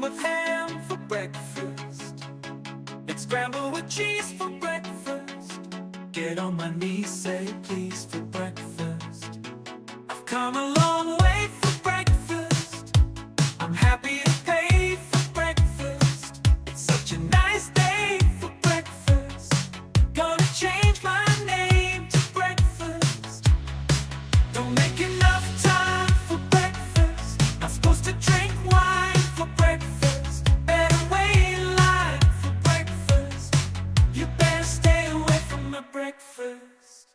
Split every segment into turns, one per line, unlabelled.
with ham for breakfast. It's scrambled with cheese for breakfast. Get on my knees, say please for breakfast. I've come a long way for breakfast. I'm happy to pay for breakfast. It's such a nice day for breakfast. Gonna change my name to breakfast. Don't make enough time for breakfast. Not supposed to drink wine for breakfast. Better wait in line for breakfast. You better stay away from my breakfast.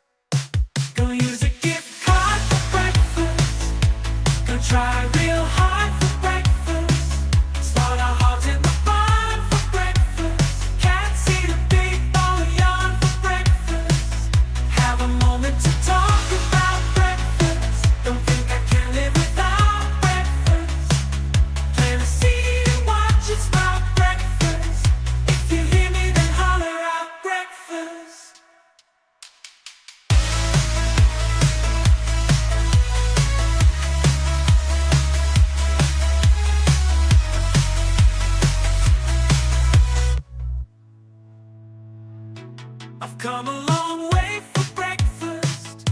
Gonna use a gift card for breakfast. Gonna try real hard for breakfast. Start our hearts in the barn for breakfast. Can't see the big ball of yarn for breakfast. Have a moment to talk about breakfast. Don't think I can live without breakfast. Plant a seed and watch it sprout breakfast. If you hear me, then holler out breakfast. I've come a long way for breakfast.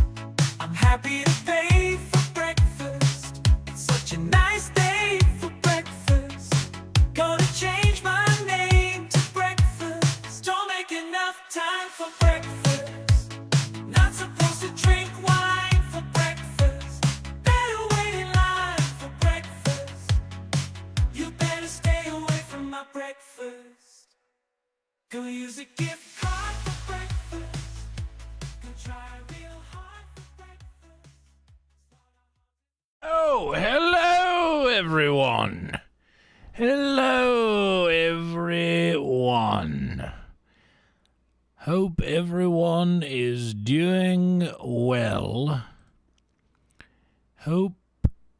I'm happy to pay for breakfast. It's such a nice day for breakfast. Gonna change my name to breakfast. Don't make enough time for breakfast. Not supposed to drink wine for breakfast. Better wait in line for breakfast. You better stay away from my breakfast. Gonna use a gift card for breakfast. Gonna try real hard for breakfast.
Oh, hello, everyone. Hello, everyone. Hope everyone is doing well. Hope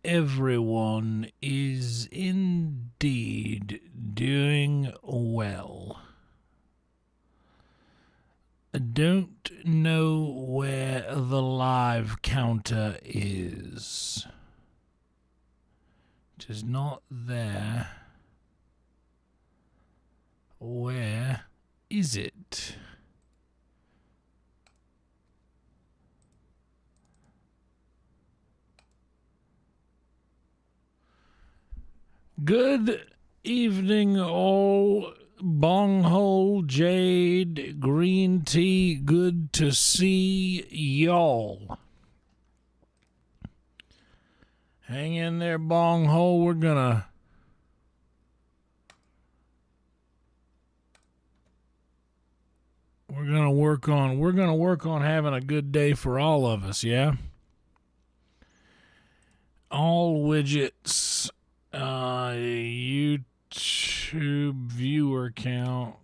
everyone is indeed doing well. I don't know where the live counter is. It is not there. Where is it? Good evening, all. Bonghole, Jade, green tea, good to see y'all. Hang in there, Bonghole. We're gonna work on having a good day for all of us, yeah? All widgets, YouTube viewer count.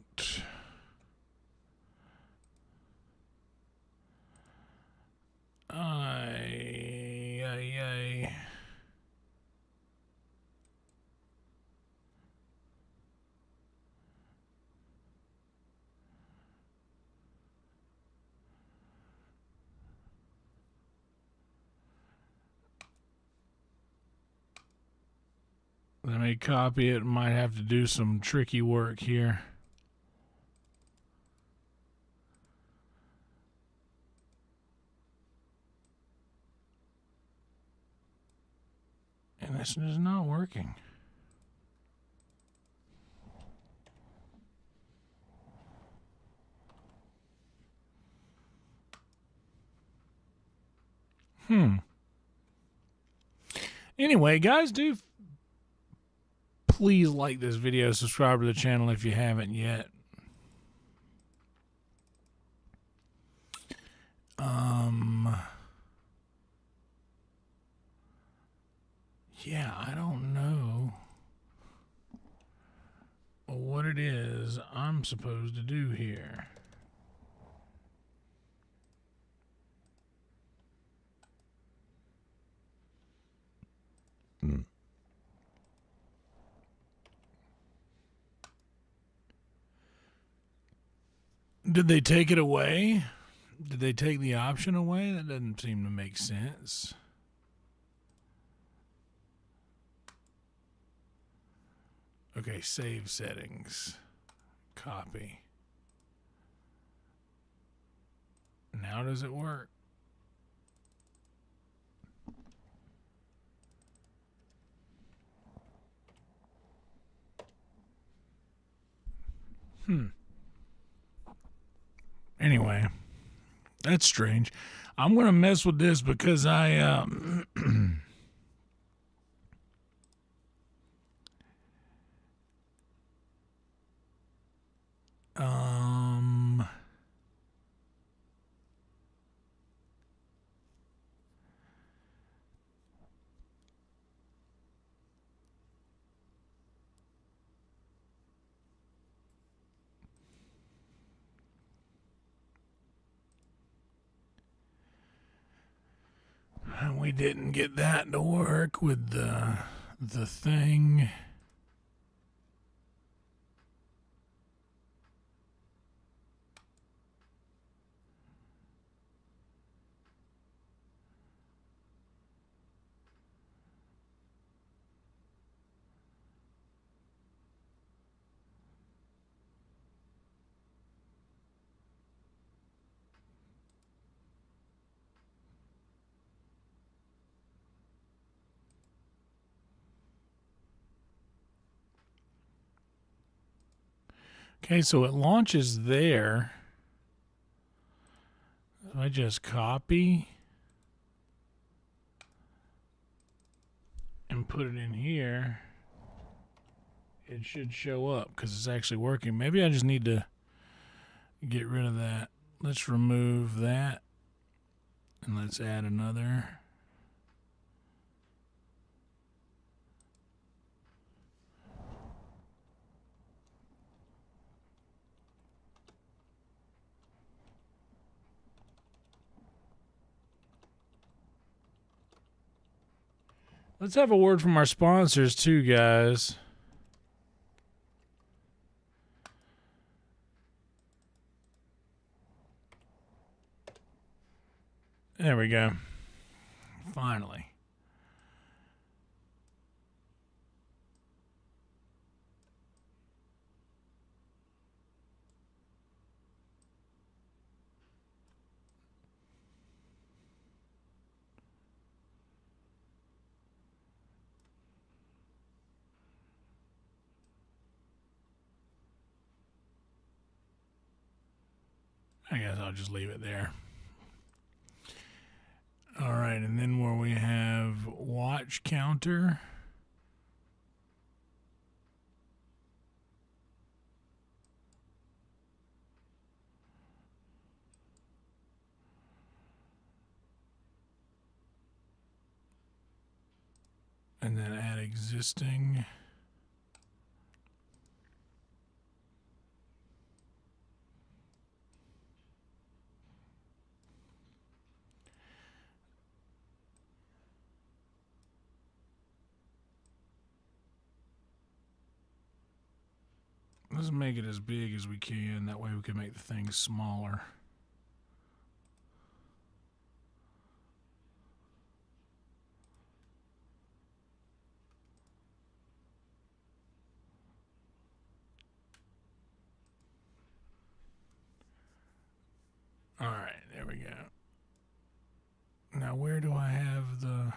Let me copy it. Might have to do some tricky work here. And this is not working. Anyway, guys, do please like this video, subscribe to the channel if you haven't yet. Yeah, I don't know what it is I'm supposed to do here. Did they take it away? Did they take the option away? That doesn't seem to make sense. Okay, save settings. Copy. Now does it work? Anyway, that's strange. I'm going to mess with this because I we didn't get that to work with the thing. Okay, so it launches there. So I just copy and put it in here. It should show up because it's actually working. Maybe I just need to get rid of that. Let's remove that and let's add another. Let's have a word from our sponsors too, guys. There we go. Finally. I guess I'll just leave it there. All right, and then where we have watch counter. And then add existing. Let's make it as big as we can. That way we can make the thing smaller. All right, there we go. Now where do I have the...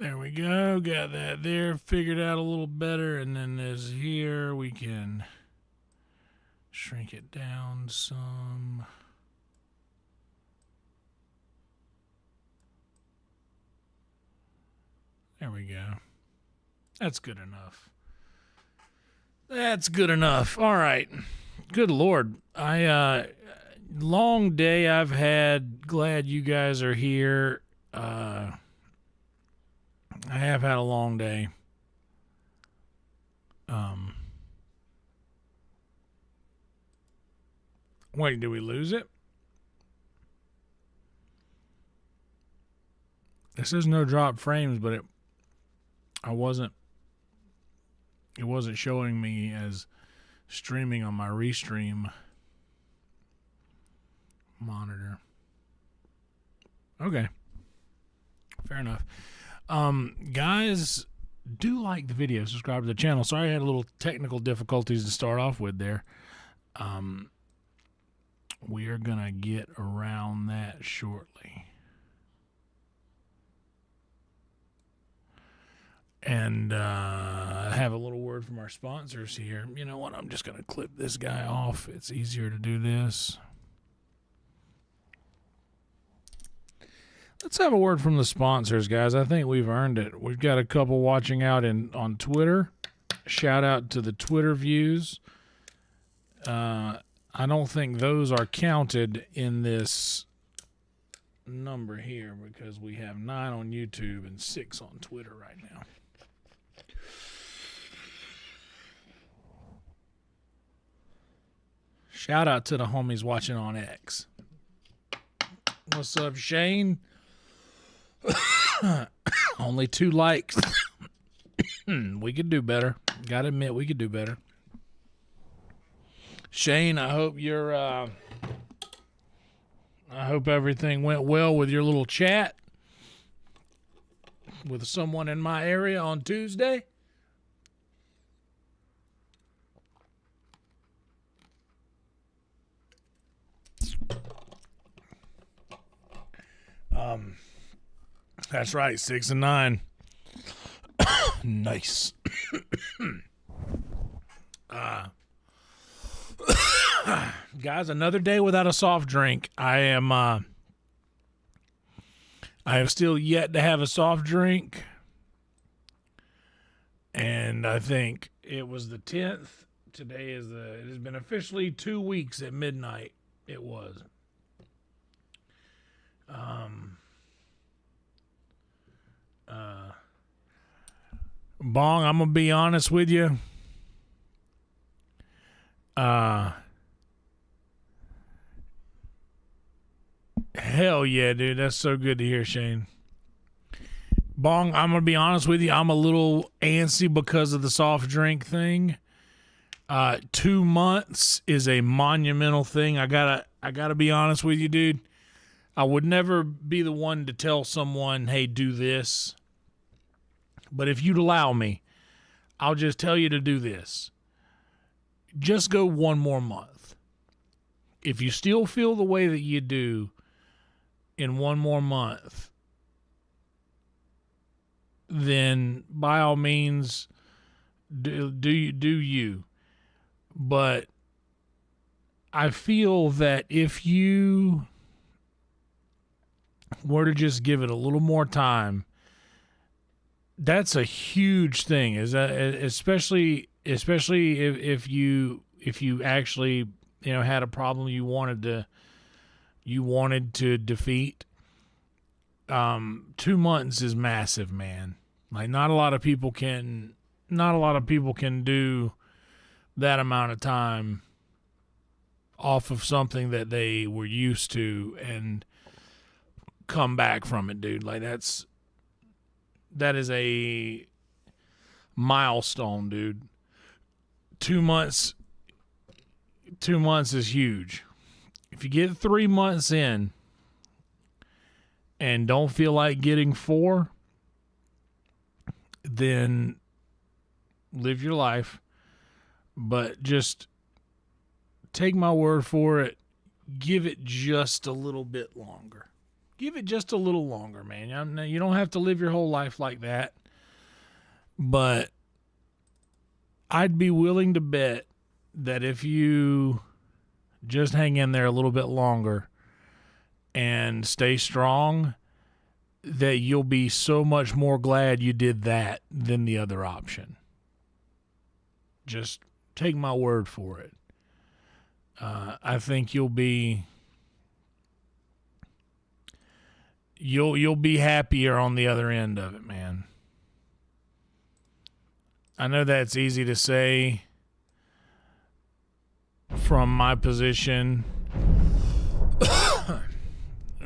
There we go. Got that there figured out a little better. And then this here, we can shrink it down some. There we go. That's good enough. That's good enough. All right. Good Lord. Long day I've had. Glad you guys are here. I have had a long day. Wait, did we lose it? It says no drop frames, but it wasn't showing me as streaming on my restream monitor. Okay. Fair enough. Guys, do like the video, subscribe to the channel. Sorry I had a little technical difficulties to start off with there. We are going to get around that shortly. And have a little word from our sponsors here. You know what? I'm just going to clip this guy off. It's easier to do this. Let's have a word from the sponsors, guys. I think we've earned it. We've got a couple watching out on Twitter. Shout out to the Twitter views. I don't think those are counted in this number here because we have 9 on YouTube and 6 on Twitter right now. Shout out to the homies watching on X. What's up, Shane? Only 2 likes. We could do better. Gotta admit, we could do better. Shane, I hope you're. I hope everything went well with your little chat with someone in my area on Tuesday. That's right, 6 and 9. Nice. Guys, another day without a soft drink. I have still yet to have a soft drink. And I think it was the 10th. Today is it has been officially 2 weeks at midnight. It was. Bong, I'm gonna be honest with you. Hell yeah, dude. That's so good to hear, Shane. Bong, I'm gonna be honest with you. I'm a little antsy because of the soft drink thing. 2 months is a monumental thing. I gotta be honest with you, dude. I would never be the one to tell someone, hey, do this. But if you'd allow me, I'll just tell you to do this. Just go 1 more month. If you still feel the way that you do in 1 more month, then by all means, do you. But I feel that if you were to just give it a little more time, that's a huge thing. Is that especially if you actually had a problem you wanted to defeat. 2 months is massive, man. Like not a lot of people can do that amount of time off of something that they were used to and come back from it, dude. Like that is a milestone, dude. 2 months is huge. If you get 3 months in and don't feel like getting 4, then live your life. But just take my word for it. Give it just a little bit longer. Give it just a little longer, man. You don't have to live your whole life like that. But I'd be willing to bet that if you just hang in there a little bit longer and stay strong, that you'll be so much more glad you did that than the other option. Just take my word for it. I think you'll be happier on the other end of it, man. I know that's easy to say from my position,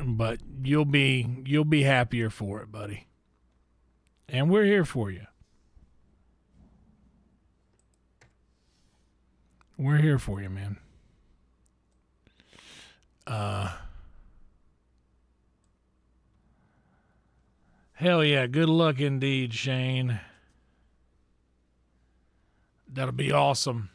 but you'll be happier for it, buddy. And we're here for you. We're here for you, man. Hell yeah, good luck indeed, Shane. That'll be awesome.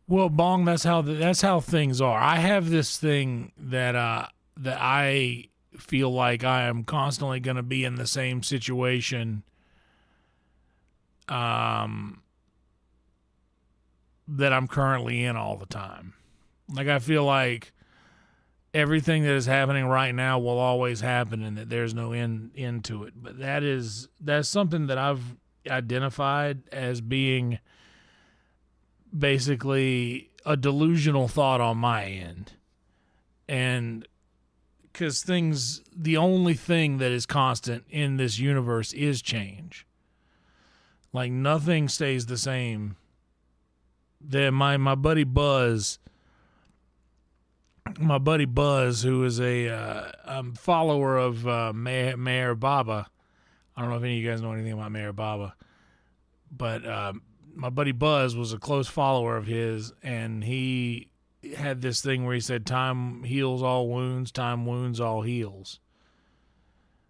Well, Bong, that's how things are. I have this thing that I feel like I am constantly going to be in the same situation that I'm currently in all the time. Like, I feel like everything that is happening right now will always happen and that there's no end to it. But that's something that I've identified as being basically a delusional thought on my end. And because the only thing that is constant in this universe is change. Like, nothing stays the same. My buddy Buzz, who is a follower of Mayor Baba. I don't know if any of you guys know anything about Mayor Baba, but my buddy Buzz was a close follower of his, and he had this thing where he said, time heals all wounds, time wounds all heals.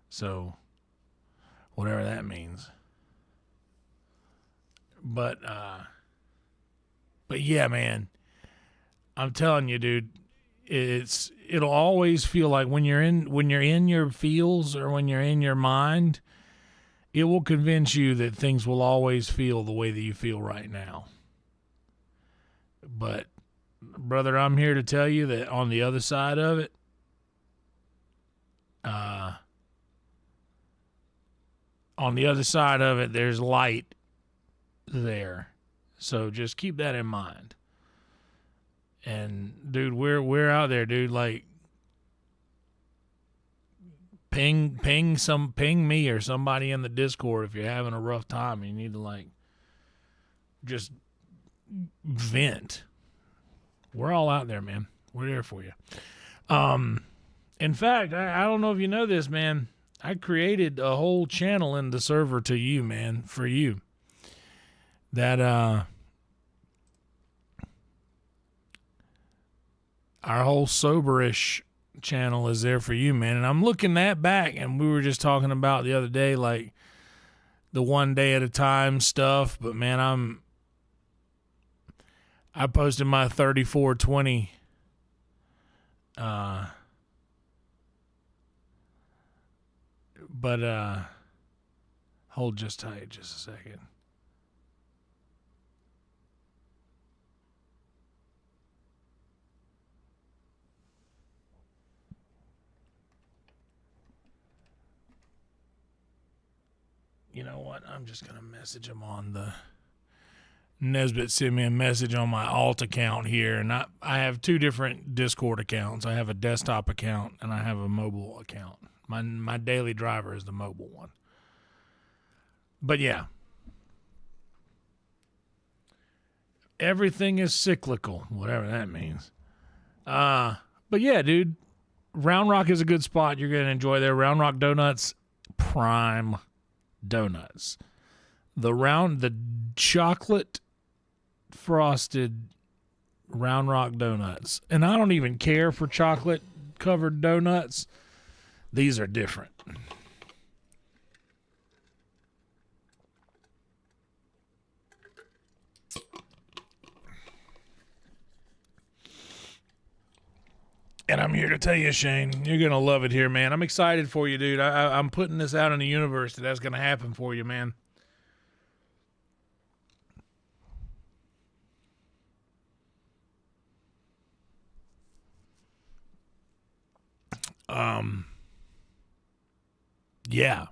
So, whatever that means. But yeah, man, I'm telling you, dude, it'll always feel like when you're in your feels or when you're in your mind, it will convince you that things will always feel the way that you feel right now. But brother, I'm here to tell you that on the other side of it, there's light there. So just keep that in mind. And dude, we're out there, dude. Like, ping me or somebody in the Discord if you're having a rough time and you need to, like, just vent. We're all out there, man. We're there for you. In fact, I don't know if you know this, man. I created a whole channel in the server to you, man, for you. That our whole Soberish channel is there for you, man. And I'm looking that back, and we were just talking about the other day, like, the one day at a time stuff. But man, I posted my 3420 but hold just tight just a second. You know what? I'm just going to message him on the... Nesbitt sent me a message on my alt account here, and I have two different Discord accounts. I have a desktop account, and I have a mobile account. My daily driver is the mobile one. But yeah. Everything is cyclical, whatever that means. But yeah, dude. Round Rock is a good spot you're going to enjoy there. Round Rock Donuts, prime donuts. The chocolate frosted Round Rock donuts. And I don't even care for chocolate covered donuts. These are different. And I'm here to tell you, Shane, you're going to love it here, man. I'm excited for you, dude. I'm putting this out in the universe that's going to happen for you, man. Yeah.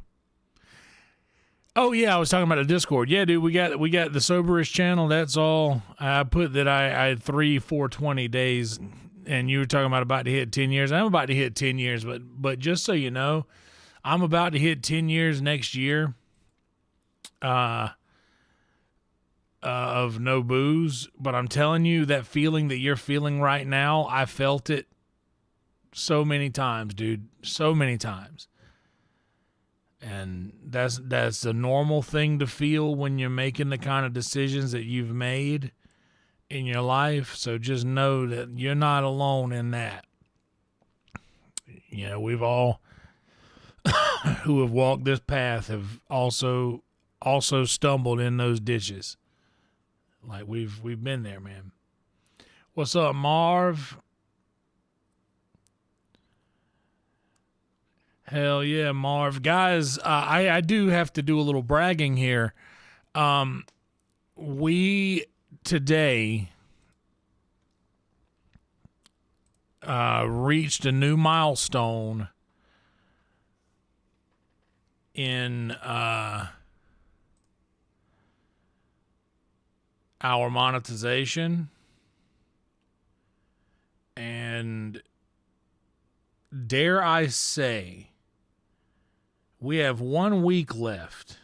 Oh yeah, I was talking about the Discord. Yeah, dude, we got the Soberish channel. That's all. I put that I had 420 days, and you were talking about to hit 10 years. I'm about to hit 10 years, but just so you know, I'm about to hit 10 years next year. Of no booze, but I'm telling you, that feeling that you're feeling right now, I felt it so many times, dude, so many times. And that's a normal thing to feel when you're making the kind of decisions that you've made in your life. So just know that you're not alone in that. You know, we've all who have walked this path have also stumbled in those ditches. Like we've been there, man. What's up, Marv? Hell yeah, Marv. Guys, I do have to do a little bragging here. We today reached a new milestone in our monetization, and dare I say, we have 1 week left.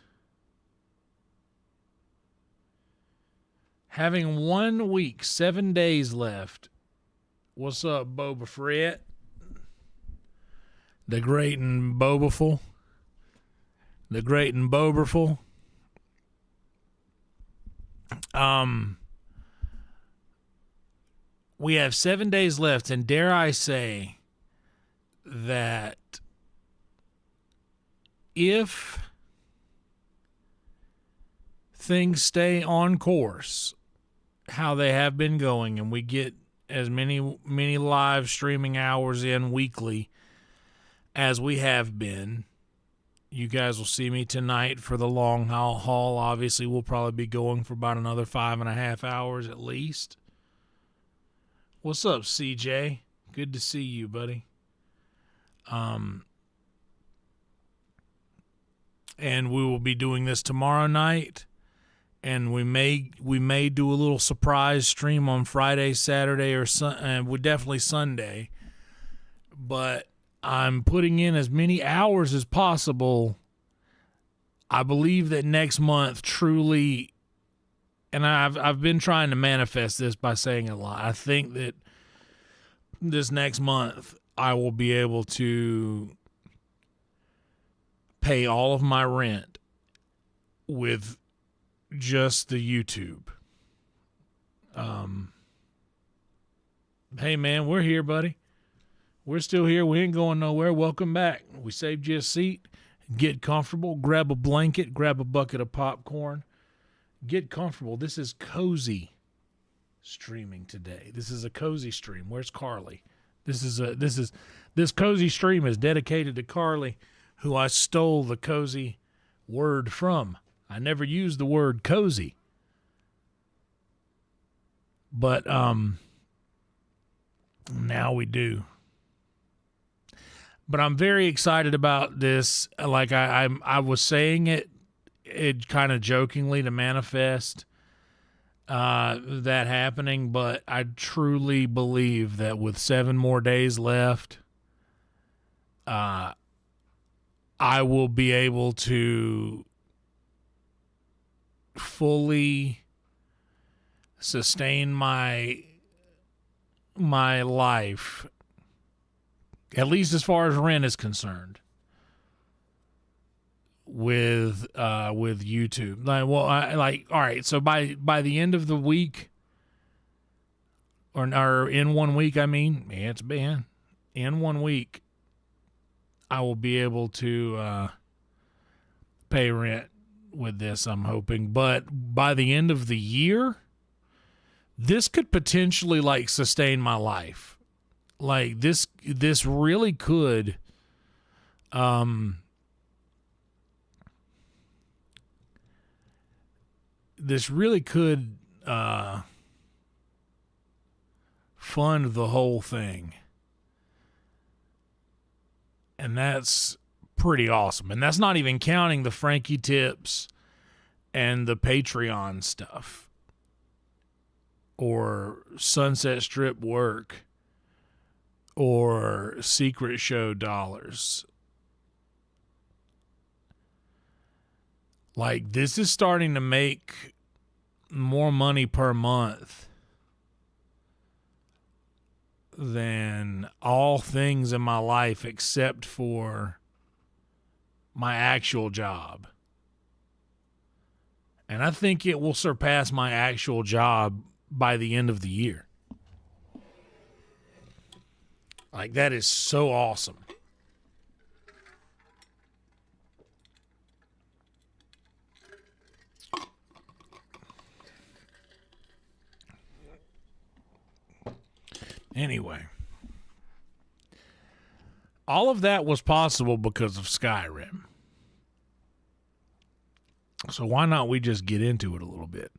Having 1 week, 7 days left. What's up, Boba Fett? The great and Bobaful. The great and Boberful. We have 7 days left, and dare I say that if things stay on course how they have been going, and we get as many live streaming hours in weekly as we have been, you guys will see me tonight for the long haul. Obviously, we'll probably be going for about another 5.5 hours at least. What's up, CJ? Good to see you, buddy. And we will be doing this tomorrow night, and we may do a little surprise stream on Friday, Saturday, or definitely Sunday. But I'm putting in as many hours as possible. I believe that next month truly, and I've been trying to manifest this by saying a lot. I think that this next month I will be able to pay all of my rent with just the YouTube. Hey man, we're here, buddy. We're still here. We ain't going nowhere. Welcome back. We saved you a seat. Get comfortable. Grab a blanket. Grab a bucket of popcorn. Get comfortable. This is cozy streaming today. This is a cozy stream. Where's Carly? This cozy stream is dedicated to Carly, who I stole the cozy word from. I never used the word cozy. But now we do. But I'm very excited about this. Like I was saying it kind of jokingly to manifest that happening, but I truly believe that with 7 more days left, I will be able to fully sustain my life, at least as far as rent is concerned, with YouTube. All right, so by the end of the week, or in 1 week, I mean, it's been in 1 week, I will be able to pay rent with this, I'm hoping. But by the end of the year, this could potentially sustain my life. Like this really could fund the whole thing. And that's pretty awesome. And that's not even counting the Frankie tips and the Patreon stuff or Sunset Strip work or secret show dollars. Like, this is starting to make more money per month than all things in my life except for my actual job. And I think it will surpass my actual job by the end of the year. Like, that is so awesome. Anyway, all of that was possible because of Skyrim. So why not we just get into it a little bit?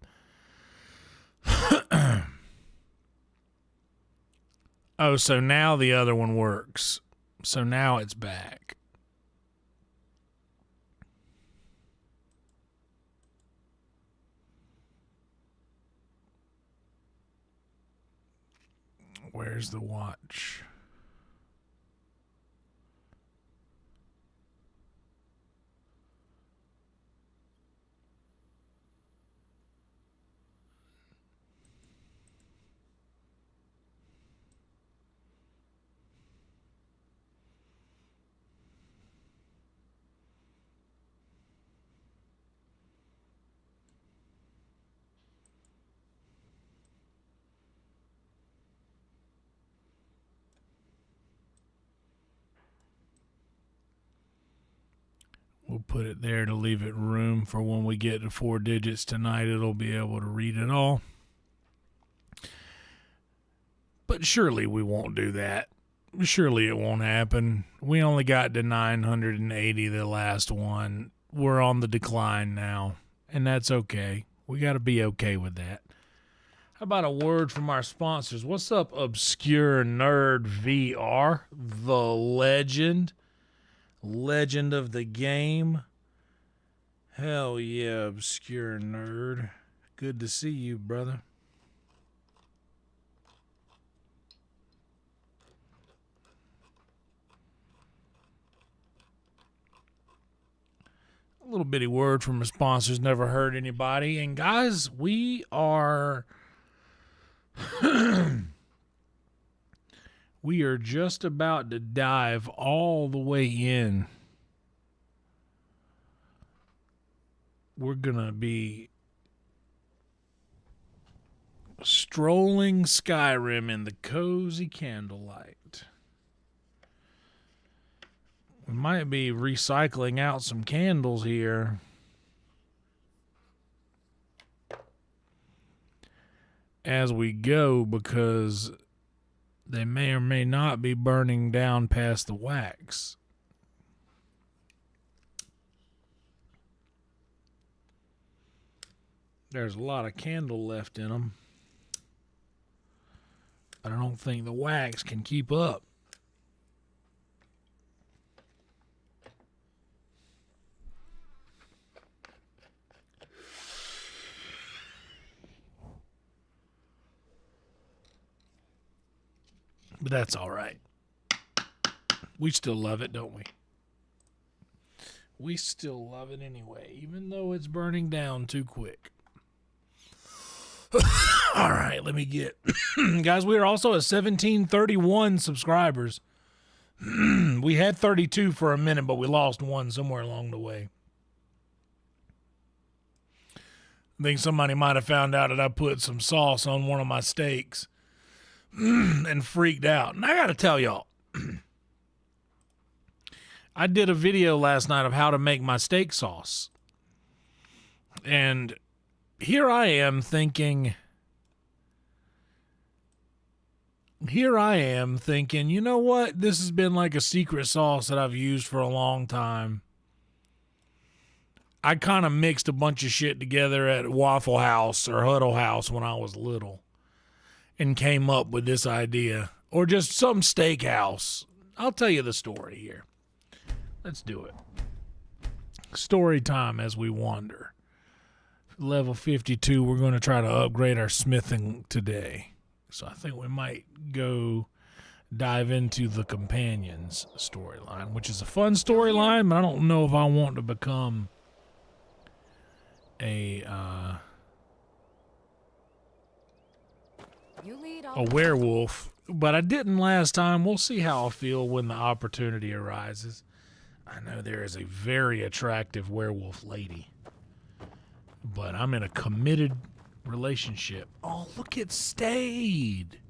Oh, so now the other one works. So now it's back. Where's the watch? We'll put it there to leave it room for when we get to 4 digits tonight. It'll be able to read it all. But surely we won't do that. Surely it won't happen. We only got to 980 the last one. We're on the decline now, and that's okay. We got to be okay with that. How about a word from our sponsors? What's up, Obscure Nerd VR? The legend of the game. Hell yeah, Obscure Nerd. Good to see you, brother. A little bitty word from our sponsors never hurt anybody. And guys, we are we are just about to dive all the way in. We're going to be strolling Skyrim in the cozy candlelight. We might be recycling out some candles here. As we go, because they may or may not be burning down past the wax. There's a lot of candle left in them. But I don't think the wax can keep up. But that's all right. We still love it, don't we? We still love it anyway, even though it's burning down too quick. All right, let me get... Guys, we are also at 1731 subscribers. We had 32 for a minute, but we lost one somewhere along the way. I think somebody might have found out that I put some sauce on one of my steaks. And freaked out. And I gotta tell y'all, I did a video last night of how to make my steak sauce. And here I am thinking, you know what? This has been like a secret sauce that I've used for a long time. I kind of mixed a bunch of shit together at Waffle House or Huddle House when I was little. And came up with this idea. Or just some steakhouse. I'll tell you the story here. Let's do it. Story time as we wander. Level 52, we're going to try to upgrade our smithing today. So I think we might go dive into the companions storyline, which is a fun storyline, but I don't know if I want to become a werewolf. But I didn't last time. We'll see how I feel when the opportunity arises. I know there is a very attractive werewolf lady, but I'm in a committed relationship. Oh, look, it stayed.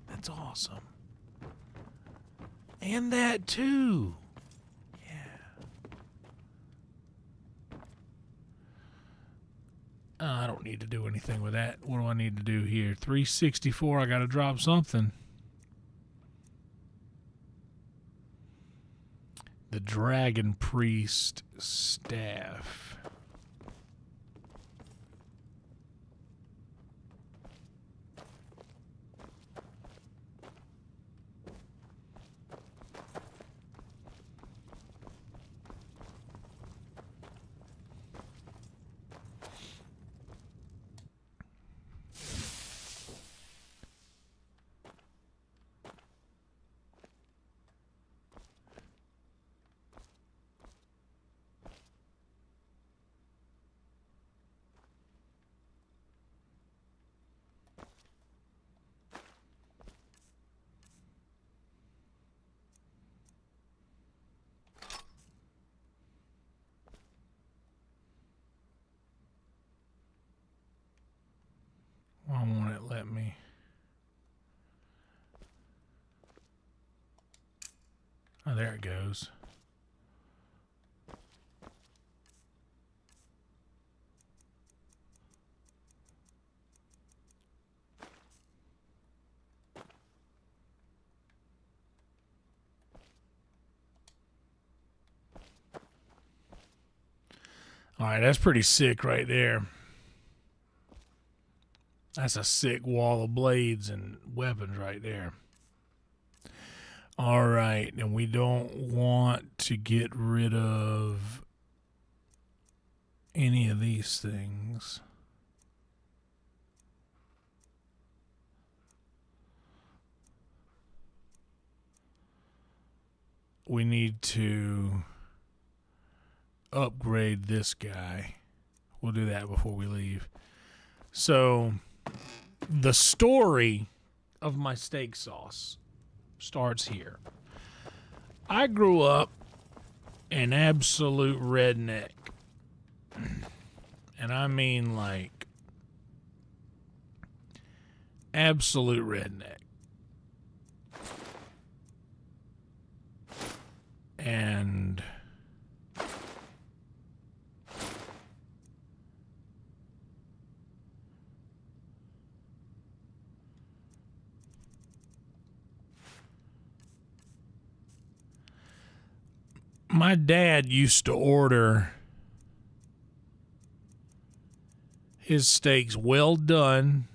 That's awesome. And that too. Yeah. I don't need to do anything with that. What do I need to do here? 364, I got to drop something. The Dragon Priest Staff. Why won't it let me? Oh, there it goes. All right, that's pretty sick right there. That's a sick wall of blades and weapons right there. All right, and we don't want to get rid of any of these things. We need to upgrade this guy. We'll do that before we leave. So the story of my steak sauce starts here. I grew up an absolute redneck. And I mean like absolute redneck. And my dad used to order his steaks well done,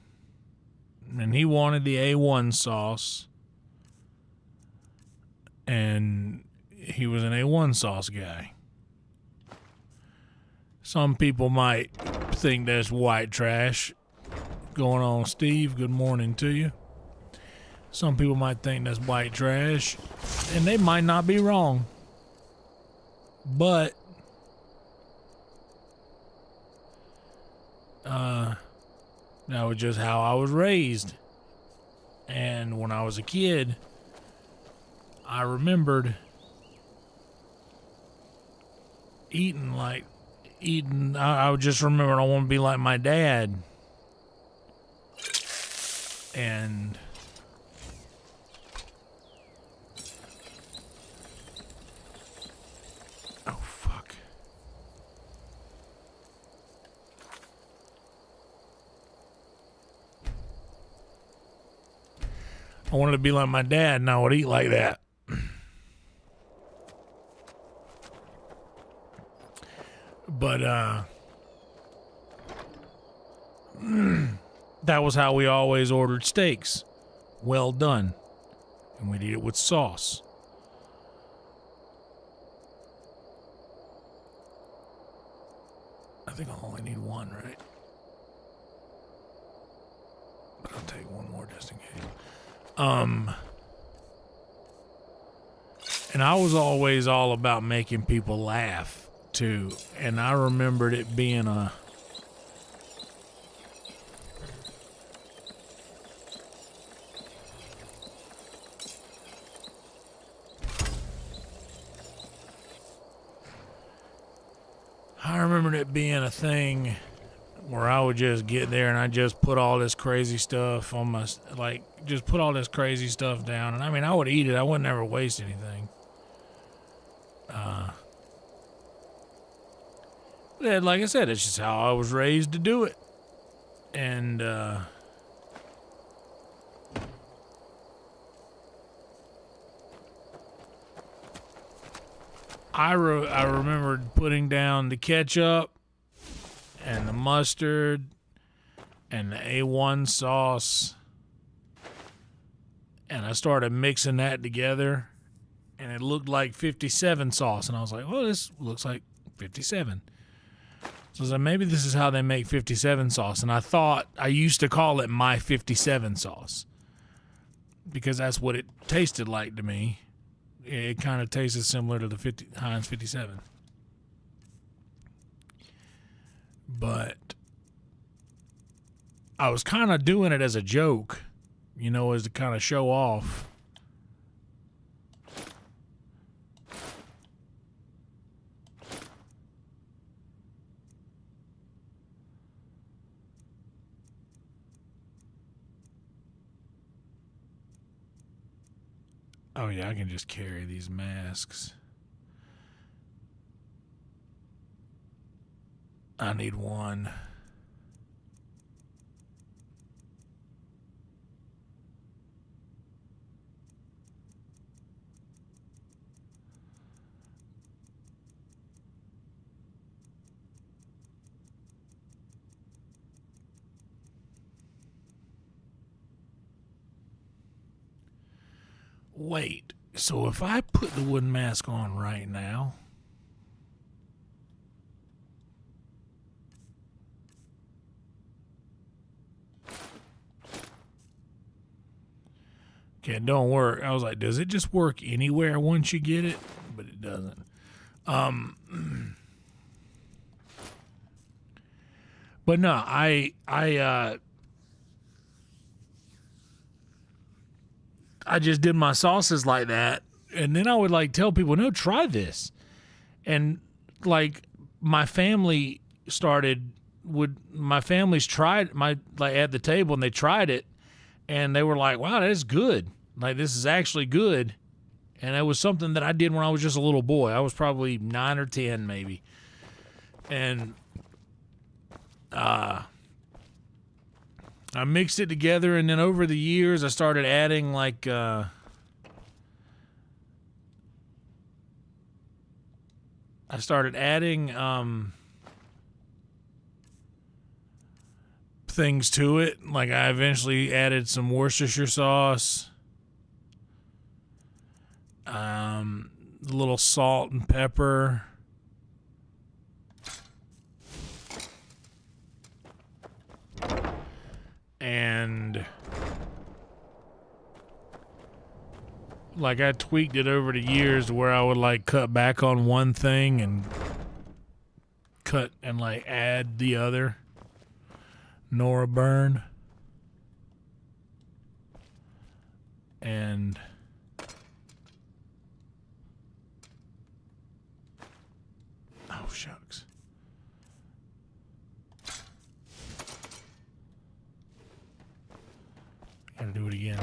and he wanted the A1 sauce, and he was an A1 sauce guy. Some people might think that's white trash. Going on, Steve, good morning to you. Some people might think that's white trash, and they might not be wrong. But that was just how I was raised. And when I was a kid, I remembered I would just remember I want to be like my dad. And oh, fuck. I wanted to be like my dad, and I would eat like that. But that was how we always ordered steaks. Well done. And we'd eat it with sauce. think I'll only need one, right? But I'll take one more just in case. And I was always all about making people laugh too, and I remembered it being a thing where I would just get there and I just put all this crazy stuff on my, like, just put all this crazy stuff down. And I mean, I would eat it. I would never waste anything. But like I said, it's just how I was raised to do it. And, I remembered putting down the ketchup and the mustard and the A1 sauce, and I started mixing that together, and it looked like 57 sauce, and I was like, well, this looks like 57. So I was like, maybe this is how they make 57 sauce, and I used to call it my 57 sauce because that's what it tasted like to me. It kind of tasted similar to the Heinz 57. But I was kind of doing it as a joke, you know, as to kind of show off. Oh yeah, I can just carry these masks. I need one. Wait, so if I put the wooden mask on right now, okay, it don't work. I was like, does it just work anywhere once you get it? But it doesn't. But no, I just did my sauces like that, and then I would like tell people, no, try this. And like my family's tried my, like, at the table, and they tried it, and they were like, wow, that is good. Like, this is actually good. And it was something that I did when I was just a little boy. I was probably 9 or 10 maybe. And I mixed it together, and then over the years I started adding like things to it. Like, I eventually added some Worcestershire sauce, a little salt and pepper, and like I tweaked it over the years to where I would like cut back on one thing and cut and like add the other. Nora Burn. And oh shucks. Gotta do it again.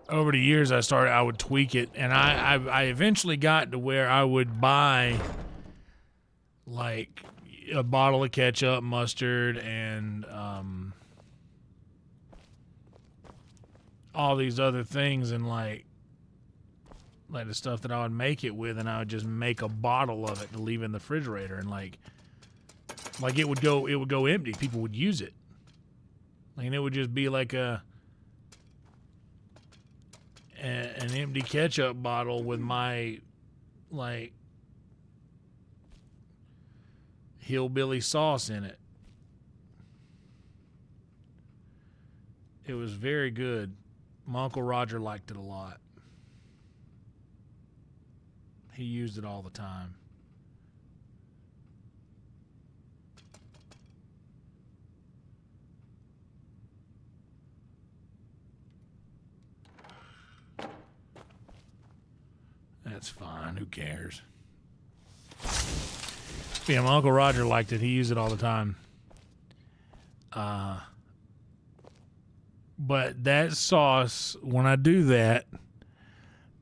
Over the years I would tweak it, and I eventually got to where I would buy like a bottle of ketchup, mustard, and all these other things, and like the stuff that I would make it with, and I would just make a bottle of it to leave in the refrigerator, and like it would go empty. People would use it. Like, and it would just be like an empty ketchup bottle with my like hillbilly sauce in it. It was very good. My Uncle Roger liked it a lot. He used it all the time. That's fine. Who cares? Yeah, my Uncle Roger liked it. He used it all the time. But that sauce, when I do that,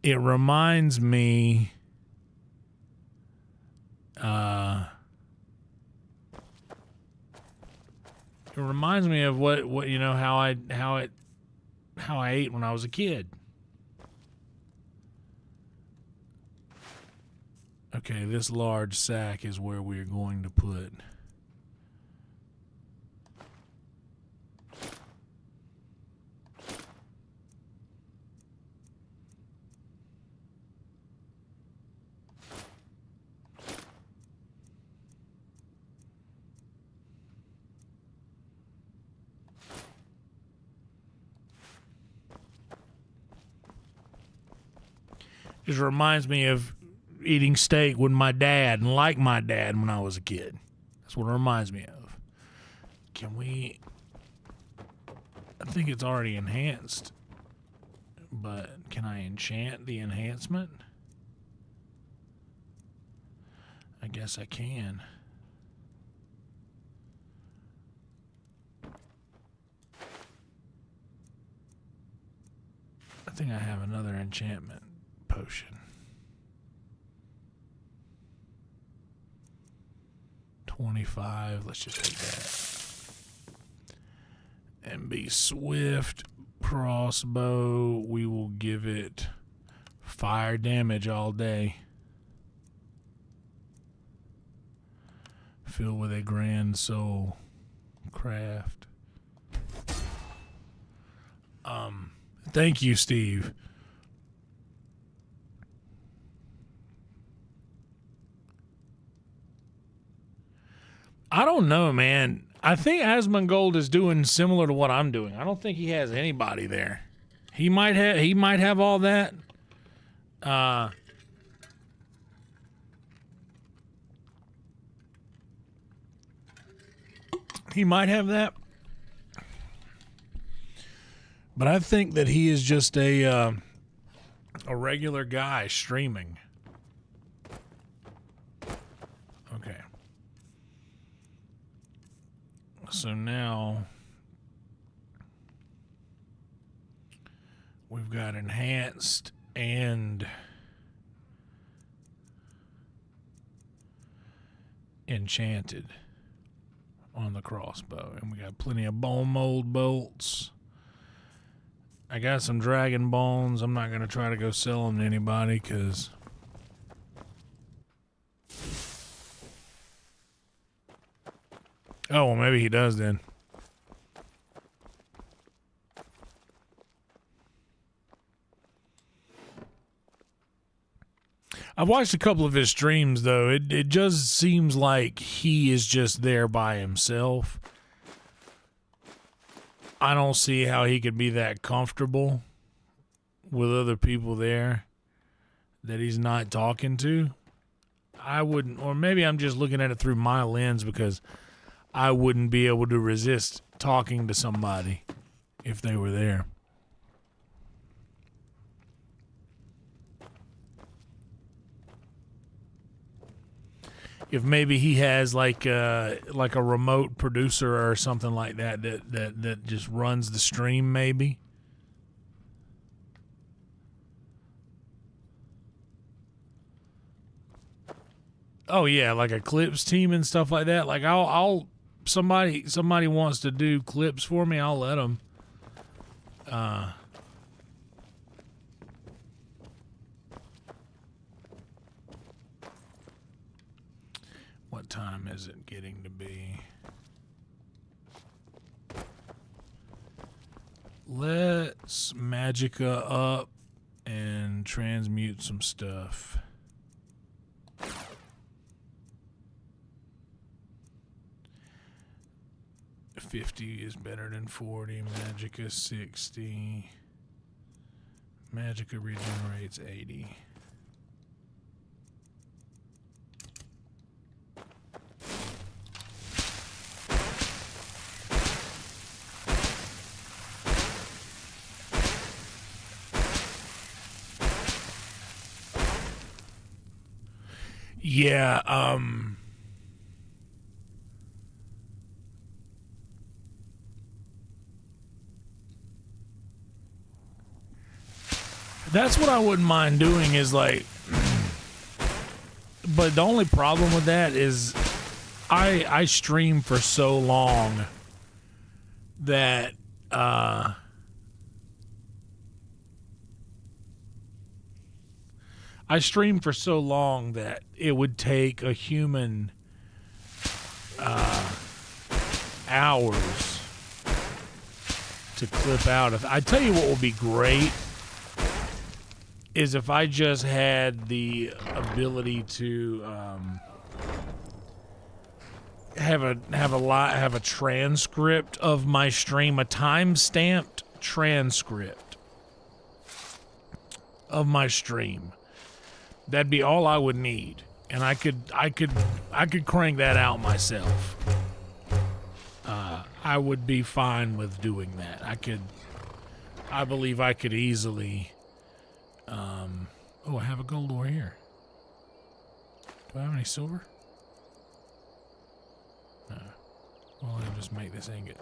it reminds me of what you know, how I ate when I was a kid. Okay, this large sack is where we're going to put just reminds me of eating steak with my dad and like my dad when I was a kid. That's what it reminds me of. Can we... I think it's already enhanced. But can I enchant the enhancement? I guess I can. I think I have another enchantment potion. 25. Let's just take that. And be swift. Crossbow. We will give it fire damage all day. Filled with a grand soul. Craft. Thank you, Steve. I don't know, man. I think Asmongold is doing similar to what I'm doing. I don't think he has anybody there. He might have all that. He might have that. But I think that he is just a regular guy streaming. Okay. So now we've got enhanced and enchanted on the crossbow. And we got plenty of bone mold bolts. I got some dragon bones. I'm not going to try to go sell them to anybody because oh, well, maybe he does then. I've watched a couple of his streams, though. It just seems like he is just there by himself. I don't see how he could be that comfortable with other people there that he's not talking to. I wouldn't, or maybe I'm just looking at it through my lens because I wouldn't be able to resist talking to somebody if they were there. If maybe he has like a remote producer or something like that just runs the stream, maybe. Oh yeah, like a clips team and stuff like that. Like I'll somebody wants to do clips for me, I'll let them. What time is it getting to be? Let's Magicka up and transmute some stuff. 50 is better than 40. Magicka 60. Magicka regenerates 80. Yeah, that's what I wouldn't mind doing is like, but the only problem with that is I stream for so long that it would take a human hours to clip out. I tell you what will be great is if I just had the ability to have a transcript of my stream, a time-stamped transcript of my stream. That'd be all I would need, and I could crank that out myself. I would be fine with doing that. I believe I could easily. Oh, I have a gold ore here. Do I have any silver? No. Well, I'll just make this ingot.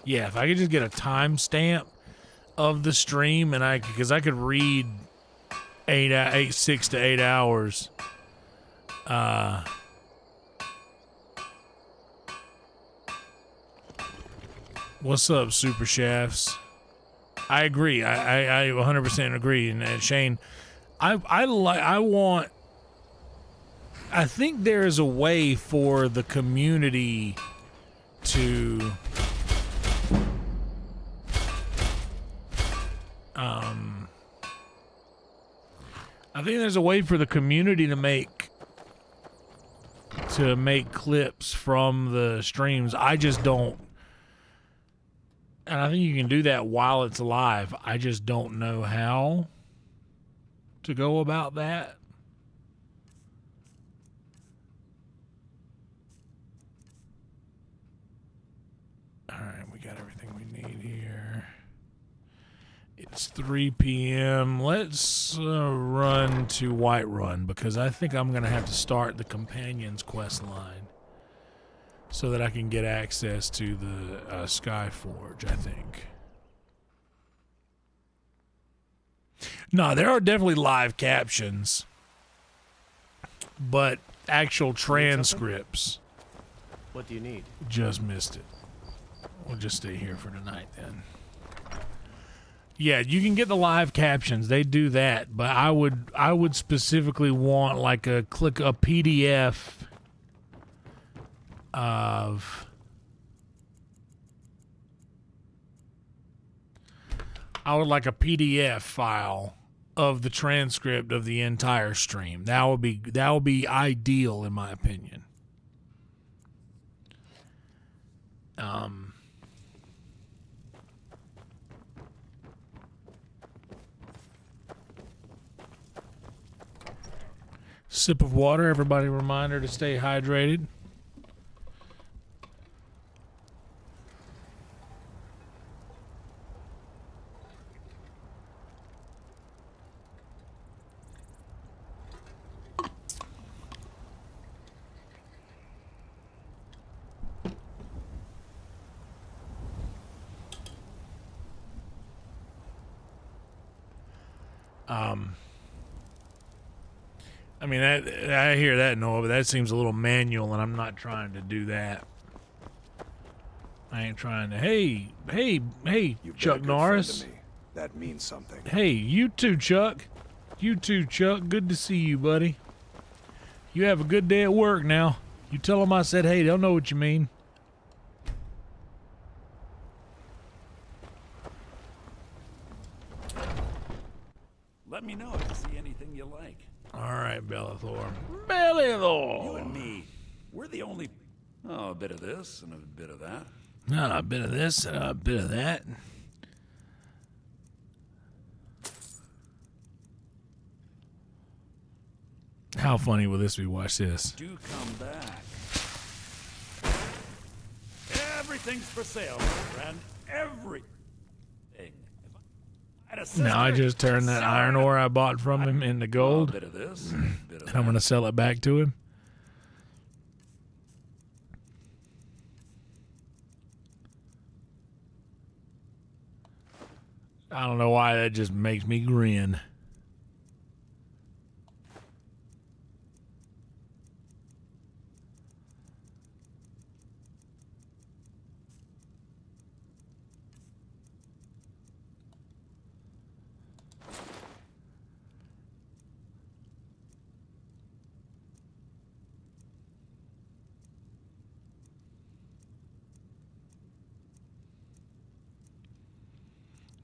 Yeah, if I could just get a timestamp of the stream, and because I could read 6 to 8 hours. What's up, Super Chefs? I agree. I 100% agree. And Shane, I think there is a way for the community to I think there's a way for the community to make clips from the streams. I just don't. And I think you can do that while it's live. I just don't know how to go about that. All right, we got everything we need here. It's 3 p.m. Let's run to Whiterun, because I think I'm going to have to start the Companions quest line so that I can get access to the Skyforge, I think. No, there are definitely live captions, but actual transcripts.
What do you need?
Just missed it. We'll just stay here for tonight then. Yeah, you can get the live captions. They do that, but I would specifically want like a PDF of I would like a PDF file of the transcript of the entire stream. That would be ideal in my opinion. Sip of water. Everybody, reminder to stay hydrated. I mean, I hear that, Noah, but that seems a little manual, and I'm not trying to do that. I ain't trying to. Hey, Chuck Norris.
That means something.
Hey, you too, Chuck. You too, Chuck. Good to see you, buddy. You have a good day at work now. You tell them I said, hey, they'll know what you mean.
let me know if you see anything you like.
All right, Bellathor.
You
Bellathor!
and me, we're the only... Oh, a bit of this and a bit of that.
A bit of this and a bit of that. How funny will this be? Watch this.
Do come back. Everything's for sale, my friend. Everything. If I had a sister,
Now I just turned that
sell
iron
her.
ore I bought from him into
Oh, a
gold,
bit of this, a bit of
and I'm going to
that.
sell it back to him. I don't know why that just makes me grin.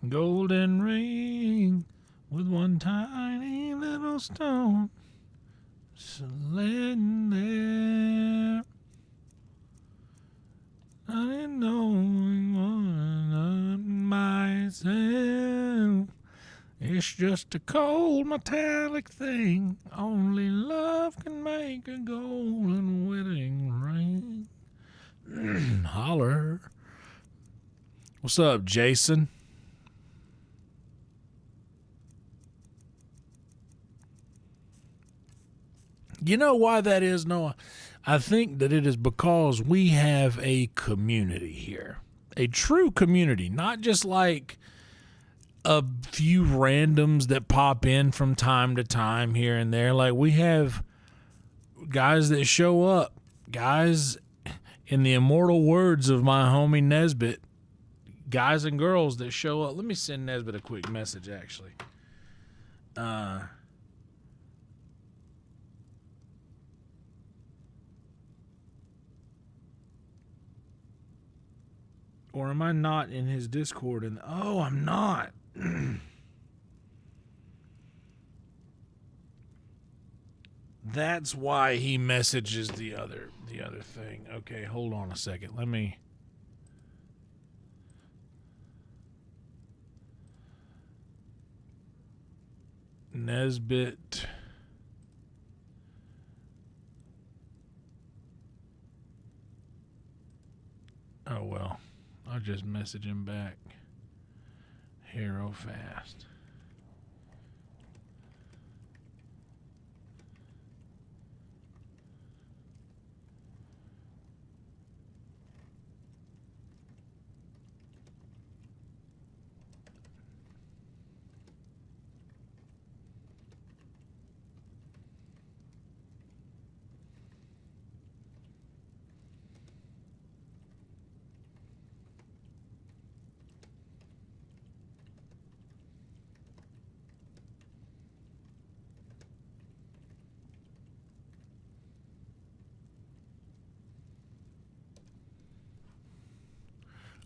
Golden ring with one tiny little stone sitting there. I didn't know myself. It's just a cold metallic thing. Only love can make a golden wedding ring. Holler. What's up, Jason? You know why that is, Noah? I think that it is because we have a community here. A true community, not just like a few randoms that pop in from time to time here and there. Like, we have guys that show up. Guys, in the immortal words of my homie Nesbitt, guys and girls that show up. Let me send Nesbitt a quick message, actually. Or am I not in his Discord? And oh, I'm not. That's why he messages the other thing. Okay, hold on a second. Let me. Nesbitt. Oh well. I'll just message him back. Hero fast.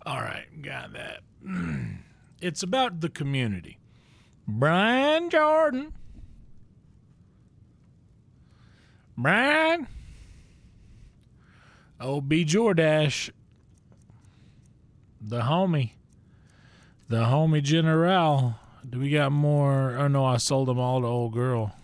All right, got that. It's about the community. Brian Jordan. Brian. Oh, B. Jordash. The homie. The homie General. Do we got more? Oh, no, I sold them all to old girl.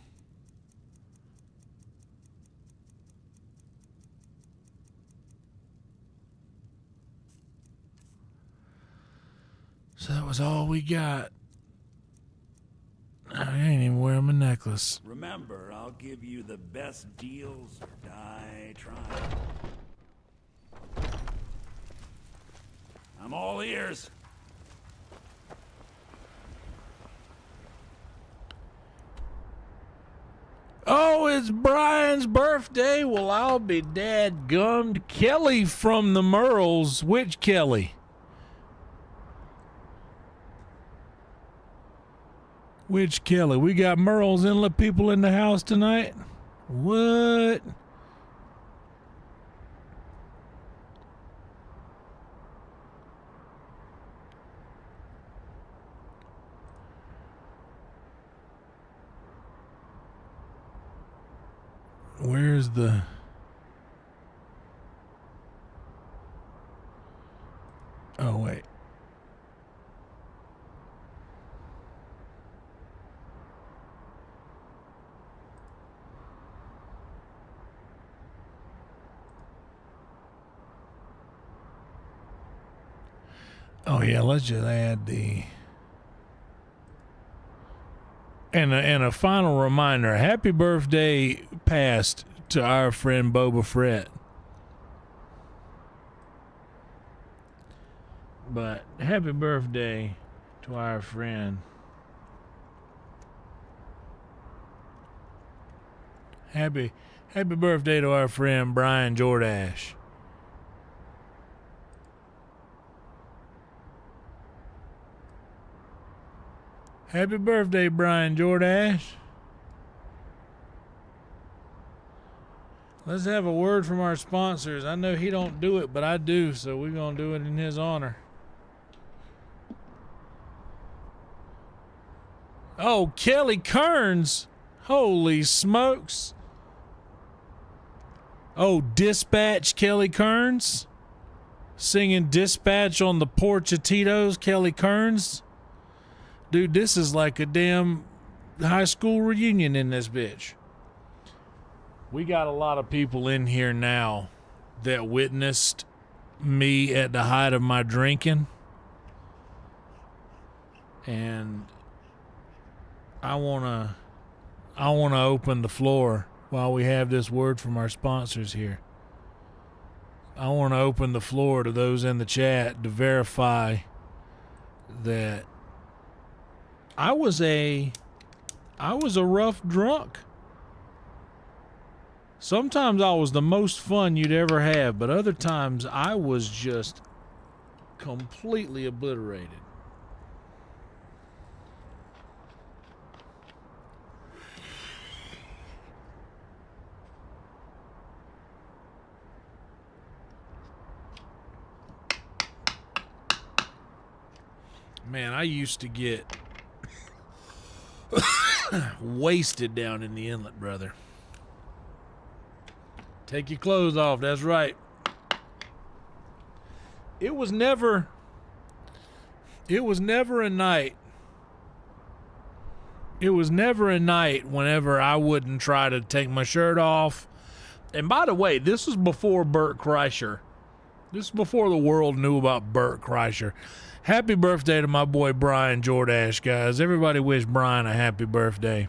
So that was all we got. I ain't even wearing my necklace.
Remember, I'll give you the best deals or die trying. I'm all ears.
Oh, it's Brian's birthday. Well, I'll be dadgummed. Kelly from the Merles. Which Kelly? Which Kelly? We got Merle's Inlet people in the house tonight? What? Where's the... Oh, wait. Oh, yeah, let's just add the... And a final reminder, happy birthday past to our friend Boba Fett. But happy birthday to our friend. Happy birthday to our friend Brian Jordash. Happy birthday, Brian Jordash. Let's have a word from our sponsors. I know he don't do it, but I do, so we're going to do it in his honor. Oh, Kelly Kearns. Holy smokes. Oh, Dispatch Kelly Kearns. Singing Dispatch on the porch of Tito's, Kelly Kearns. Dude, this is like a damn high school reunion in this bitch. We got a lot of people in here now that witnessed me at the height of my drinking. And I want to open the floor while we have this word from our sponsors here. I want to open the floor to those in the chat to verify that I was a rough drunk. Sometimes I was the most fun you'd ever have, but other times I was just completely obliterated. Man, I used to get wasted down in the inlet, brother. Take your clothes off, that's right. It was never a night. It was never a night whenever I wouldn't try to take my shirt off. And by the way, this was before Bert Kreischer. This is before the world knew about Bert Kreischer. Happy birthday to my boy Brian Jordash, guys. Everybody wish Brian a happy birthday.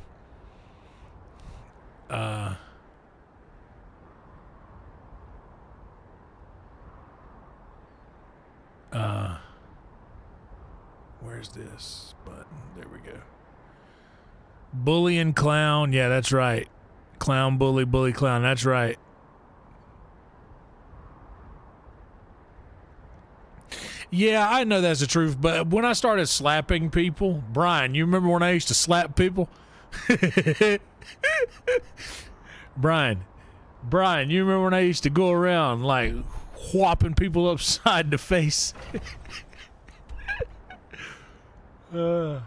Where's this button? There we go. Bully and clown. Yeah, that's right. Clown, bully, bully, clown. That's right. Yeah, I know that's the truth, but when I started slapping people, Brian, you remember when I used to slap people? Brian, you remember when I used to go around like whopping people upside the face? I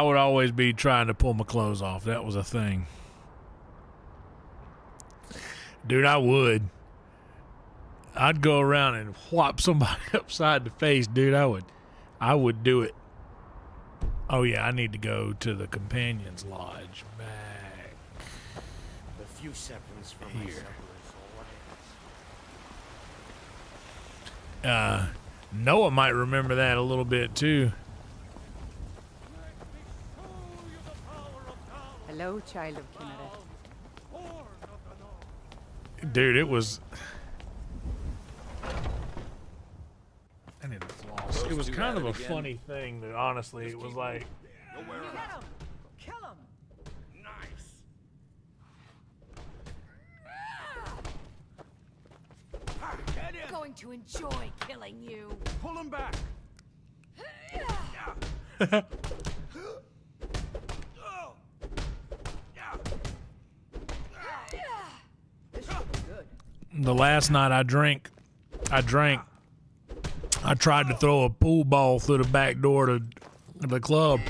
would always be trying to pull my clothes off. That was a thing. Dude, I would. I'd go around and whop somebody upside the face, dude. I would do it. Oh yeah, I need to go to the Companions Lodge back
A few seconds from
here.
my
Noah might remember that a little bit too.
Hello, child of Kinneret.
Dude, it was... I need to floss. It was kind of a funny thing that honestly, it was like...
You hit him! Kill him!
Nice. Get in.
Going to enjoy killing you.
Pull him back.
This should be good.
The last night I drank. I tried to throw a pool ball through the back door to the club.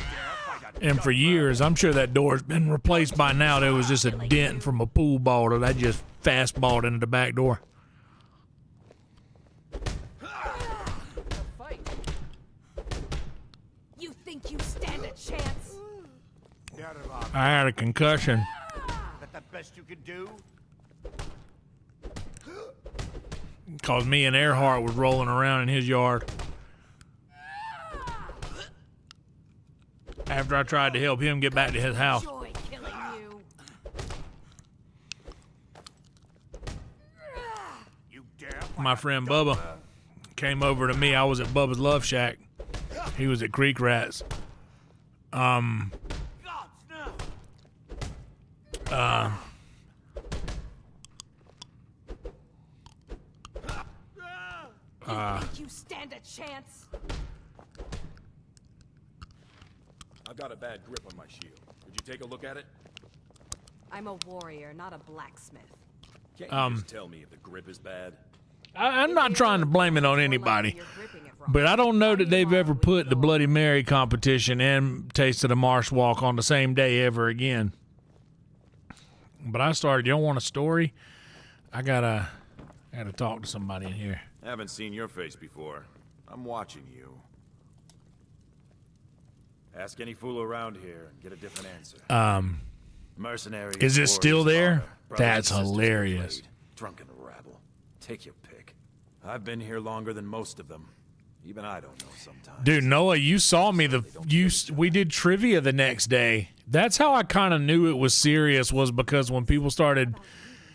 And for years, I'm sure that door's been replaced by now. There was just a dent from a pool ball that I just fastballed into the back door.
Fight. You think you stand a chance?
I had a concussion.
That the best you could do?
Because me and Earhart was rolling around in his yard. After I tried to help him get back to his house.
Enjoy killing you.
You dare?
My friend Bubba came over to me. I was at Bubba's Love Shack. He was at Creek Rats.
Gods, no!
You think you stand a chance?
I've got a bad grip on my shield. Could you take a look at it?
I'm a warrior, not a blacksmith.
Can't you just tell me if the grip is bad?
I'm not trying to blame it on anybody, but I don't know that they've ever put the Bloody Mary competition and Taste of the Marsh Walk on the same day ever again. But I started, you don't want a story? I gotta talk to somebody in here.
Haven't seen your face before. I'm watching you. Ask any fool around here and get a different answer. Mercenaries.
Is it still
warriors,
there?
honor, brothers
That's
and sisters
hilarious.
betrayed, Drunken rabble. Take your pick. I've been here longer than most of them. Even I don't know sometimes.
Dude, Noah, you saw me. We did trivia the next day. That's how I kind of knew it was serious, was because when people started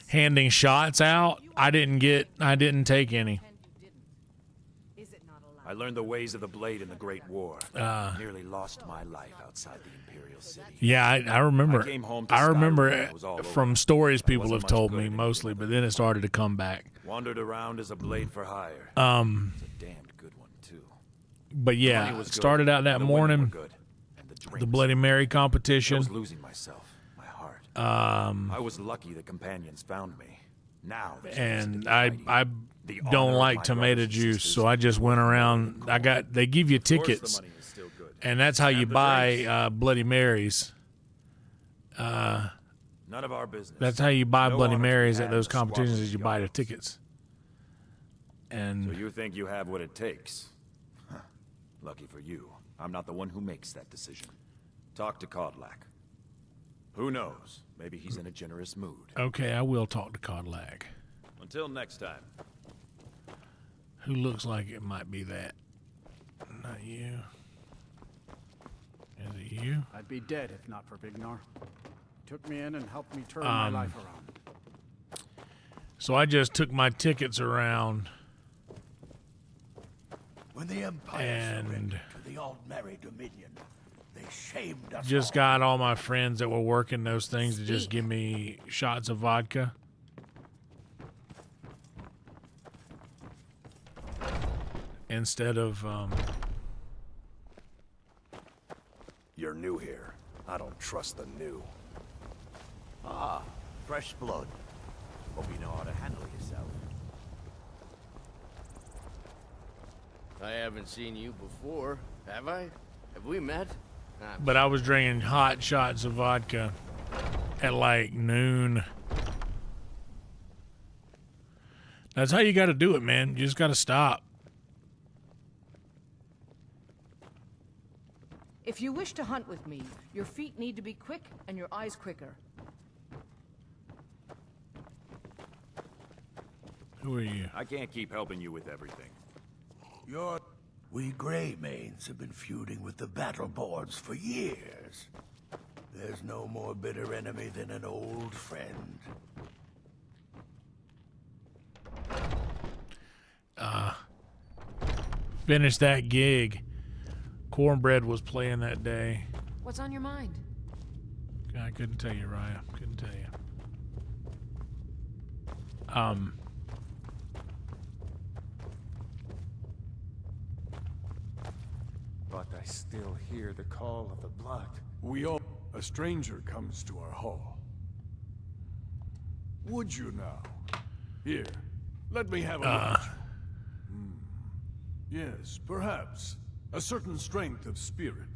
handing shots out, I didn't take any.
Is it not allowed?
I learned the ways of the blade in the Great War. Nearly lost my life outside the Imperial City.
Yeah, I remember.
I came home to
I
Skyrim
remember
when it was all
from
over.
stories
I
people
wasn't
have
much
told
good
me
at
mostly,
anything.
but then it started to come back.
Wandered around as a blade for hire. It's a damned good one too.
But
Money
yeah,
was good,
started out that
the women were
morning,
good, and the
the
drinks.
Bloody Mary
I
competition.
was losing myself, my heart. I was lucky the companions found me. Now, there's reason to
And
be
I
fighting. The honor
don't
of
like
my
tomato
brothers and
juice,
sisters
so I just went around. They give you
Of course the
tickets,
money is still good.
and that's how you
And the
buy
drinks.
Bloody Marys.
None of our business.
That's how you buy
No
Bloody
honor to be
Marys
had
at those
in the squabble
competitions,
with
is you buy the
yards.
tickets.
So
And
you think you have what it takes? Huh. Lucky for you, I'm not the one who makes that decision. Talk to Kodlak. Who knows? Maybe he's in a generous mood.
okay, I will talk to Cadillac,
Until next time.
who looks like it might be that. Not you. Is it you?
I'd be dead if not for Vignar. Took me in and helped me turn my life around.
So I just took my tickets around
When the Empire
And-
surrendered to the Aldmeri Dominion, they shamed us
just
all.
got all my friends that were working those things to just give me shots of vodka. Instead of,
You're new here. I don't trust the new.
Ah, fresh blood. Hope you know how to handle yourself.
I haven't seen you before, have I? Have we met?
but I was drinking hot shots of vodka at like noon. That's how you got to do it, man. You just got to stop.
If you wish to hunt with me, your feet need to be quick and your eyes quicker.
Who are you?
I can't keep helping you with everything.
We Greymanes have been feuding with the battle boards for years. There's no more bitter enemy than an old friend.
Finished that gig. Cornbread was playing that day.
What's on your mind?
I couldn't tell you, Raya. Couldn't tell you.
But I still hear the call of the blood. We all... A stranger comes to our hall. Would you now? Here, let me have a look. Yes, perhaps. A certain strength of spirit.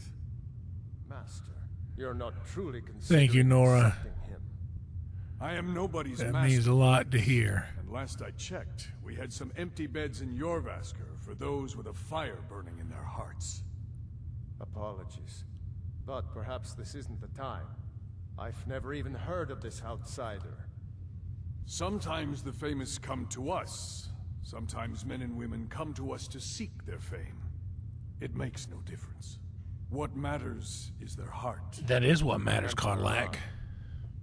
Master,
You're not truly
Thank you,
considering
Nora.
accepting him.
I am nobody's
That
master.
means a lot to hear.
And last I checked, we had some empty beds in Jorvaskr for those with a fire burning in their hearts.
Apologies. But perhaps this isn't the time. I've never even heard of this outsider.
Sometimes the famous come to us. Sometimes men and women come to us to seek their fame. It makes no difference. What matters is their heart.
That is what matters, Kodlak.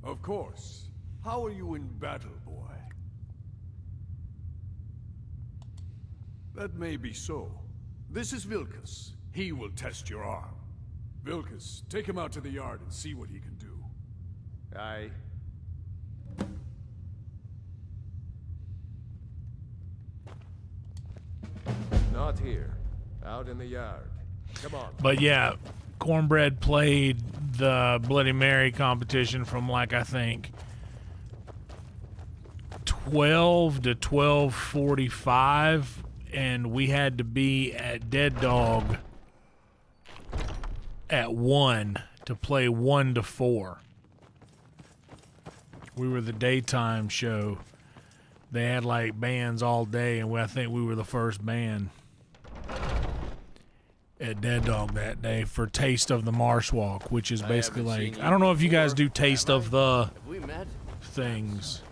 Of course. How are you in battle, boy? That may be so. This is Vilkas. He will test your arm. Vilkas, take him out to the yard and see what he can do.
Aye. Not here. Out in the yard. Come on.
But yeah, Cornbread played the Bloody Mary competition from like I think 12 to 12:45, and we had to be at Dead Dog at 1 to play 1 to 4. We were the daytime show. They had like bands all day, and I think we were the first band at Dead Dog that day for Taste of the Marsh Walk, which is basically like, I don't know if you guys do Taste of the
Have we met?
things.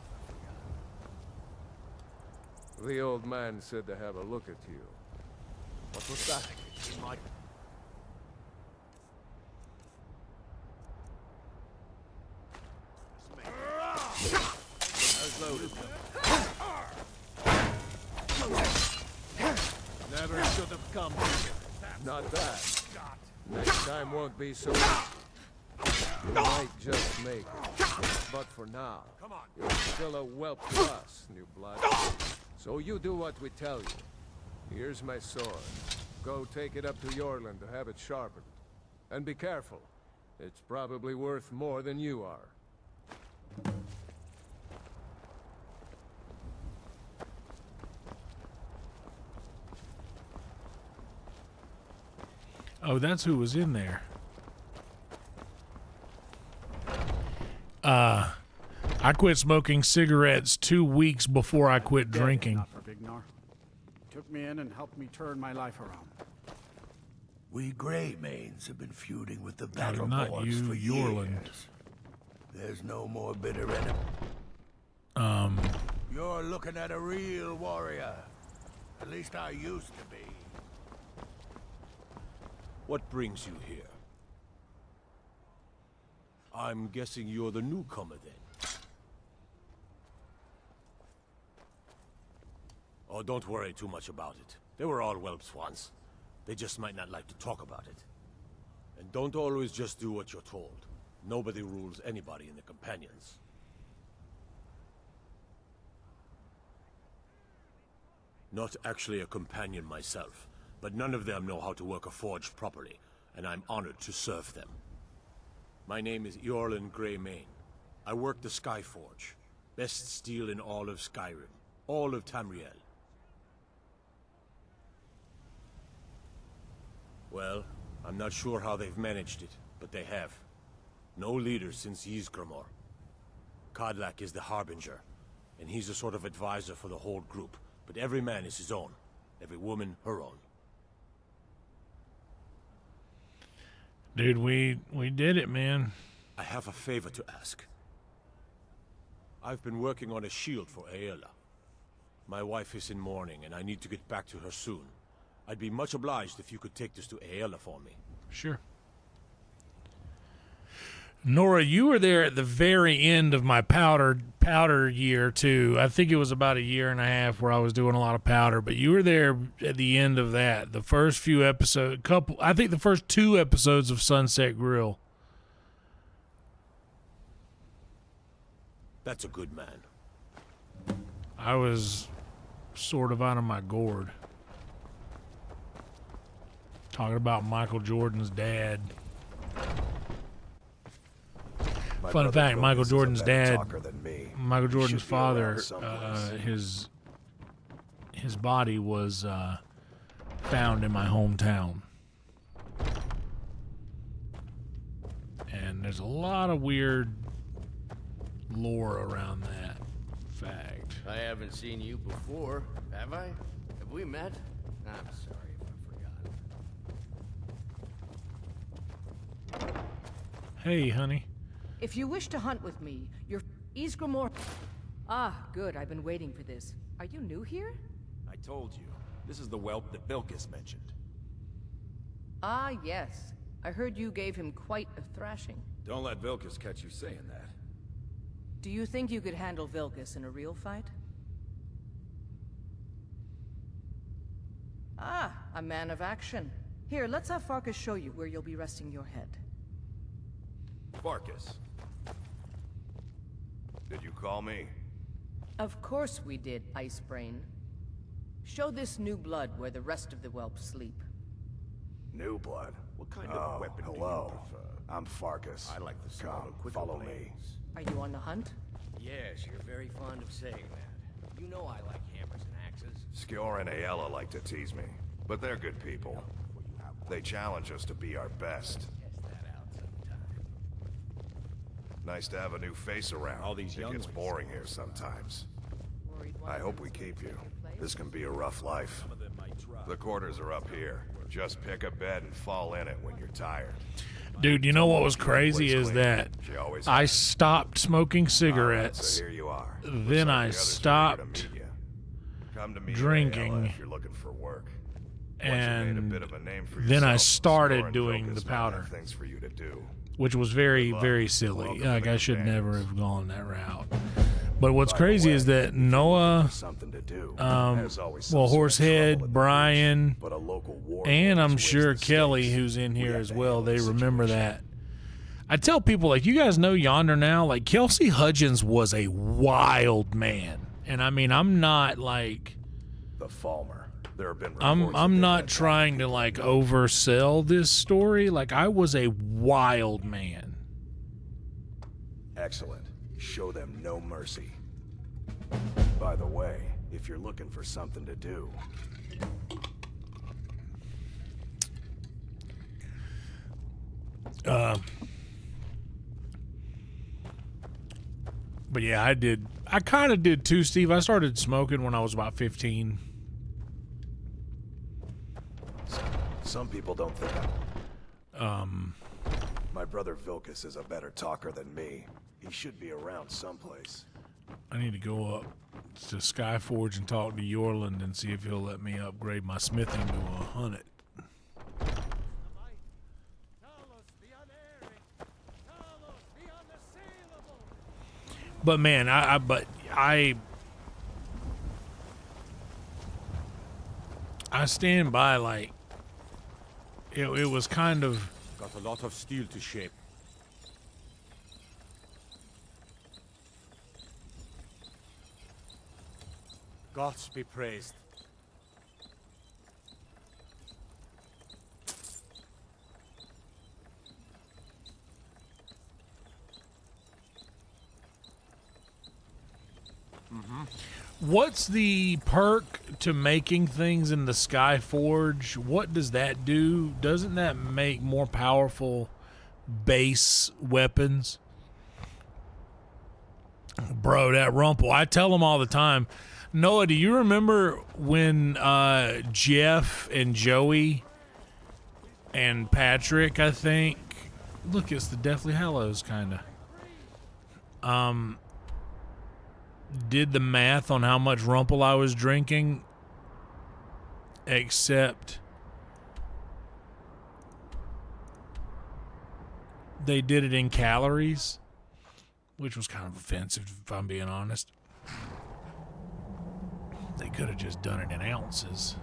The old man said to have a look at you. What was that?
Never should have come here.
Not that. Next time won't be so easy. You might just make it. But for now, you're still a whelp to us, new blood. So you do what we tell you. Here's my sword. Go take it up to Yorland to have it sharpened. And be careful. It's probably worth more than you are.
Oh, that's who was in there. I quit smoking cigarettes 2 weeks before I quit drinking.
Not for Vignar. Took me in and helped me turn my life around.
We Greymanes have been feuding with the
No, not
Battleborns
you,
for
Yorland.
years. There's no more bitter enemy. You're looking at a real warrior. At least I used to be.
What brings you here? I'm guessing you're the newcomer then. Oh, don't worry too much about it. They were all whelps once. They just might not like to talk about it. And don't always just do what you're told. Nobody rules anybody in the companions. Not actually a companion myself, but none of them know how to work a forge properly, and I'm honored to serve them. My name is Yorland Greymane. I work the Skyforge. Best steel in all of Skyrim. All of Tamriel. Well, I'm not sure how they've managed it, but they have. No leader since Ysgramor. Kodlak is the Harbinger, and he's a sort of advisor for the whole group, but every man is his own. Every woman her own.
Dude, we did it, man.
I have a favor to ask. I've been working on a shield for Aela. My wife is in mourning, and I need to get back to her soon. I'd be much obliged if you could take this to Aela for me.
Sure. Nora, you were there at the very end of my powder year too. I think it was about 1.5 years where I was doing a lot of powder, but you were there at the end of that. The first few episodes, I think the first 2 episodes of Sunset Grill.
That's a good man.
I was sort of out of my gourd. Talking about Michael Jordan's dad.
My
Fun
brother
fact, Michael
Clovis is a
Jordan's
better
dad,
talker than me.
Michael
He
Jordan's
should be around
father,
someplace.
his body was found in my hometown. And and there's a lot of weird lore around that fact.
I haven't seen you before, have I? Have we met? I'm sorry if I've forgotten.
Hey, honey.
If you wish to hunt with me, your Isgrimor... Ah, good. I've been waiting for this. Are you new here?
I told you. This is the whelp that Vilkas mentioned.
Ah, yes. I heard you gave him quite a thrashing.
Don't let Vilkas catch you saying that.
Do you think you could handle Vilkas in a real fight? Ah, a man of action. Here, let's have Farkas show you where you'll be resting your head.
Farkas.
Did you call me?
Of course we did, Icebrain. Show this new blood where the rest of the whelps sleep.
New blood?
What kind of weapon do you prefer?
I'm Farkas.
I like the sound of quicker
follow me.
blades.
Are you on the hunt?
Yes, you're very fond of saying that. You know I like hammers and axes.
Skjor and Aella like to tease me, but they're good people. They challenge us to be our best.
Test that out sometime.
Nice to have a new face around.
All these
It
young
gets
ones.
boring here sometimes.
Worried
I hope we keep you. This can be a rough life.
Some of them might try.
The quarters are up here. Just pick a bed and fall in it when you're tired.
Dude, you know what was crazy is that
She always
I
has.
stopped smoking
So
cigarettes.
here you are.
Then
Looks like
I
the others are eager to
stopped
meet you. Come to meet
drinking,
Aella if you're looking for work. Once you made a
and
bit of a name for
then I
yourself,
started
Skjor and
doing
Vilkas
the
might
powder.
have things for you to do.
which was very,
Good luck.
very silly.
Welcome
Like,
to
I
the
should
companions.
never have gone that route. But what's
By the
crazy
way,
is that
if you're looking
Noah,
for something to do, there's always some
well,
sort of trouble
Horsehead,
at the
Brian,
beach, but a local war
and I'm
raised
sure
the
Kelly,
stakes.
who's in
We
here
have
as
to
well,
handle
they
the
remember
situation.
that. I tell people, like, you guys know Yonder now, like, Kelsey Hudgens was a wild man. And I mean, I'm not like,
The Falmer. There have been
I'm
reports that they've
not
been
trying to like oversell this story. Like, I was a wild man.
Excellent. Show them no mercy. By the way, if you're looking for something to do,
But yeah, I kind of did too, Steve. I started smoking when I was about 15.
some people don't think my brother Vilkas is a better talker than me. He should be around someplace.
I need to go up to Skyforge and talk to Yorland and see if he'll let me upgrade my smithing to 100. But man, I stand by, like, it was kind of,
Got a lot of steel to shape. Gods be praised.
what's the perk to making things in the Skyforge? What does that do? Doesn't that make more powerful base weapons? Bro, that Rumple, I tell them all the time. Noah, do you remember when Jeff and Joey and Patrick, I think, look, it's the Deathly Hallows, kind of, did the math on how much Rumple I was drinking, except they did it in calories, which was kind of offensive, if I'm being honest. They could have just done it in ounces.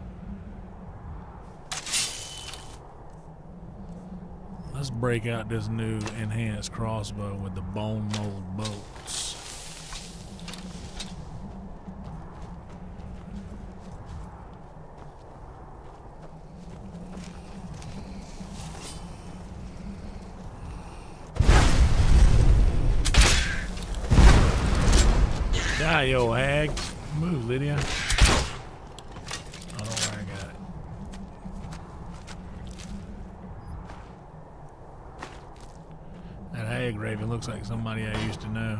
Let's break out this new enhanced crossbow with the bone mold bolts. Die, yo, hag. Move, Lydia. Oh, don't worry, I got it. That egg raven looks like somebody I used to know.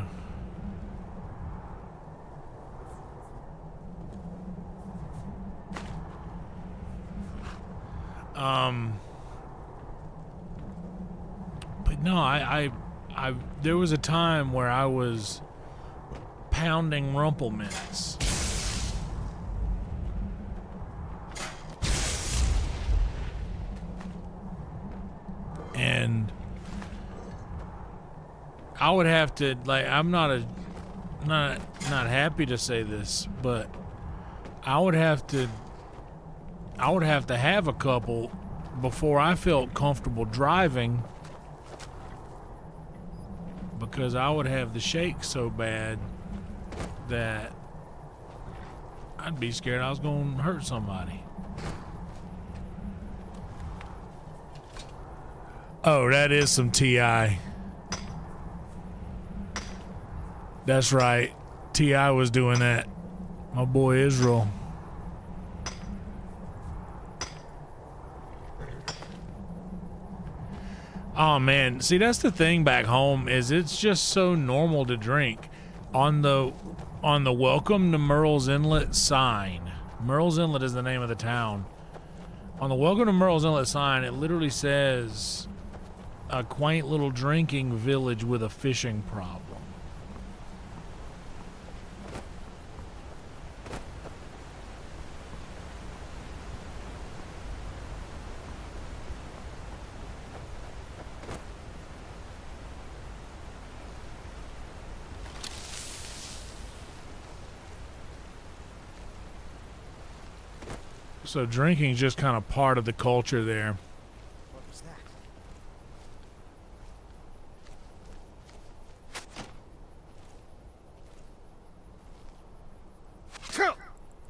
But no, I there was a time where I was pounding rumplemints. And I would have to, like, I'm not happy to say this, but I would have to have a couple before I felt comfortable driving, because I would have the shakes so bad that I'd be scared I was going to hurt somebody. Oh, that is some TI. That's right. TI was doing that. My boy Israel. Oh man, see, that's the thing back home, is it's just so normal to drink. On the Welcome to Merle's Inlet sign. Merle's Inlet is the name of the town. On the Welcome to Merle's Inlet sign, it literally says a quaint little drinking village with a fishing problem. So drinking is just kind of part of the culture there.
What was that?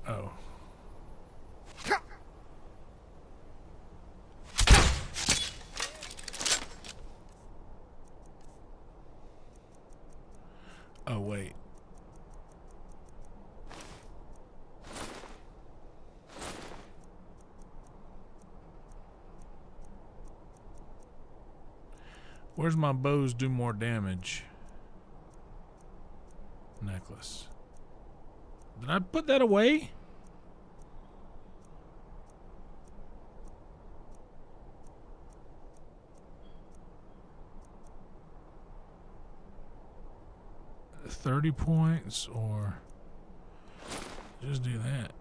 Oh. Oh, wait. Where's my bows do more damage? Necklace. Did I put that away? $30 points, or just do that.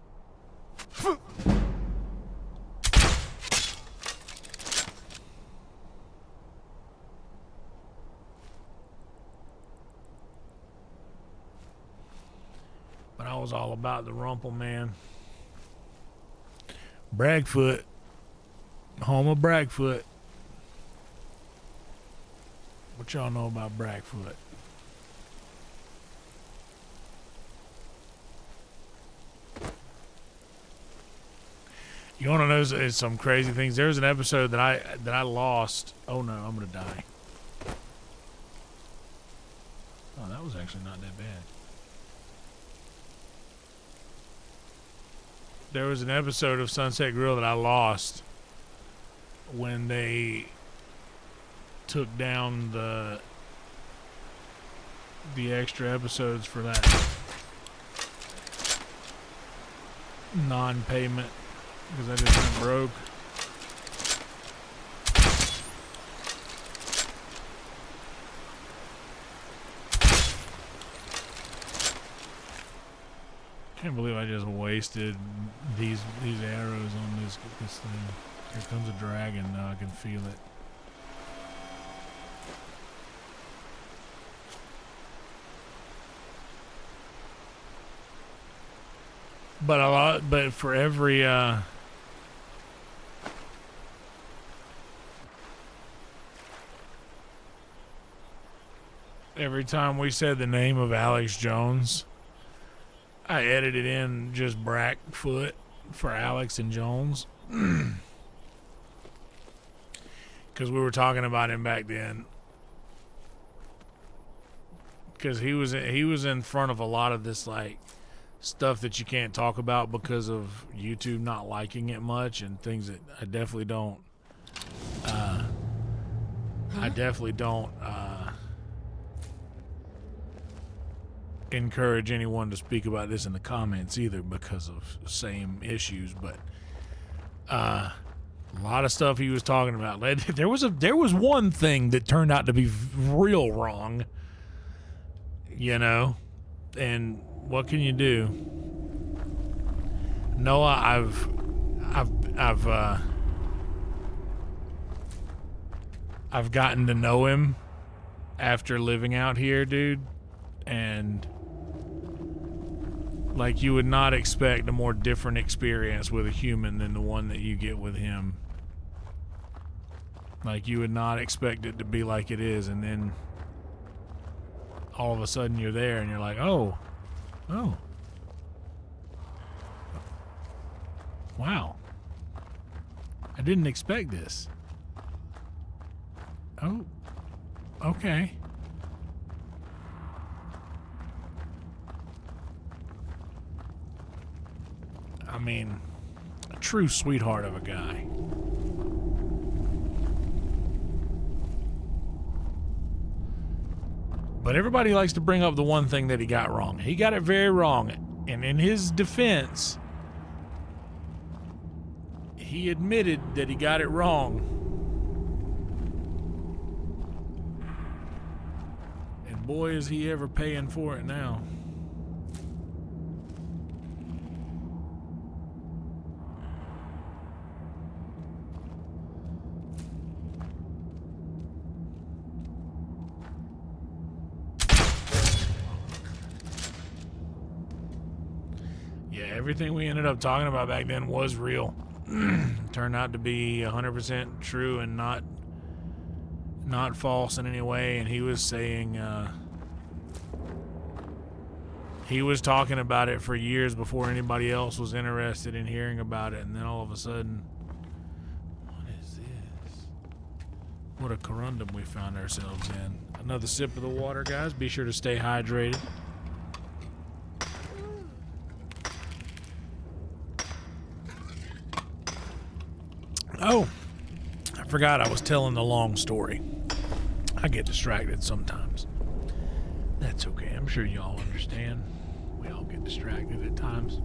But I was all about the rumple, man. Bragfoot. Home of Bragfoot. What y'all know about Bragfoot? You want to know some crazy things? There was an episode that I lost. Oh no, I'm gonna die. Oh, that was actually not that bad. There was an episode of Sunset Grill that I lost when they took down the extra episodes for that non-payment, because I just went broke. Can't believe I just wasted these arrows on this thing. Here comes a dragon. Now I can feel it. But for every time we said the name of Alex Jones, I edited in just Brackfoot for Alex and Jones. Because we were talking about him back then. Because he was in front of a lot of this, like, stuff that you can't talk about because of YouTube not liking it much, and things that I definitely don't encourage anyone to speak about this in the comments either because of same issues, but a lot of stuff he was talking about. There was one thing that turned out to be real wrong, you know, and what can you do? Noah, I've gotten to know him after living out here, dude, and like you would not expect a more different experience with a human than the one that you get with him. Like you would not expect it to be like it is, and then all of a sudden you're there and you're like, oh, wow, I didn't expect this. Oh, okay. I mean, a true sweetheart of a guy. But everybody likes to bring up the one thing that he got wrong. He got it very wrong. And in his defense, he admitted that he got it wrong. And boy, is he ever paying for it now. Everything we ended up talking about back then was real. Turned out to be 100% true and not false in any way. And he was saying he was talking about it for years before anybody else was interested in hearing about it. And then all of a sudden, what is this? What a corundum we found ourselves in. Another sip of the water, guys. Be sure to stay hydrated. Oh, I forgot I was telling the long story. I get distracted sometimes. That's okay. I'm sure y'all understand. We all get distracted at times.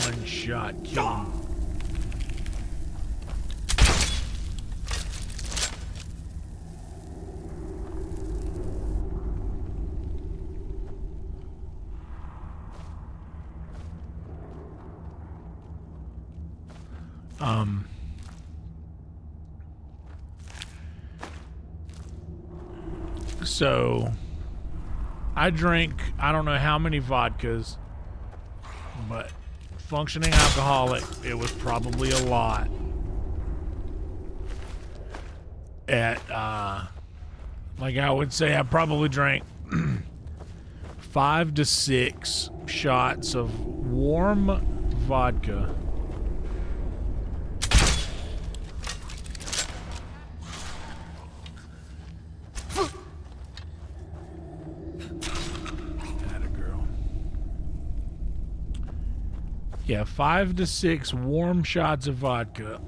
One shot kill. So I drink, I don't know how many vodkas, but functioning alcoholic, it was probably a lot. At, like I would say, I probably drank 5 to 6 shots of warm vodka. Yeah, 5 to 6 warm shots of vodka.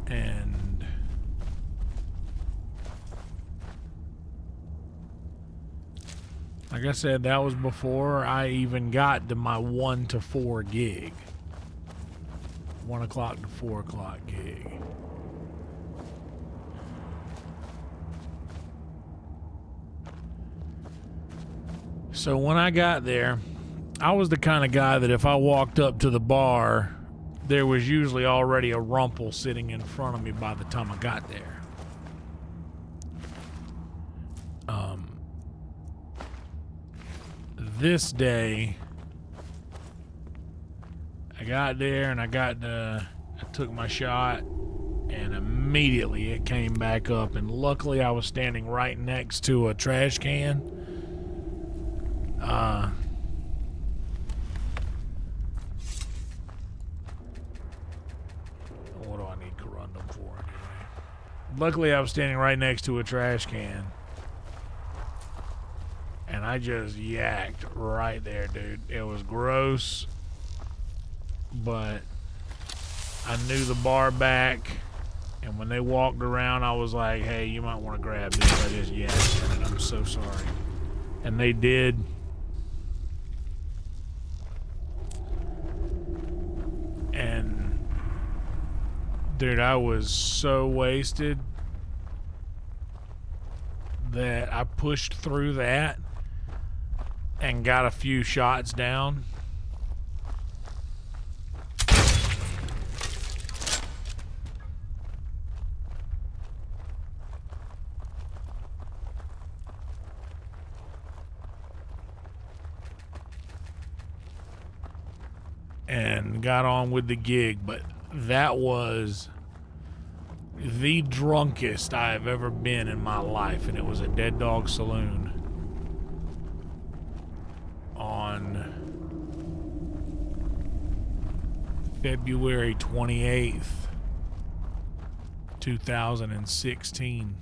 And like I said, that was before I even got to my 1 to 4 gig. 1 o'clock to 4 o'clock gig. So when I got there, I was the kind of guy that if I walked up to the bar, there was usually already a rumple sitting in front of me by the time I got there. This day, I got there and I took my shot, and immediately it came back up, and luckily I was standing right next to a trash can. What do I need corundum for anyway? Luckily I was standing right next to a trash can. And I just yacked right there, dude. It was gross, but I knew the bar back, and when they walked around, I was like, hey, you might want to grab this. I just yacked at it. I'm so sorry. And they did. And, dude, I was so wasted that I pushed through that and got a few shots down. And got on with the gig, but that was the drunkest I have ever been in my life, and it was at Dead Dog Saloon on February 28th, 2016.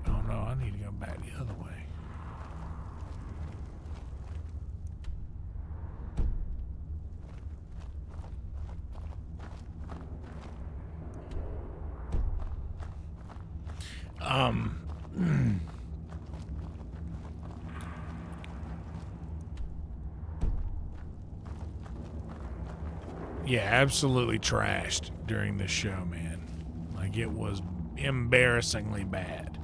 Oh no, I need to go back the other way. Yeah, absolutely trashed during this show, man. Like, it was embarrassingly bad.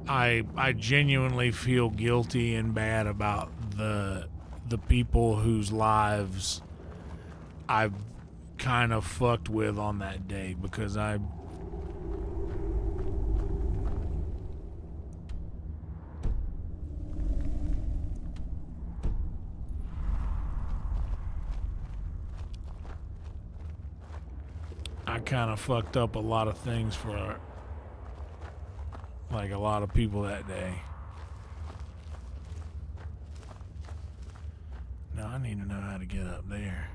I genuinely feel guilty and bad about the people whose lives I kind of fucked with on that day, because I kind of fucked up a lot of things for like a lot of people that day. Now I need to know how to get up there.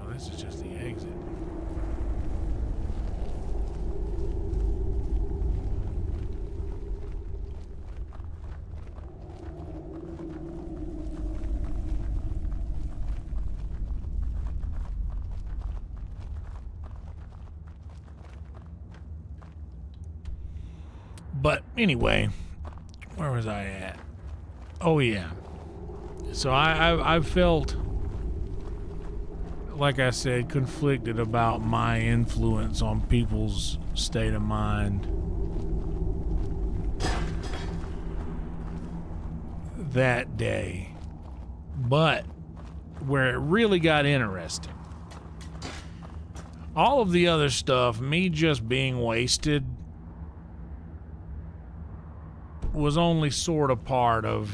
This is just the exit. But anyway, where was I at? Oh yeah. So I've felt, like I said, conflicted about my influence on people's state of mind that day. But where it really got interesting, all of the other stuff, me just being wasted, was only sort of part of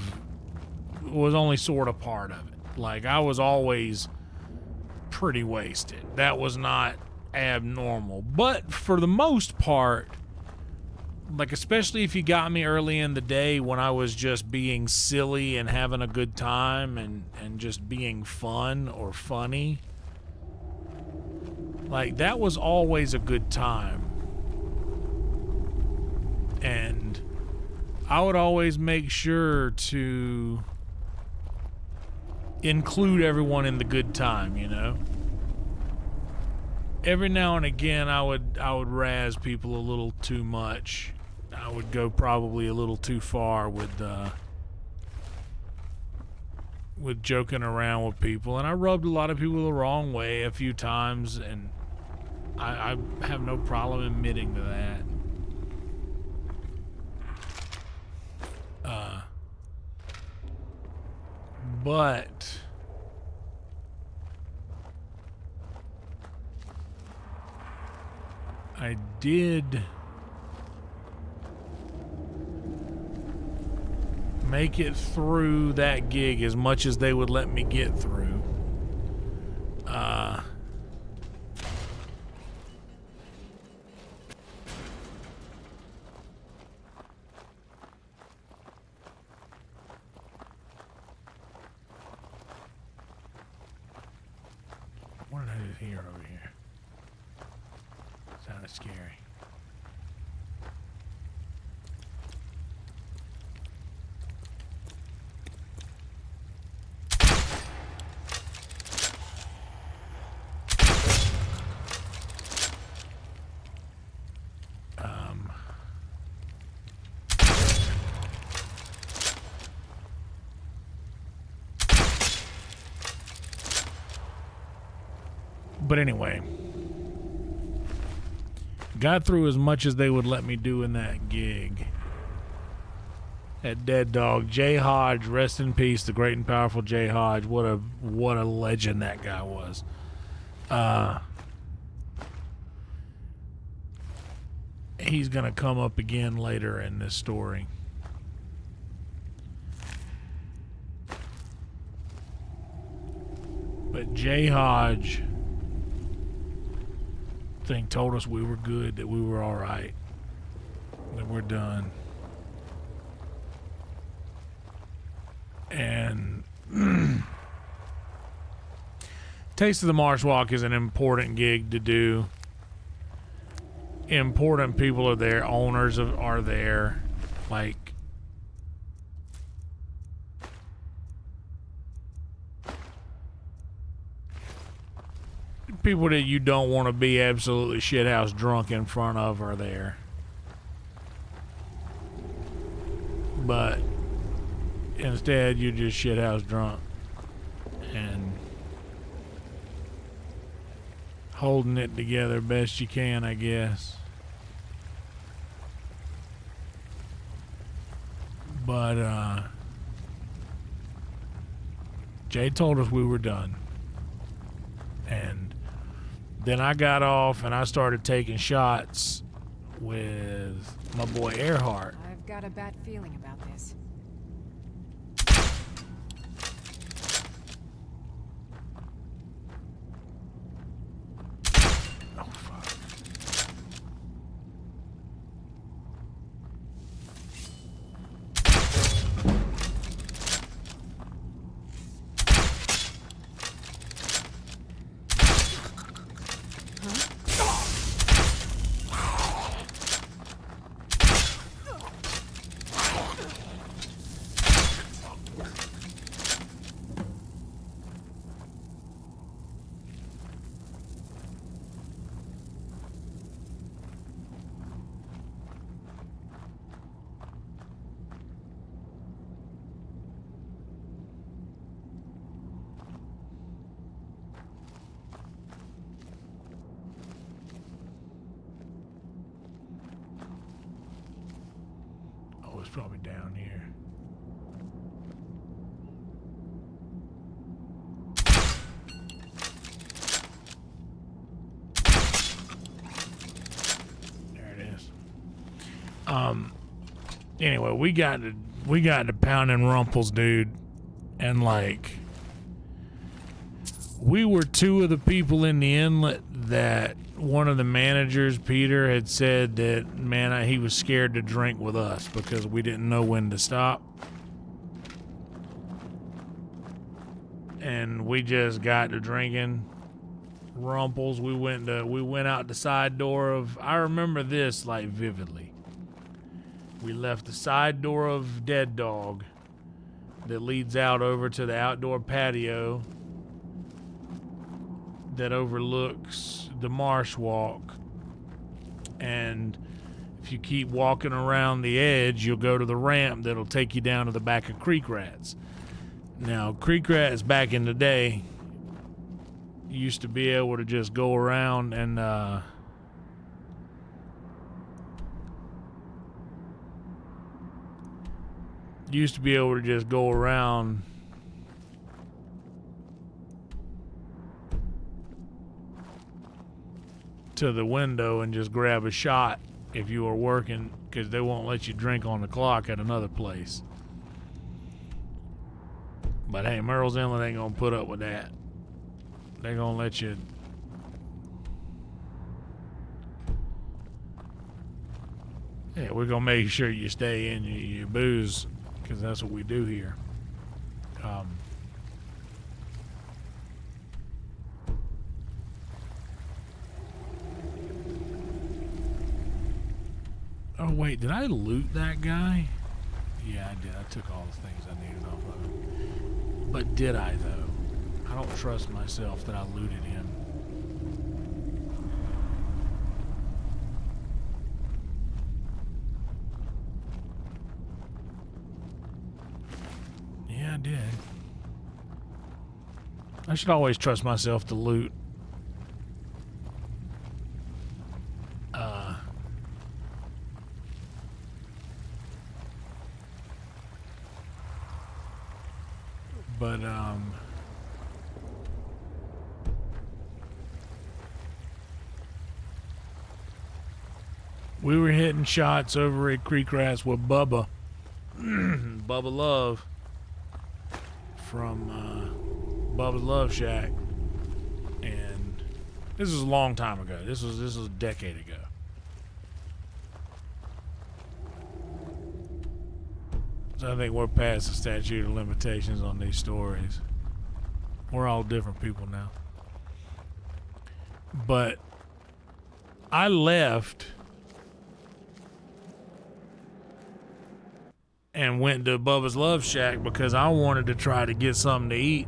it. Like, I was always pretty wasted. That was not abnormal. But for the most part, like, especially if you got me early in the day when I was just being silly and having a good time and just being fun or funny, like, that was always a good time. And I would always make sure to include everyone in the good time, you know? Every now and again, I would razz people a little too much. I would go probably a little too far with joking around with people, and I rubbed a lot of people the wrong way a few times, and I have no problem admitting to that. But I did make it through that gig as much as they would let me get through. What did I just hear over here? Sounded scary. But anyway, got through as much as they would let me do in that gig at Dead Dog. Jay Hodge, rest in peace, the great and powerful Jay Hodge. What a legend that guy was. He's gonna come up again later in this story. But Jay Hodge, I think, told us we were good, that we were all right, that we're done. And Taste of the Marsh Walk is an important gig to do. Important people are there. Owners are there. Like, people that you don't want to be absolutely shithouse drunk in front of are there. But instead, you're just shithouse drunk and holding it together best you can, I guess. But Jay told us we were done. And then I got off and I started taking shots with my boy Earhart.
I've got a bad feeling about this.
Oh, fuck. It's probably down here. There it is. Anyway, we got to pounding Rumples, dude, and like, we were two of the people in the inlet that one of the managers, Peter, had said that, man, he was scared to drink with us because we didn't know when to stop. And we just got to drinking. Rumples, we went out the side door of, I remember this like vividly. We left the side door of Dead Dog that leads out over to the outdoor patio that overlooks the marsh walk, and if you keep walking around the edge, you'll go to the ramp that'll take you down to the back of Creek Rats. Now, Creek Rats back in the day used to be able to just go around and to the window and just grab a shot if you are working, because they won't let you drink on the clock at another place. But hey, Merle's Inlet ain't gonna put up with that. They're gonna let you. Yeah, we're gonna make sure you stay in your booze, because that's what we do here. Oh wait, did I loot that guy? Yeah, I did. I took all the things I needed off of him. But did I though? I don't trust myself that I looted him. Yeah, I did. I should always trust myself to loot. But we were hitting shots over at Creek Rats with Bubba. Bubba Love from Bubba's Love Shack, and this was a long time ago. This was a decade ago. So I think we're past the statute of limitations on these stories. We're all different people now. But I left and went to Bubba's Love Shack because I wanted to try to get something to eat.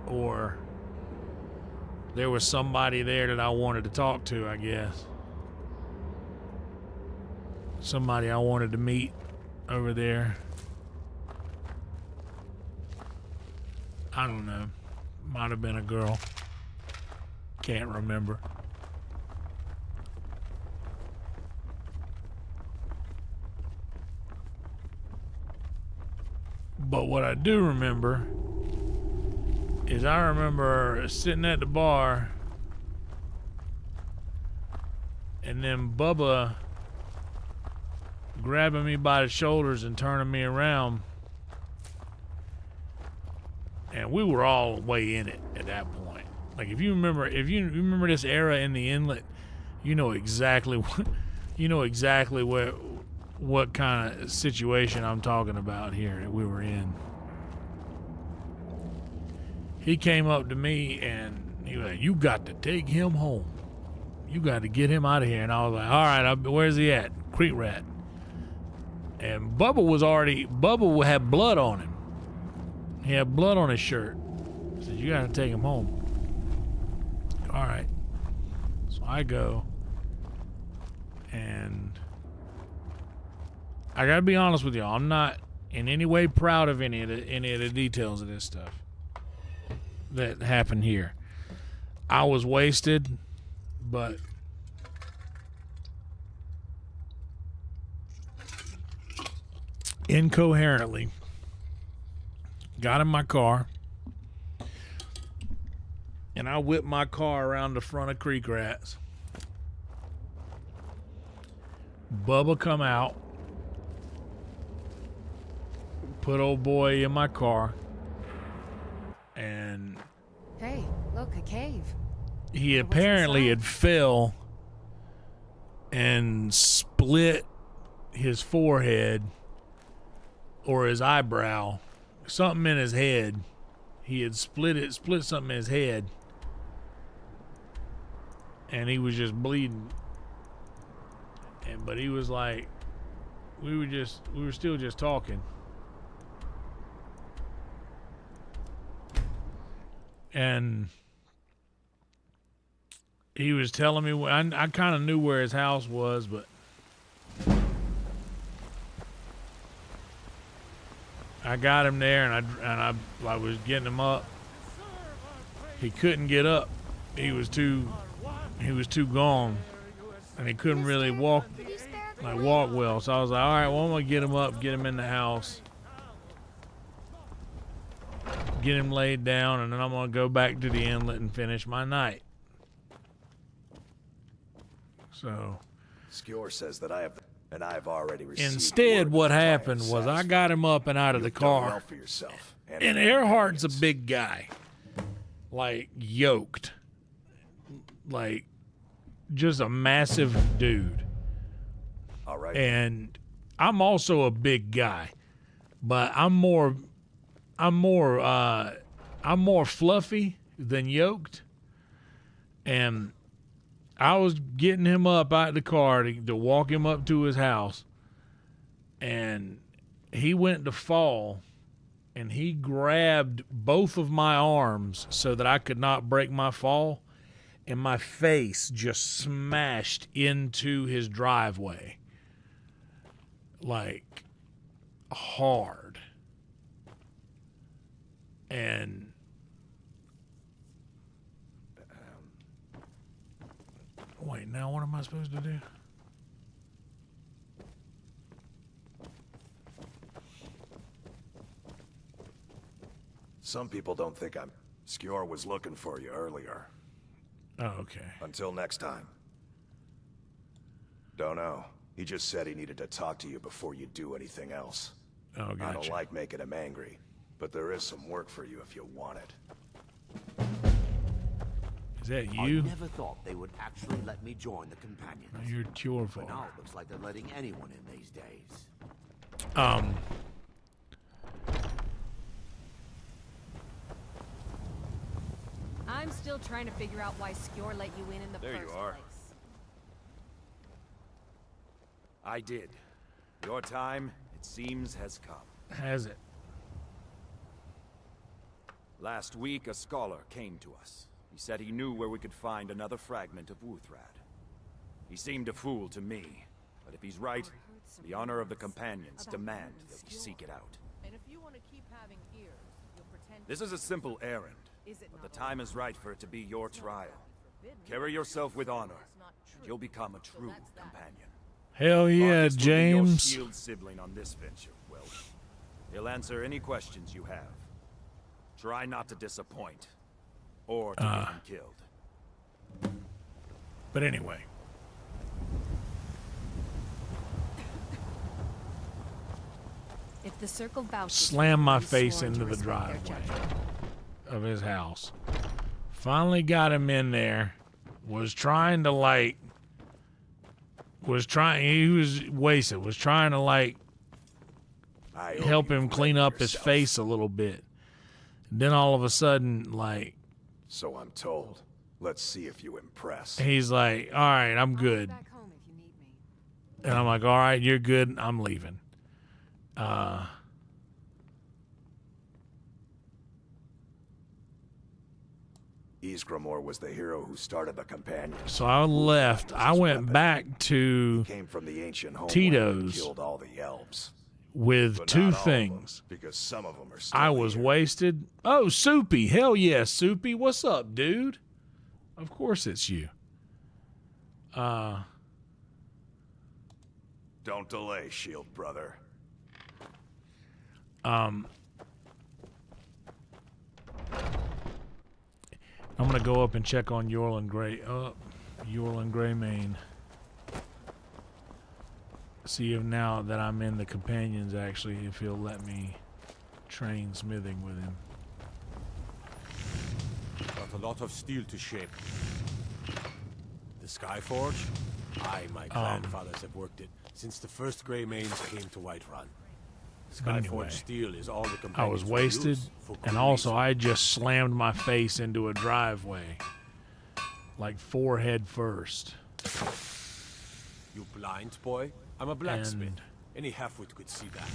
Or there was somebody there that I wanted to talk to, I guess. Somebody I wanted to meet over there. I don't know. Might have been a girl. Can't remember. But what I do remember is I remember sitting at the bar and then Bubba grabbing me by the shoulders and turning me around, and we were all way in it at that point. Like if you remember this era in the inlet, you know exactly what kind of situation I'm talking about here that we were in. He came up to me and he was like, "You got to take him home. You got to get him out of here." And I was like, "All right, where's he at?" Creek Rat. And Bubba had blood on him. He had blood on his shirt. I said, "You gotta take him home." All right. So I go, and I gotta be honest with y'all. I'm not in any way proud of any of the details of this stuff that happened here. I was wasted, but incoherently got in my car and I whipped my car around the front of Creek Rats. Bubba come out, put old boy in my car, and
Hey, look, a cave.
he apparently had fell and split his forehead or his eyebrow, something in his head. He had split something in his head, and he was just bleeding. But he was like, we were still just talking, and he was telling me, I kind of knew where his house was, but I got him there, and I was getting him up. He couldn't get up. He was too gone, and he couldn't really walk well. So I was like, all right, well, I'm gonna get him up, get him in the house. get him laid down, and then I'm going to go back to the inlet and finish my night. So
Skjor says that I have, and I've already received.
Instead, what happened was I got him up and out of the car.
Well for yourself.
And Earhart's a big guy, like yoked, like just a massive dude.
All right.
And I'm also a big guy, but I'm more fluffy than yoked. And I was getting him up out of the car to walk him up to his house, and he went to fall, and he grabbed both of my arms so that I could not break my fall, and my face just smashed into his driveway, like hard. And wait, now what am I supposed to do?
Some people don't think I'm... Skjor was looking for you earlier.
Oh, okay.
Until next time. Don't know. He just said he needed to talk to you before you do anything else.
Oh, gotcha.
I don't like making him angry, but there is some work for you if you want it.
Is that you?
I never thought they would actually let me join the companions.
No, you're Tjorvar.
But now it looks like they're letting anyone in these days.
I'm still trying to figure out why Skjor let you in the
There
first
you are.
place.
I did. Your time, it seems, has come.
Has it?
Last week, a scholar came to us. He said he knew where we could find another fragment of Wuthrad. He seemed a fool to me, but if he's right, the honor of the companions demand that we seek it out.
And if you want to keep having ears, you'll pretend.
This is a simple errand, but the time is right for it to be your trial. Carry yourself with honor, and you'll become a true companion.
Hell yeah,
Marcus will be your
James.
shield sibling on this venture, Will. He'll answer any questions you have. Try not to disappoint, or to get him killed.
But anyway.
If the circle vouches,
Slam my
I'm
face
sworn to
into the
respect their
driveway
judgment.
of his house. Finally got him in there. Was trying to he was wasted. Was trying to help him clean up his face a little bit. Then all of a sudden,
So I'm told. Let's see if you impress.
he's like, all right, I'm good.
Back home if you need me.
And I'm like, all right, you're good. I'm leaving.
Ysgramor was the hero who started the companions.
So I left. I went back to
Came from the ancient homeland
Tito's
and killed all the elves.
with
But
two
not all of them,
things.
because some of them are still
I was
here.
wasted. Oh, Soupy. Hell yeah, Soupy. What's up, dude? Of course it's you.
Don't delay, Shield brother.
I'm gonna go up and check on Yorlin Greymane. See if now that I'm in the companions, actually, if he'll let me train smithing with him.
Got a lot of steel to shape. The Skyforge? My grandfathers have worked it since the first Greymanes came to Whiterun.
But
Skyforge
anyway,
steel is all the
I
companions
was
will
wasted,
use for
and
good
also
reason.
I just slammed my face into a driveway, like forehead first.
You blind, boy? I'm a blacksmith.
And-
Any halfwit could see that.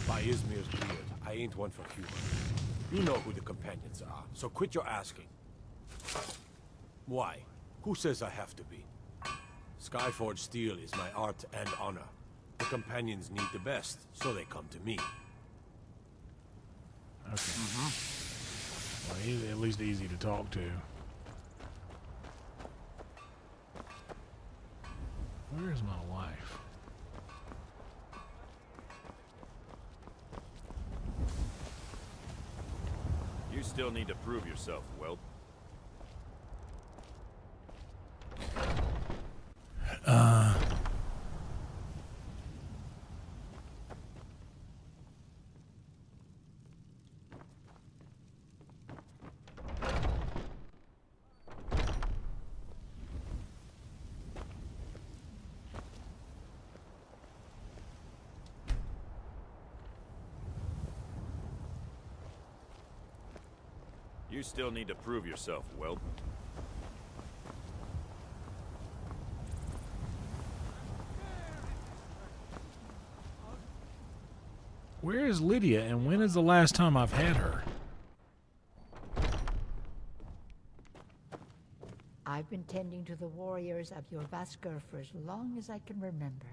By Izmir's beard, I ain't one for humor. You know who the companions are, so quit your asking. Why? Who says I have to be? Skyforge steel is my art and honor. The companions need the best, so they come to me.
Okay. Well, he's at least easy to talk to. Where is my wife?
still need to prove yourself, whelp. You still need to prove yourself, whelp.
Where is Lydia, and when is the last time I've had her?
I've been tending to the warriors of your Vasker for as long as I can remember.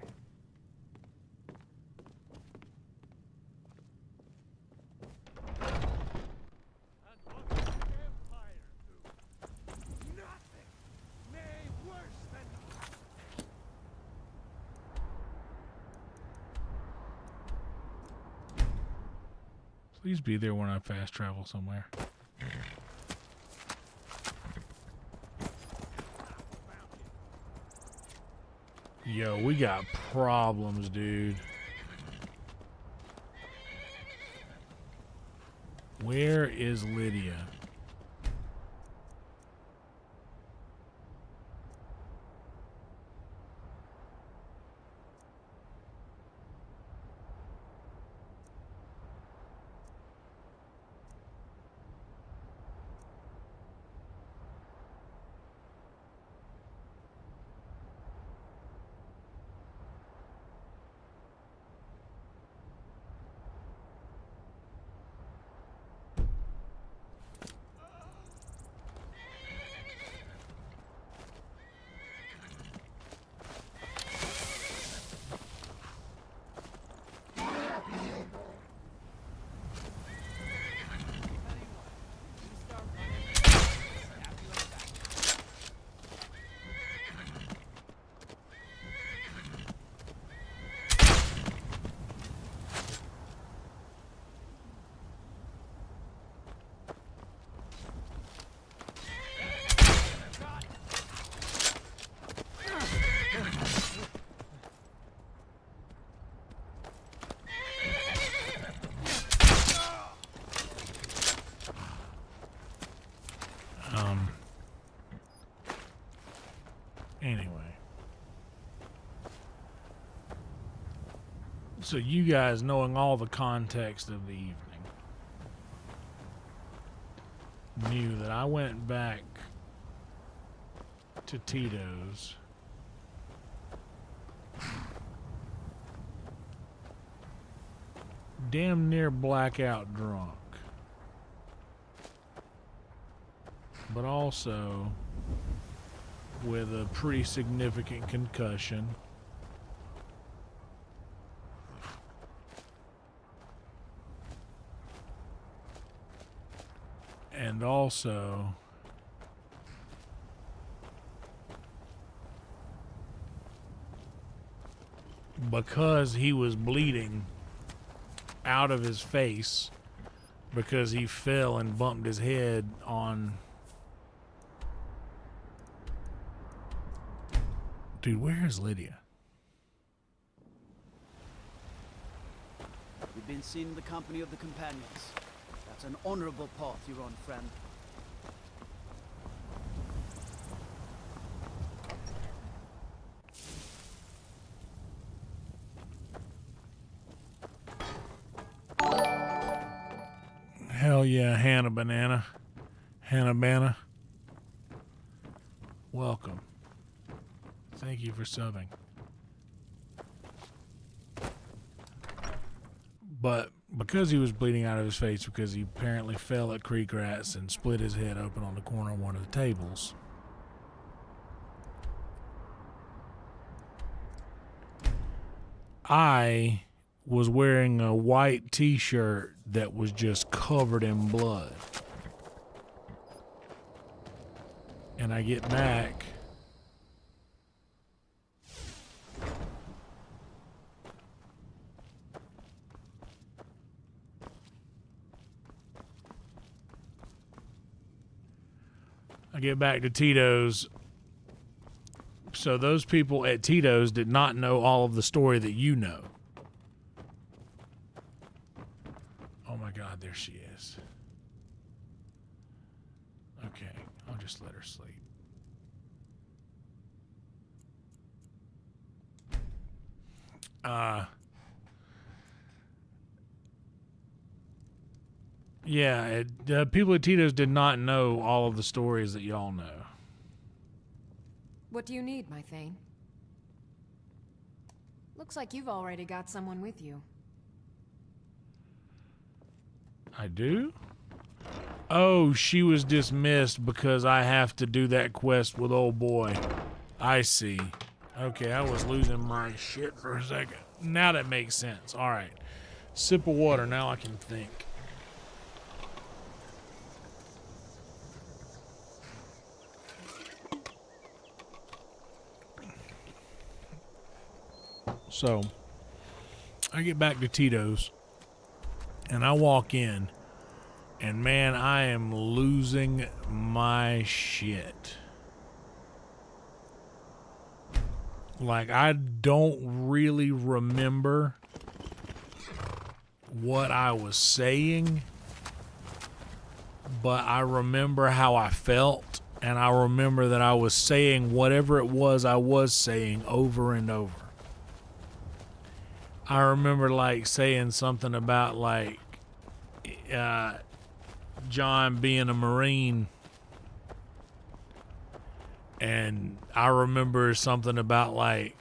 Please be there when I fast travel somewhere. Yo, we got problems, dude. Where is Lydia? Anyway. So you guys, knowing all the context of the evening, knew that I went back to Tito's damn near blackout drunk, but also with a pretty significant concussion. And also because he was bleeding out of his face because he fell and bumped his head on... Dude, where is Lydia?
You've been seen in the company of the companions. That's an honorable path you're on, friend.
Hell yeah, Hannah Banana. Hannah Banana. Welcome. Thank you for subbing. But because he was bleeding out of his face because he apparently fell at Creek Rats and split his head open on the corner of one of the tables, I was wearing a white t-shirt that was just covered in blood. And I get back I get back to Tito's. So those people at Tito's did not know all of the story that you know. Oh my God, there she is. Okay, I'll just let her sleep. Yeah, people at Tito's did not know all of the stories that y'all know.
What do you need, my Thane? Looks like you've already got someone with you.
I do? Oh, she was dismissed because I have to do that quest with old boy. I see. Okay, I was losing my shit for a second. Now that makes sense. All right. Sip of water. Now I can think. So, I get back to Tito's, and I walk in, and man, I am losing my shit. Like, I don't really remember what I was saying, but I remember how I felt, and I remember that I was saying whatever it was I was saying over and over. I remember like saying something about like John being a Marine, and I remember something about like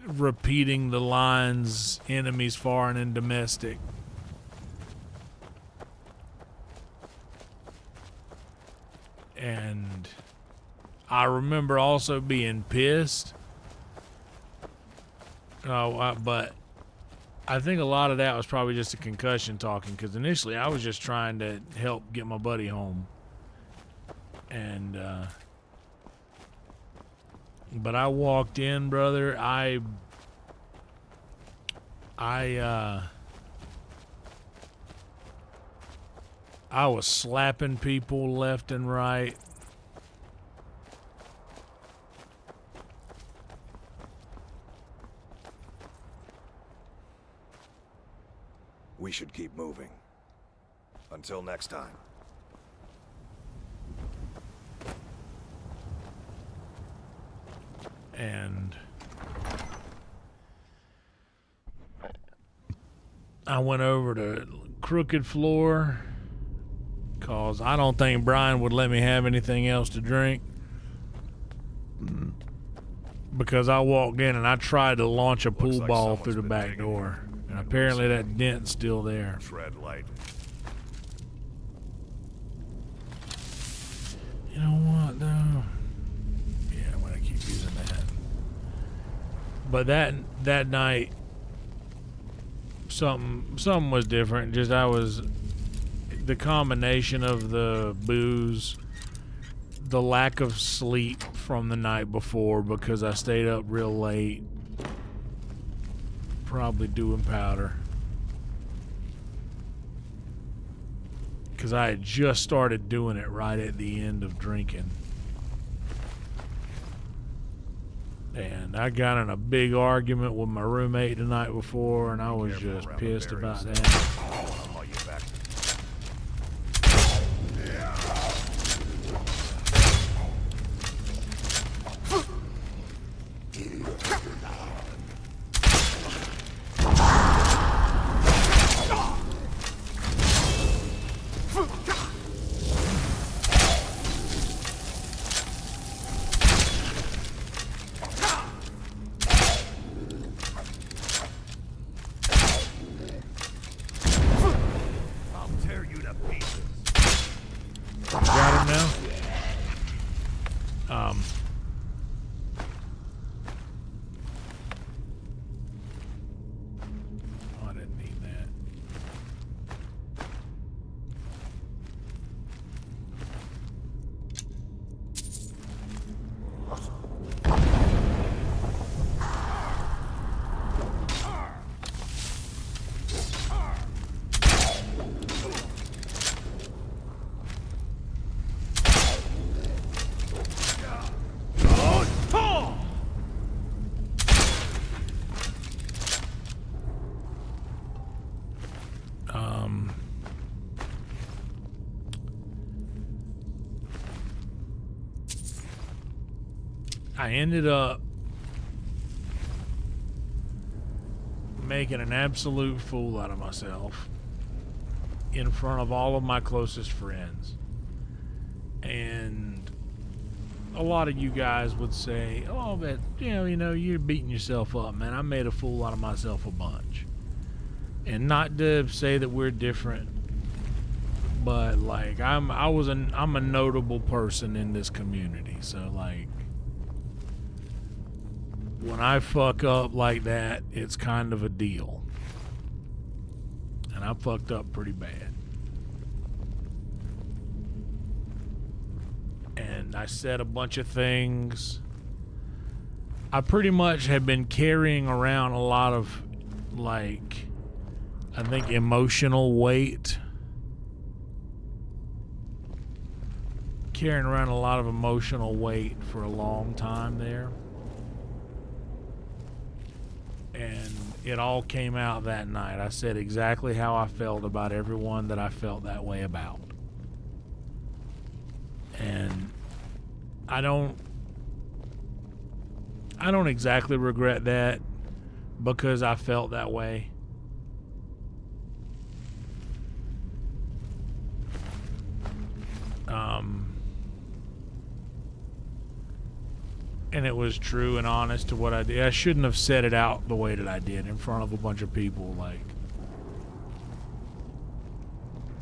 repeating the lines enemies foreign and domestic. And I remember also being pissed. But I think a lot of that was probably just a concussion talking, because initially I was just trying to help get my buddy home. And, but I walked in, brother. I was slapping people left and right.
We should keep moving. Until next time.
And I went over to Crooked Floor because I don't think Brian would let me have anything else to drink, because I walked in and I tried to launch a pool ball through the back door. And apparently that dent's still there.
Tread light.
You know what, though? Yeah, I'm gonna keep using that. But that night, something was different. Just the combination of the booze, the lack of sleep from the night before because I stayed up real late. Probably doing powder, because I had just started doing it right at the end of drinking, and I got in a big argument with my roommate the night before, and I was just pissed about that. I ended up making an absolute fool out of myself in front of all of my closest friends. And a lot of you guys would say, oh, but you know, you're beating yourself up, man. I made a fool out of myself a bunch. And not to say that we're different, but like I'm a notable person in this community. So like when I fuck up like that, it's kind of a deal. And I fucked up pretty bad. And I said a bunch of things. I pretty much have been carrying around a lot of, like, I think emotional weight. Carrying around a lot of emotional weight for a long time there. And it all came out that night. I said exactly how I felt about everyone that I felt that way about. And I don't exactly regret that because I felt that way. And it was true and honest to what I did. I shouldn't have said it out the way that I did in front of a bunch of people. Like,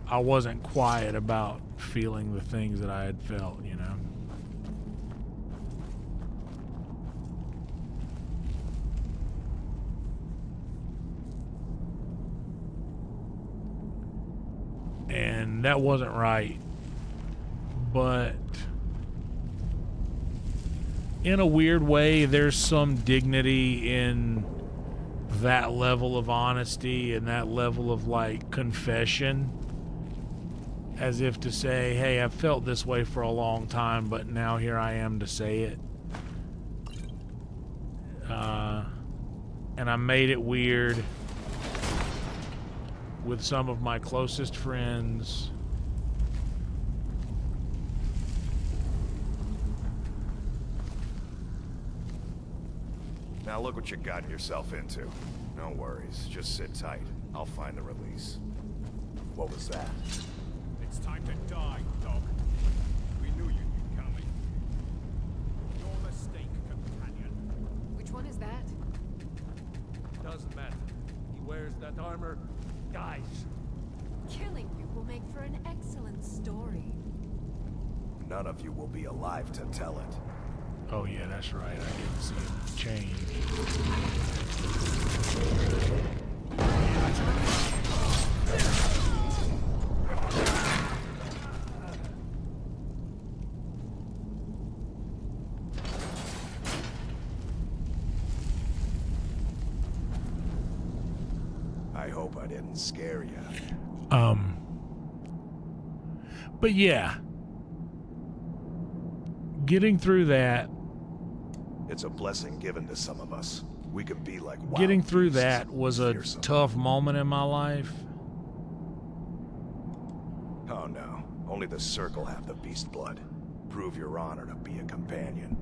I wasn't quiet about feeling the things that I had felt, you know. And that wasn't right. But in a weird way, there's some dignity in that level of honesty and that level of, like, confession. As if to say, hey, I've felt this way for a long time, but now here I am to say it. And I made it weird with some of my closest friends.
Now look what you gotten yourself into. No worries, just sit tight. I'll find the release. What was that?
It's time to die, Dog. We knew you'd be coming. You're the stake companion.
Which one is that?
Doesn't matter. He wears that armor, dies.
Killing you will make for an excellent story.
None of you will be alive to tell it.
Oh yeah, that's right. I didn't see it change.
I hope I didn't scare you.
But yeah, getting through that.
It's a blessing given to some of us. We could be like wild
Getting through
beasts,
that was a
fearsome.
tough moment in my life.
Oh no, only the Circle have the beast blood. Prove your honor to be a companion.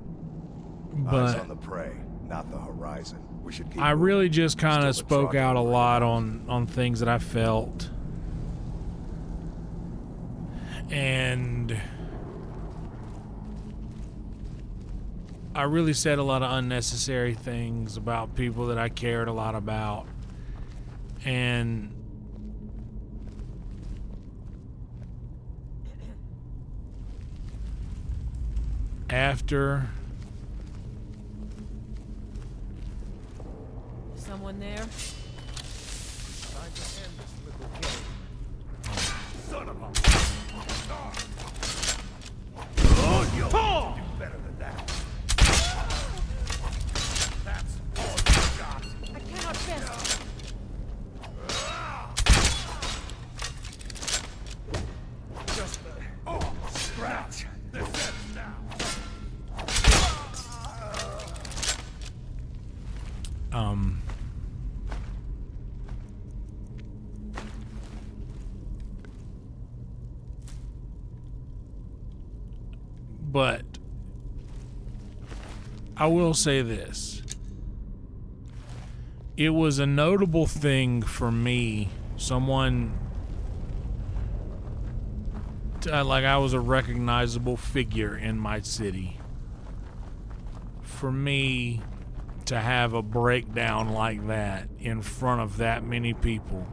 Eyes
But
on the prey, not the horizon. We should keep
I really
moving.
just kind
Still
of
the
spoke
truck
out a
and
lot on things that I felt. And I really said a lot of unnecessary things about people that I cared a lot about. And after
Someone there?
Time to end this little game.
Son of a... Oh, you do better than that. That's all you got.
I cannot bear.
Just scratch. This ends now.
But I will say this. It was a notable thing for me. Someone... like I was a recognizable figure in my city. For me to have a breakdown like that in front of that many people.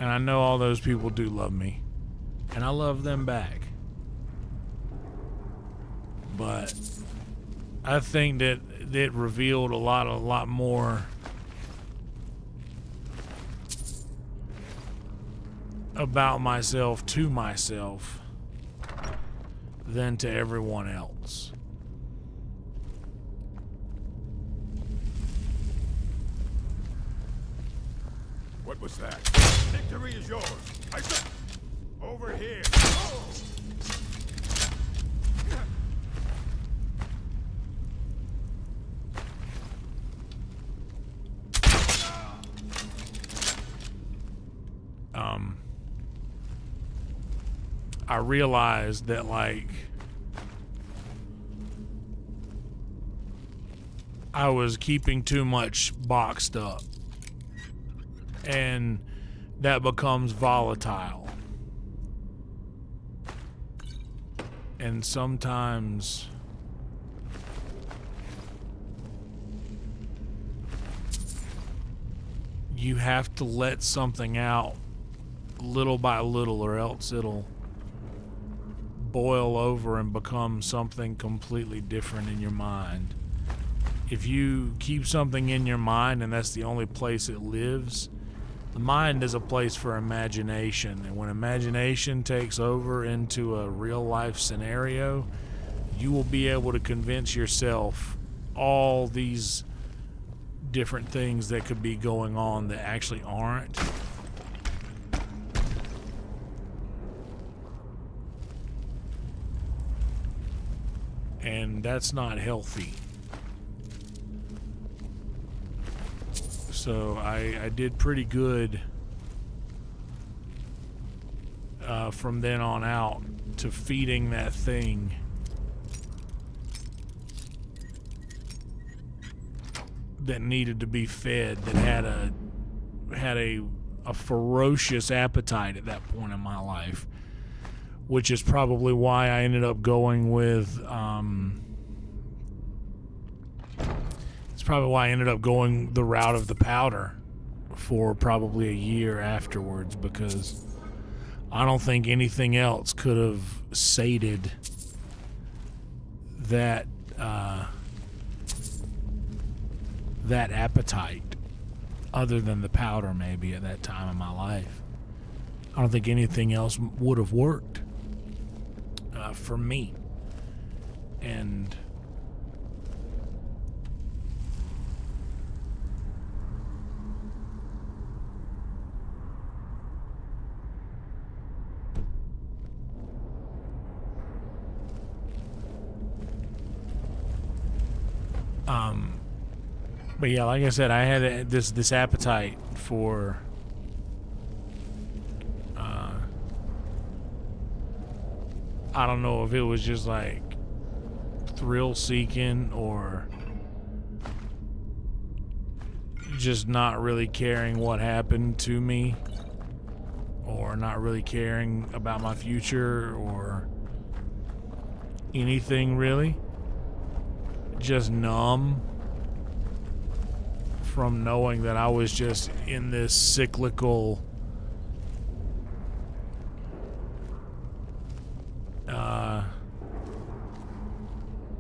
And I know all those people do love me. And I love them back. But I think that it revealed a lot more about myself to myself than to everyone else.
What was that? Victory is yours. I said, over here.
I realized that, like, I was keeping too much boxed up, and that becomes volatile. And sometimes you have to let something out little by little, or else it'll boil over and become something completely different in your mind. If you keep something in your mind and that's the only place it lives, the mind is a place for imagination, and when imagination takes over into a real life scenario, you will be able to convince yourself all these different things that could be going on that actually aren't. And that's not healthy. So I did pretty good from then on out to feeding that thing that needed to be fed, that had a ferocious appetite at that point in my life, which is probably why I ended up going with it's probably why I ended up going the route of the powder for probably a year afterwards, because I don't think anything else could have sated that that appetite other than the powder, maybe, at that time in my life. I don't think anything else would have worked for me. And but yeah, like I said, I had this appetite for I don't know if it was just like thrill seeking or just not really caring what happened to me, or not really caring about my future or anything really. Just numb from knowing that I was just in this cyclical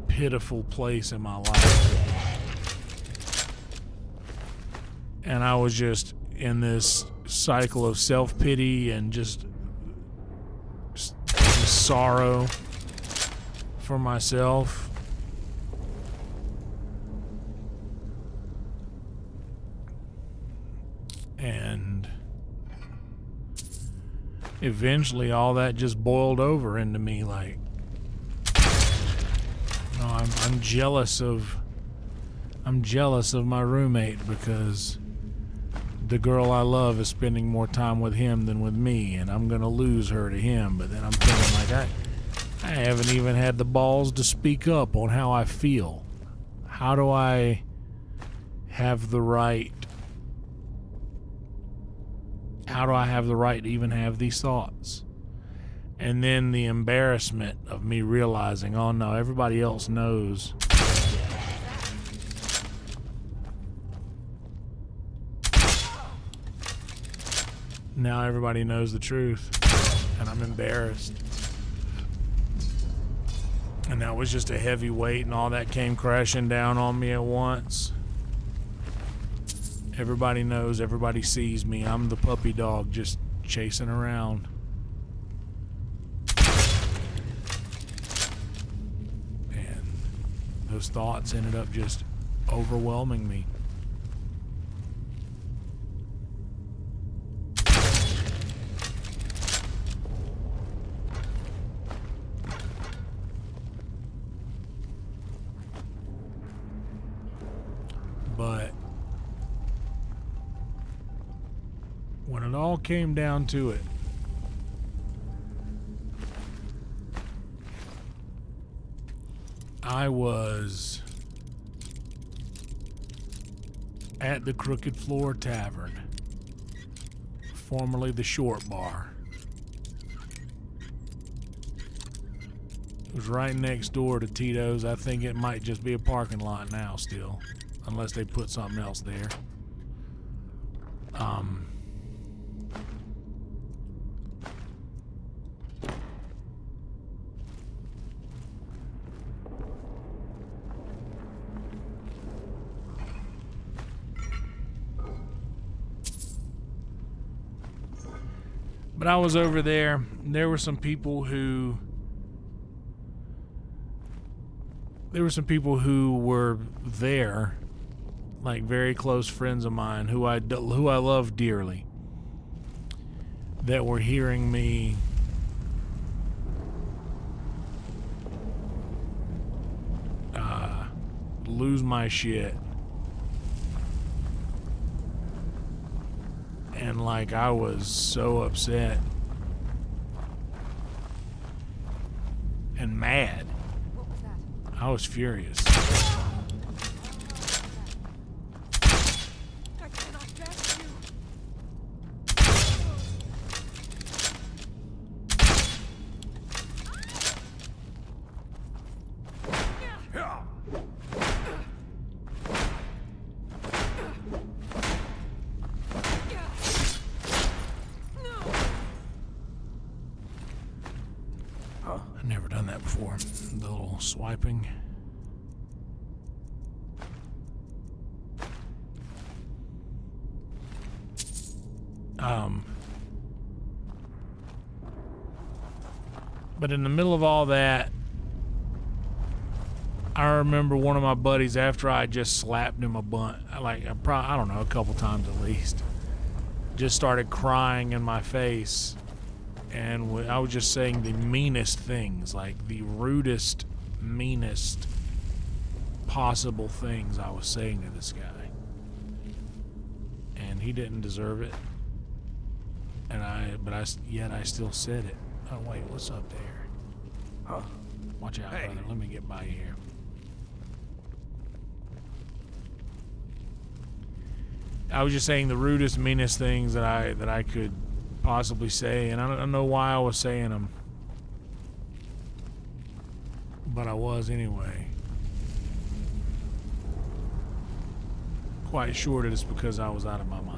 pitiful place in my life. And I was just in this cycle of self-pity and just sorrow for myself. And eventually all that just boiled over into me like, no, I'm jealous of my roommate, because the girl I love is spending more time with him than with me, and I'm gonna lose her to him. But then I'm thinking, like, I haven't even had the balls to speak up on how I feel. How do I have the right? How do I have the right to even have these thoughts? And then the embarrassment of me realizing, oh no, everybody else knows. Now everybody knows the truth, and I'm embarrassed. And that was just a heavy weight, and all that came crashing down on me at once. Everybody knows, everybody sees me. I'm the puppy dog just chasing around. And those thoughts ended up just overwhelming me. But when it all came down to it, I was at the Crooked Floor Tavern, formerly the Short Bar. It was right next door to Tito's. I think it might just be a parking lot now still, unless they put something else there. But I was over there. There were some people who were there, like very close friends of mine who I love dearly, that were hearing me lose my shit. And like, I was so upset and mad.
What was that?
I was furious.
I cannot get you.
I've never done that before. The little swiping. But in the middle of all that, I remember one of my buddies, after I just slapped him a bunch, like I don't know, a couple times at least, just started crying in my face. And I was just saying the meanest things, like the rudest, meanest possible things I was saying to this guy. And he didn't deserve it. But I still said it. Oh wait, what's up there?
Huh?
Watch out, brother. Let me get by you here. I was just saying the rudest, meanest things that I could possibly say, and I don't know why I was saying them, but I was anyway. Quite sure that it's because I was out of my mind.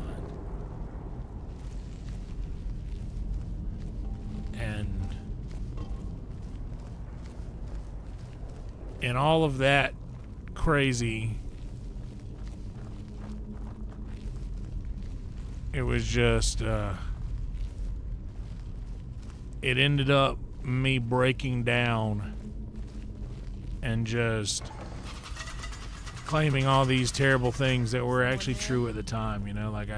And in all of that crazy, it was just it ended up me breaking down and just claiming all these terrible things that were actually true at the time, you know, like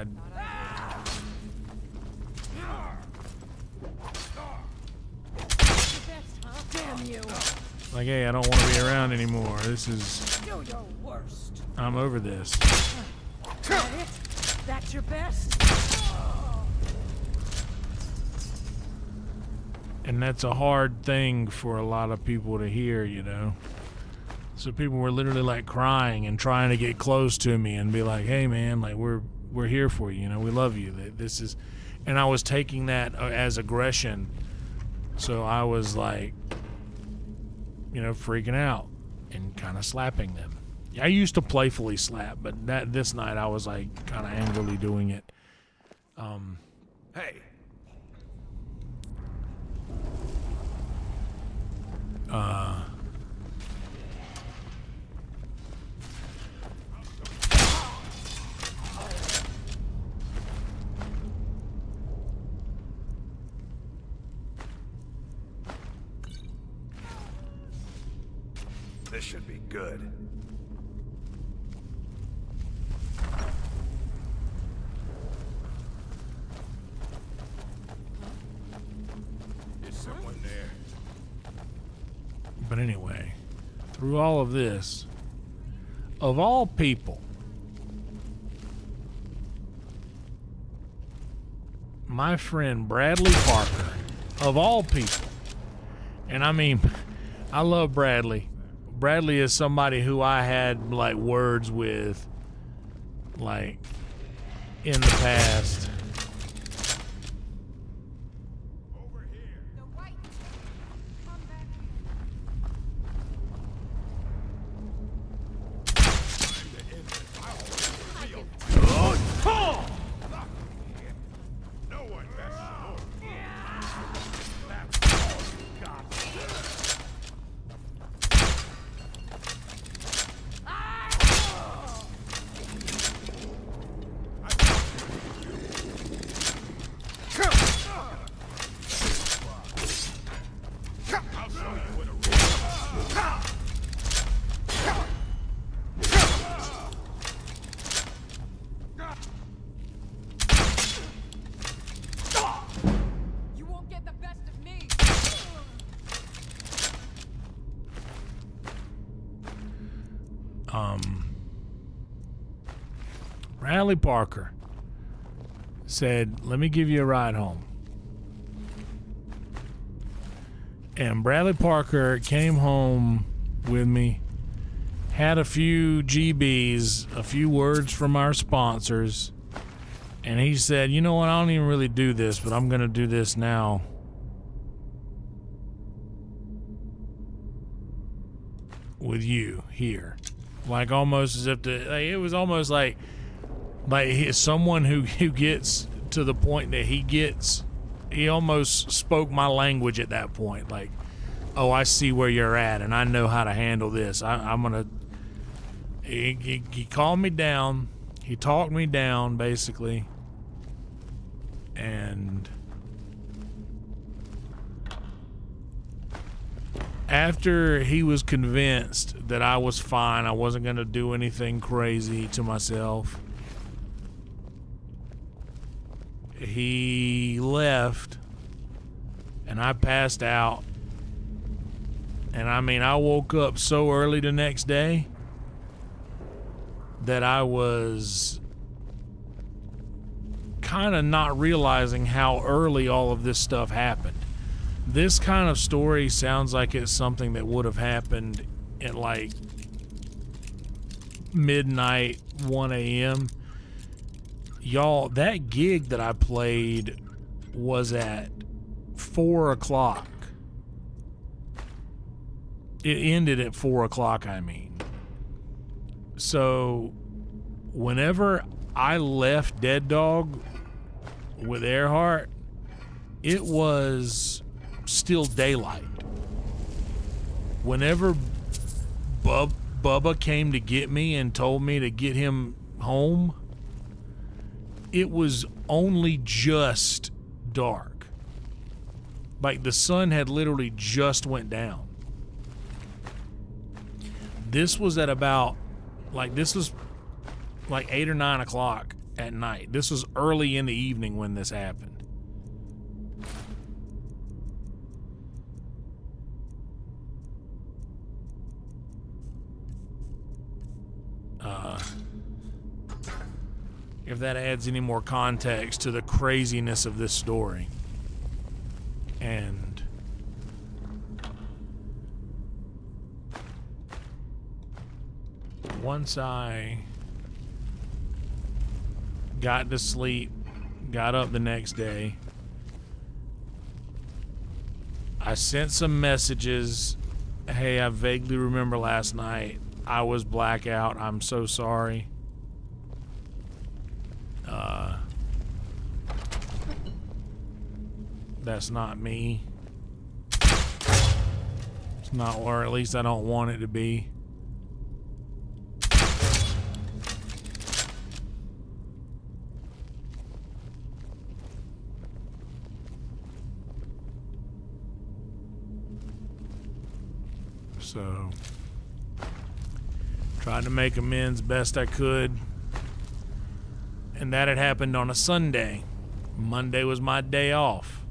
Damn you.
like, hey, I don't want to be around anymore. This is,
Do your worst.
I'm over this.
That's your best?
And that's a hard thing for a lot of people to hear, you know. So people were literally like crying and trying to get close to me and be like, "Hey man, like we're here for you, you know, we love you." This is, and I was taking that as aggression. So I was like, you know, freaking out and kind of slapping them. I used to playfully slap, but this night I was like kind of angrily doing it.
Hey. This should be good.
Is someone there?
But anyway, through all of this, of all people, my friend Bradley Parker, of all people, and I mean, I love Bradley. Bradley is somebody who I had like words with, like, in the past. Bradley Parker said, "Let me give you a ride home." And Bradley Parker came home with me, had a few GBs, a few words from our sponsors, and he said, "You know what, I don't even really do this, but I'm going to do this now." With you here. Like almost as if it was almost like someone who gets to the point that he almost spoke my language at that point. Like, oh, I see where you're at and I know how to handle this. I'm gonna, he calmed me down. He talked me down basically. And after he was convinced that I was fine, I wasn't going to do anything crazy to myself, he left and I passed out. And I mean, I woke up so early the next day that I was kind of not realizing how early all of this stuff happened. This kind of story sounds like it's something that would have happened at like midnight, 1 a.m. Y'all, that gig that I played was at 4 o'clock. It ended at 4 o'clock, I mean. So, whenever I left Dead Dog with Earhart, it was still daylight. Whenever Bubba came to get me and told me to get him home, it was only just dark. Like the sun had literally just went down. This was at about, this was like 8 or 9 o'clock at night. This was early in the evening when this happened. if that adds any more context to the craziness of this story. And once I got to sleep, got up the next day, I sent some messages. Hey, I vaguely remember last night. I was blackout. I'm so sorry. That's not me. It's not, or at least I don't want it to be. So, tried to make amends best I could. And that had happened on a Sunday. Monday was my day off.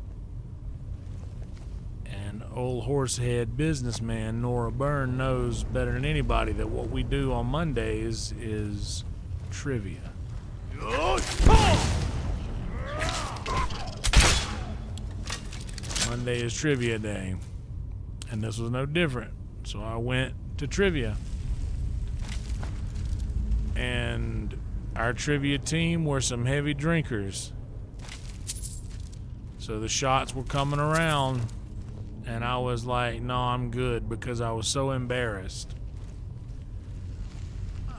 And old horsehead businessman Nora Byrne knows better than anybody that what we do on Mondays is trivia. Monday is trivia day. And this was no different. So I went to trivia. And our trivia team were some heavy drinkers. So the shots were coming around. And I was like, no, I'm good, because I was so embarrassed.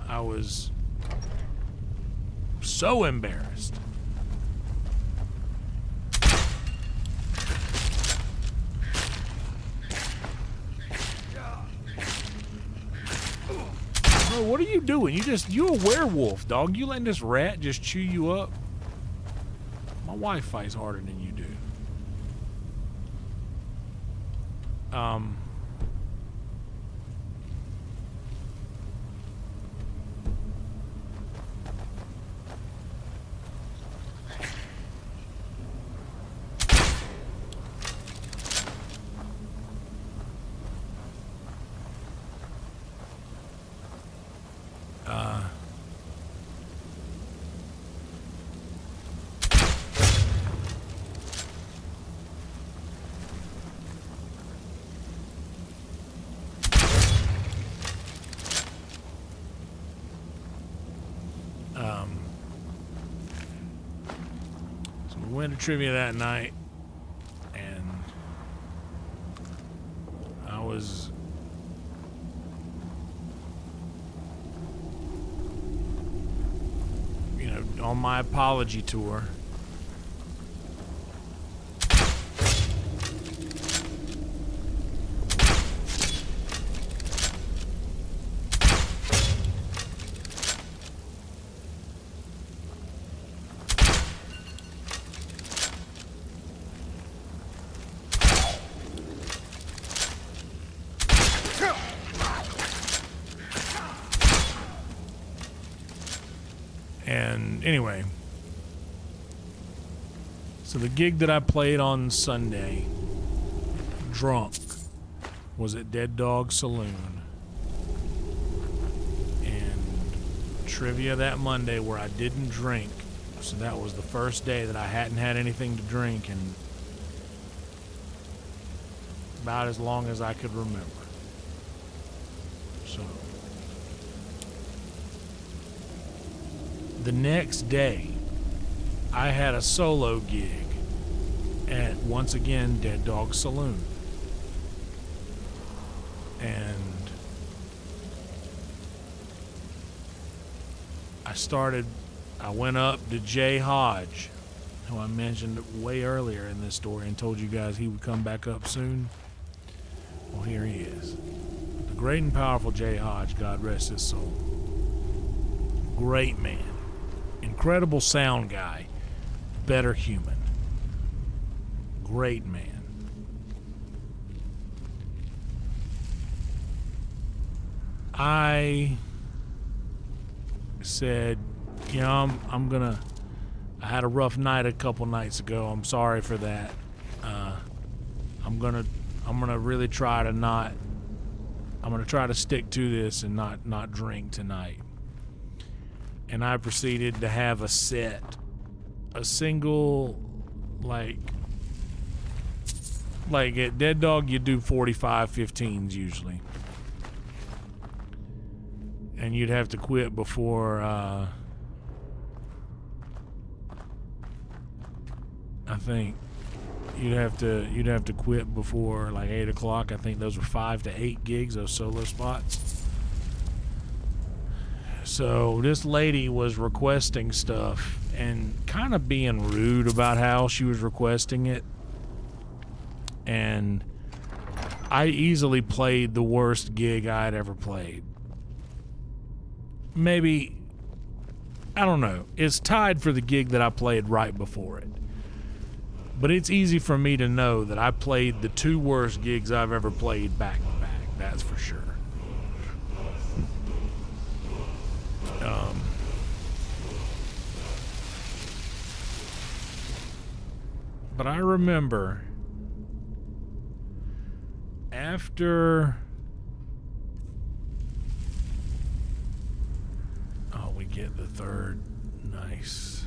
I was so embarrassed. Bro, what are you doing? You're a werewolf, dog. You letting this rat just chew you up? My wife fights harder than you do. So we went to trivia that night, and I was on my apology tour. And anyway, so the gig that I played on Sunday, drunk, was at Dead Dog Saloon. And trivia that Monday where I didn't drink. So that was the first day that I hadn't had anything to drink in about as long as I could remember. So the next day, I had a solo gig at, once again, Dead Dog Saloon. And I went up to Jay Hodge, who I mentioned way earlier in this story and told you guys he would come back up soon. Well, here he is. The great and powerful Jay Hodge, God rest his soul. Great man. Incredible sound guy. Better human. Great man. I said, I had a rough night a couple nights ago. I'm sorry for that. I'm gonna really try to stick to this and not drink tonight. and I proceeded to have a set, a single, like at Dead Dog you do 45 15s usually, and you'd have to quit before I think you'd have to quit before like 8 o'clock. I think those were 5 to 8 gigs, those solo spots. So this lady was requesting stuff and kind of being rude about how she was requesting it. And I easily played the worst gig I'd ever played. Maybe, I don't know. It's tied for the gig that I played right before it. But it's easy for me to know that I played the 2 worst gigs I've ever played back to back. That's for sure. But I remember after we get the 3rd. Nice.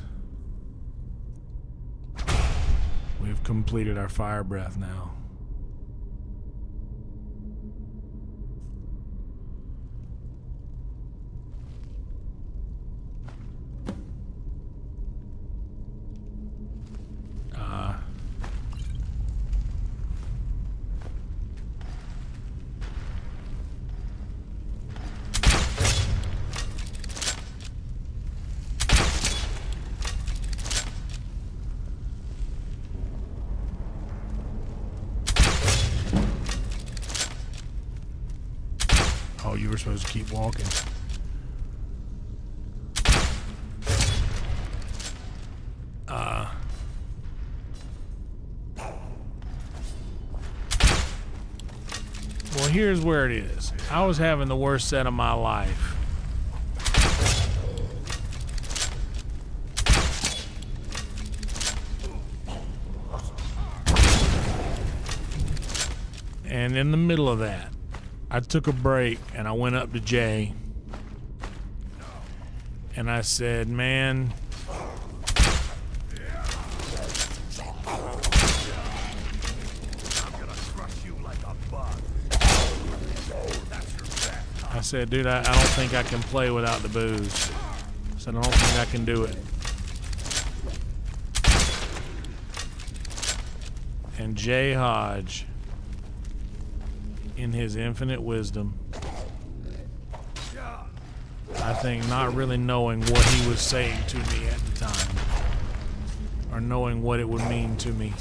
We've completed our fire breath now. You were supposed to keep walking. Well, here's where it is. I was having the worst set of my life. And in the middle of that, I took a break and I went up to Jay and I said, man, I said, dude, I don't think I can play without the booze. I said, I don't think I can do it. And Jay Hodge, in his infinite wisdom, I think not really knowing what he was saying to me at the time, or knowing what it would mean to me,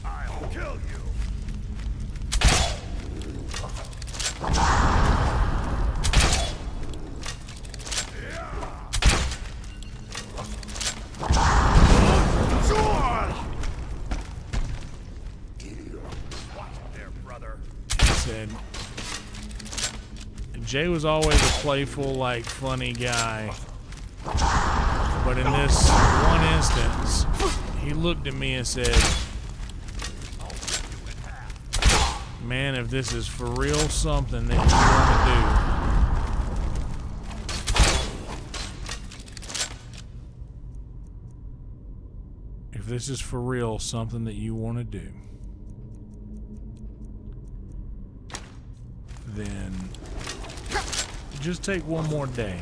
I'll kill you.
Jay was always a playful, like, funny guy. But in this one instance, he looked at me and said, man, if this is for real something that you want to do, if this is for real something that you want to do, then just take one more day.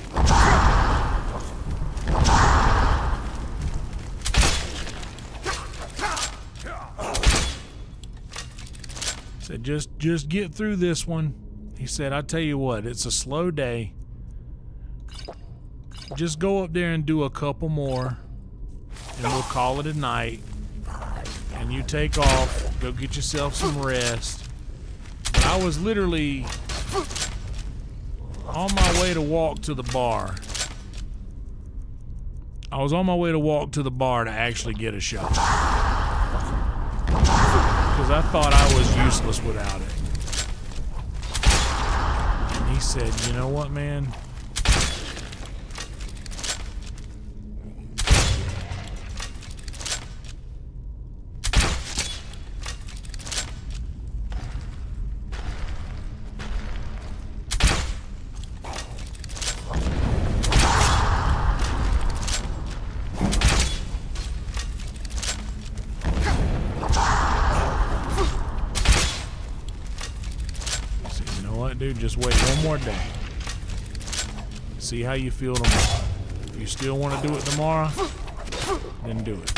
Said, just get through this one. He said, I tell you what, it's a slow day. Just go up there and do a couple more, and we'll call it a night. And you take off, go get yourself some rest. But I was literally on my way to walk to the bar. I was on my way to walk to the bar to actually get a shot. Because I thought I was useless without it. And he said, you know what, man? dude, just wait one more day. See how you feel tomorrow. If you still want to do it tomorrow, then do it.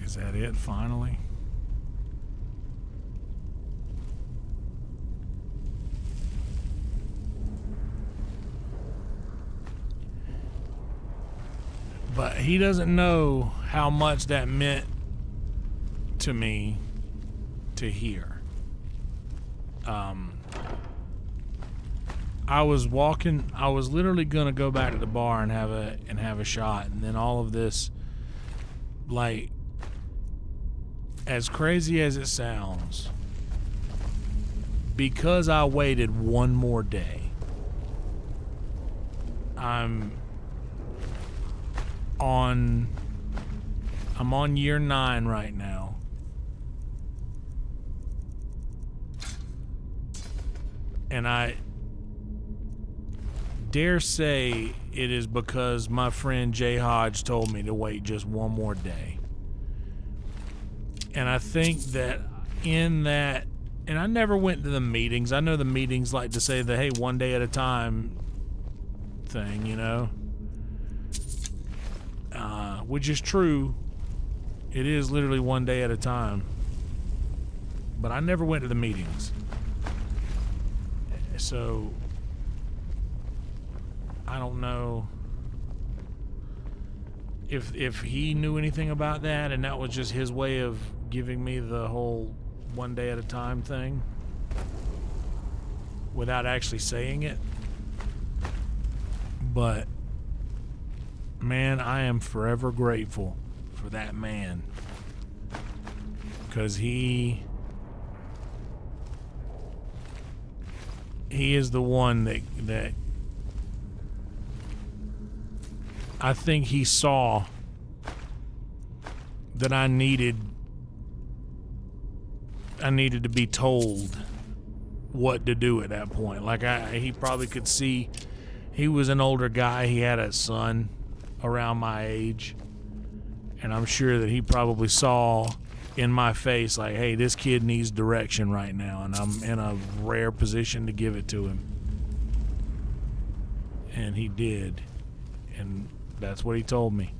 Is that it, finally? But he doesn't know how much that meant to me to hear. I was literally gonna go back to the bar and have a shot, and then all of this, like, as crazy as it sounds, because I waited one more day, I'm on year 9 right now. And I dare say it is because my friend Jay Hodge told me to wait just one more day. And I think that in that, and I never went to the meetings. I know the meetings like to say the, hey, one day at a time thing, you know? Which is true. It is literally one day at a time. But I never went to the meetings. So I don't know if he knew anything about that, and that was just his way of giving me the whole one day at a time thing without actually saying it. But man, I am forever grateful for that man, because he is the one that I think he saw that I needed to be told what to do at that point. Like, he probably could see, he was an older guy, he had a son around my age, and I'm sure that he probably saw in my face, like, hey, this kid needs direction right now, and I'm in a rare position to give it to him. And he did. And that's what he told me.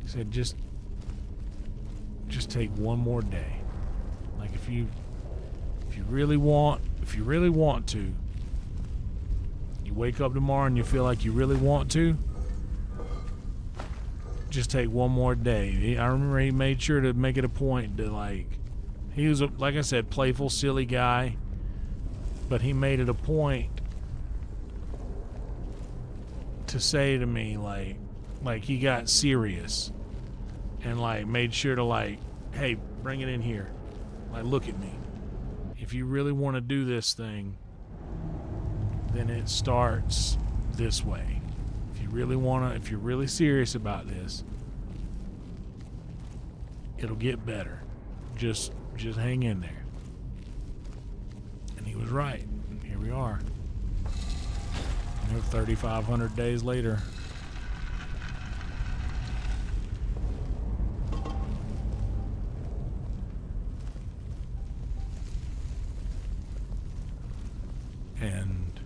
He said, just take one more day. Like, if you really want to, you wake up tomorrow and you feel like you really want to, just take one more day. I remember he made sure to make it a point to, like, he was, like I said, playful, silly guy, but he made it a point to say to me, like he got serious and, like, made sure to, like, hey, bring it in here. Like, look at me. If you really want to do this thing, then it starts this way. If you're really serious about this, it'll get better. Just hang in there. And he was right. Here we are. 3,500 days later. And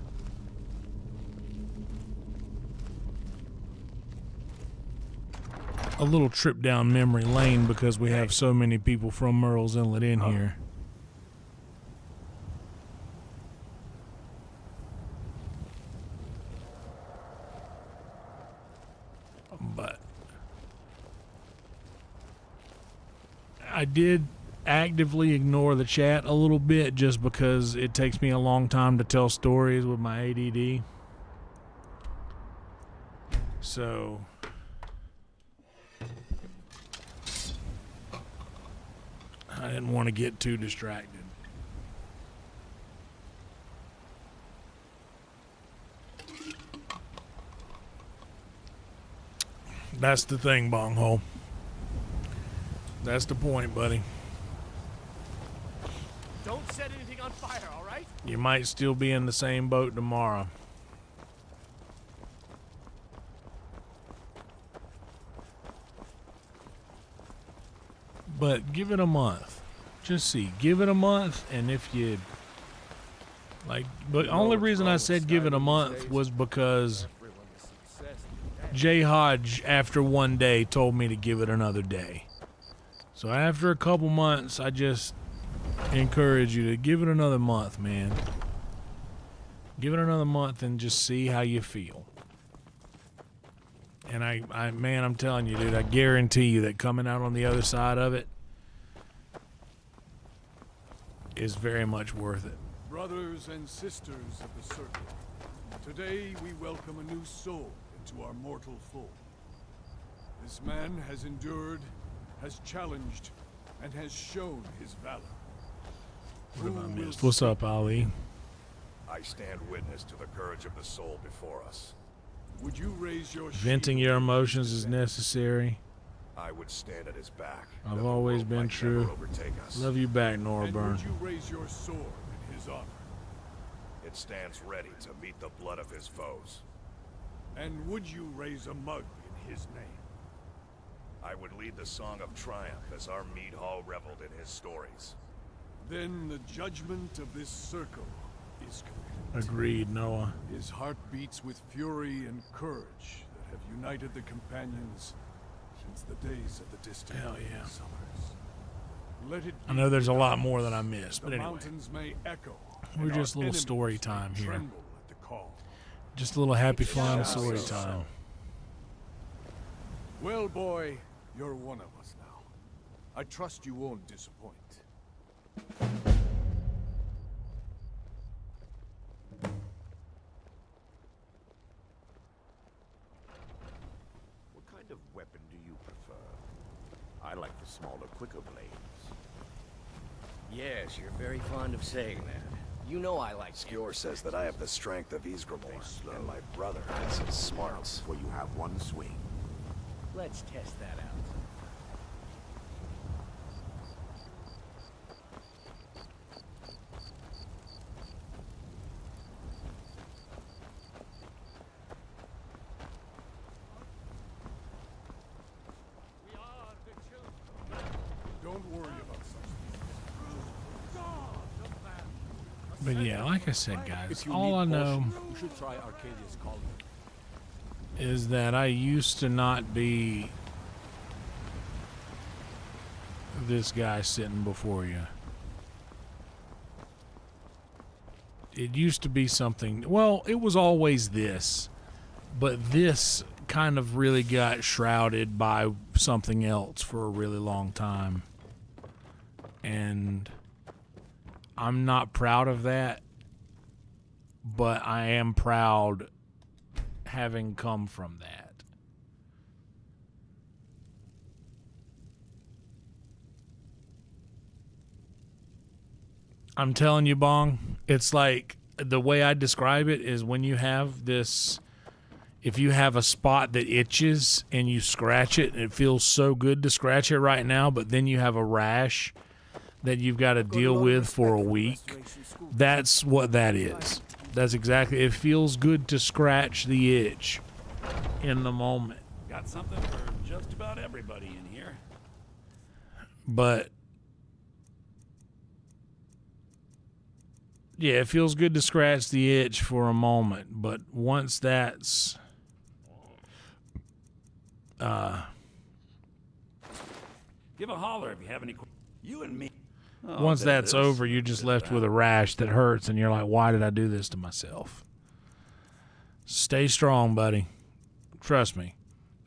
a little trip down memory lane because we have so many people from Merle's Inlet in here. But I did actively ignore the chat a little bit just because it takes me a long time to tell stories with my ADD. so I didn't want to get too distracted. That's the thing, Bonghole. That's the point, buddy.
Don't set anything on fire, all right?
You might still be in the same boat tomorrow. But give it a month. Just see. Give it a month, and if you... Like, the only reason I said give it a month was because J. Hodge, after one day, told me to give it another day. So after a couple months, I just encourage you to give it another month, man. Give it another month and just see how you feel. And man, I'm telling you, dude, I guarantee you that coming out on the other side of it is very much worth it.
Brothers and sisters of the Circle, today we welcome a new soul into our mortal fold. This man has endured, has challenged, and has shown his valor.
What have I missed? What's up, Ali?
I stand witness to the courage of the soul before us.
Would you raise your
Venting your emotions is necessary.
I would stand at his back.
I've always been true. Love you back, Norburn.
And would you raise your sword in his honor?
It stands ready to meet the blood of his foes.
And would you raise a mug in his name?
I would lead the song of triumph as our mead hall reveled in his stories.
Then the judgment of this circle is complete.
Agreed, Noah.
His heart beats with fury and courage that have united the companions since the days of the distant summers. Let it
I know there's a lot more that I missed, but
the
anyway.
mountains may echo.
We're just a little story time here. Just a little happy fun story time.
Well, boy, you're one of us now. I trust you won't disappoint.
What kind of weapon do you prefer? I like the smaller, quicker blades.
Yes, you're very fond of saying that. You know I like
Skjor says that I have the strength of Ysgramor, and my brother has his smarts.
Where you have one swing.
Let's test that out.
Don't worry about such
But yeah, like I said, guys, all I know is that I used to not be this guy sitting before you. It used to be something, well, it was always this, but this kind of really got shrouded by something else for a really long time. And I'm not proud of that, but I am proud having come from that. I'm telling you, Bong, it's like the way I describe it is when you have this, if you have a spot that itches and you scratch it, it feels so good to scratch it right now, but then you have a rash that you've got to deal with for a week. That's what that is. That's exactly, it feels good to scratch the itch in the moment.
Got something for just about everybody in here.
But yeah, it feels good to scratch the itch for a moment, but once that's
Give a holler if you have any questions. You and me.
once that's over, you're just left with a rash that hurts, and you're like, why did I do this to myself? Stay strong, buddy. Trust me.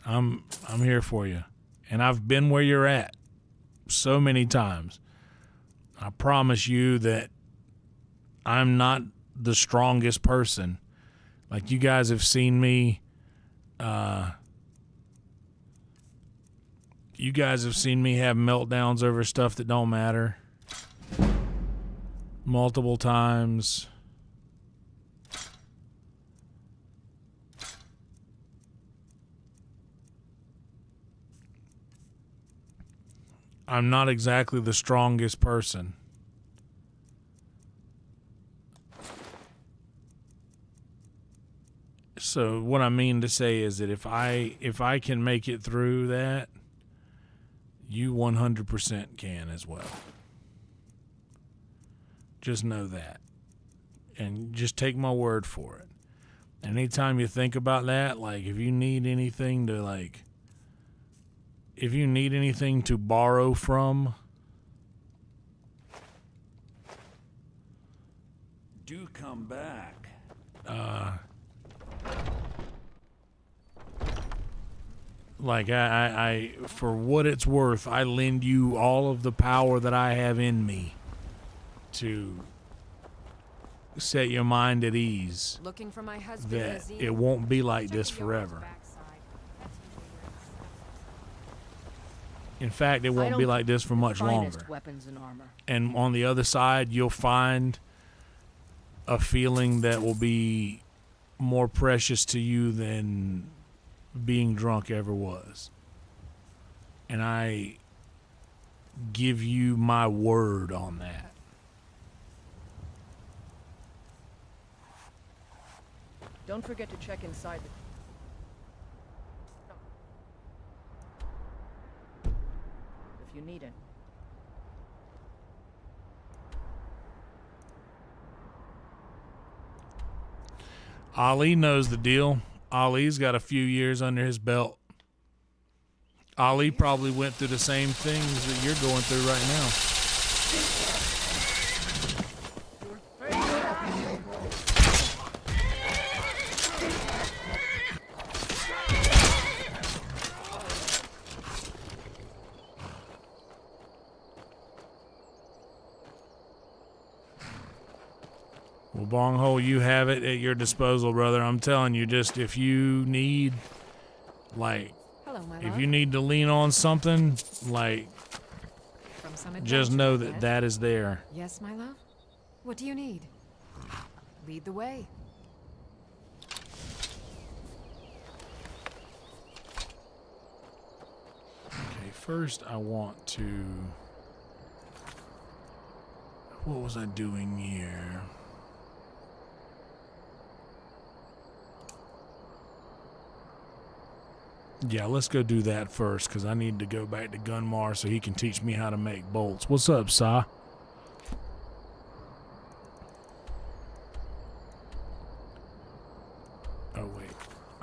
I'm here for you. And I've been where you're at so many times. I promise you that I'm not the strongest person. Like, you guys have seen me You guys have seen me have meltdowns over stuff that don't matter multiple times. I'm not exactly the strongest person. So what I mean to say is that if I can make it through that, you 100% can as well. Just know that. And just take my word for it. Anytime you think about that, like if you need anything to borrow from,
Do come back.
like I for what it's worth, I lend you all of the power that I have in me to set your mind at ease
Looking for my husband,
that
is he?
it won't be like this forever. In fact, it won't be like this for much longer.
Weapons and armor.
And on the other side, you'll find a feeling that will be more precious to you than being drunk ever was. And I give you my word on that.
Don't forget to check inside the... if you need it.
Ali knows the deal. Ali's got a few years under his belt. Ali probably went through the same things that you're going through right now. Well, Bonghole, you have it at your disposal, brother. I'm telling you, just if you need, like,
Hello, my
if
love.
you need to lean on something, like,
From some
just
adventure,
know
I
that
bet.
that is there.
Yes, my love? What do you need? Lead the way.
Okay, first I want to... What was I doing here? Yeah, let's go do that first, because I need to go back to Gunmar so he can teach me how to make bolts. What's up, Si? Oh, wait.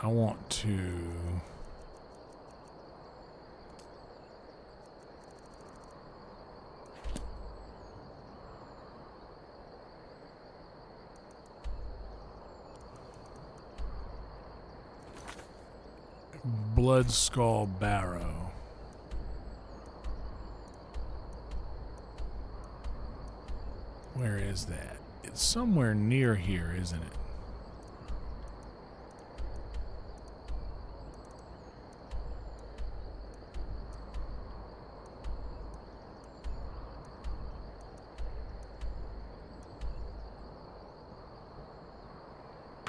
I want to... Blood Skull Barrow. Where is that? It's somewhere near here, isn't it?